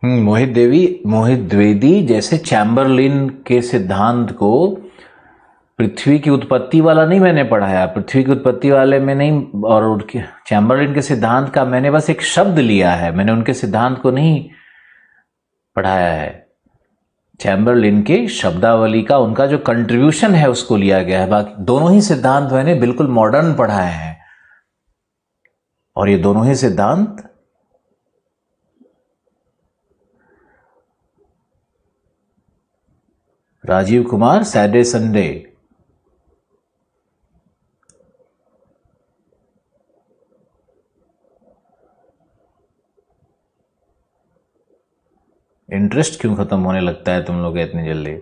मोहित द्विवेदी जैसे चैम्बरलिन के सिद्धांत को पृथ्वी की उत्पत्ति वाला नहीं मैंने पढ़ाया, पृथ्वी की उत्पत्ति वाले में नहीं, और उनके चैम्बरलिन के सिद्धांत का मैंने बस एक शब्द लिया है, मैंने उनके सिद्धांत को नहीं पढ़ाया है। चैम्बरलिन के शब्दावली का उनका जो कंट्रीब्यूशन है उसको लिया गया है। बाकी दोनों ही सिद्धांत मैंने बिल्कुल मॉडर्न पढ़ाए हैं, और ये दोनों ही सिद्धांत Rajiv Kumar Saturday Sunday, interest क्यों खत्म होने लगता है तुम लोग का इतनी जल्दी?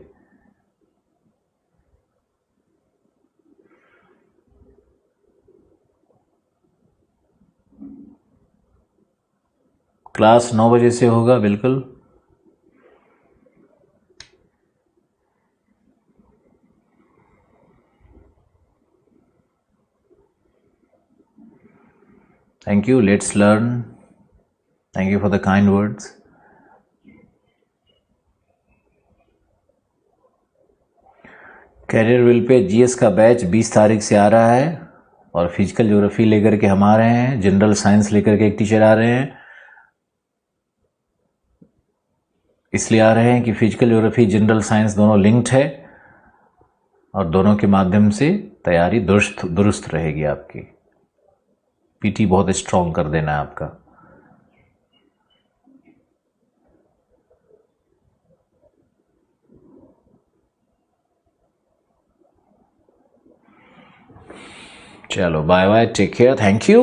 क्लास 9 बजे से होगा बिल्कुल। Thank you, let's learn. Thank you for the kind words. Career will पे जीएस का बैच 20 तारीख से आ रहा है, और फिजिकल ज्योग्राफी लेकर के हम आ रहे हैं, जनरल साइंस लेकर के एक टीचर आ रहे हैं। इसलिए आ रहे हैं कि फिजिकल ज्योग्राफी जनरल साइंस दोनों लिंक्ड है, और दोनों के माध्यम से तैयारी दुरुस्त रहेगी आपकी। पीटी बहुत स्ट्रांग कर देना है आपका। चलो bye bye, take care, thank you.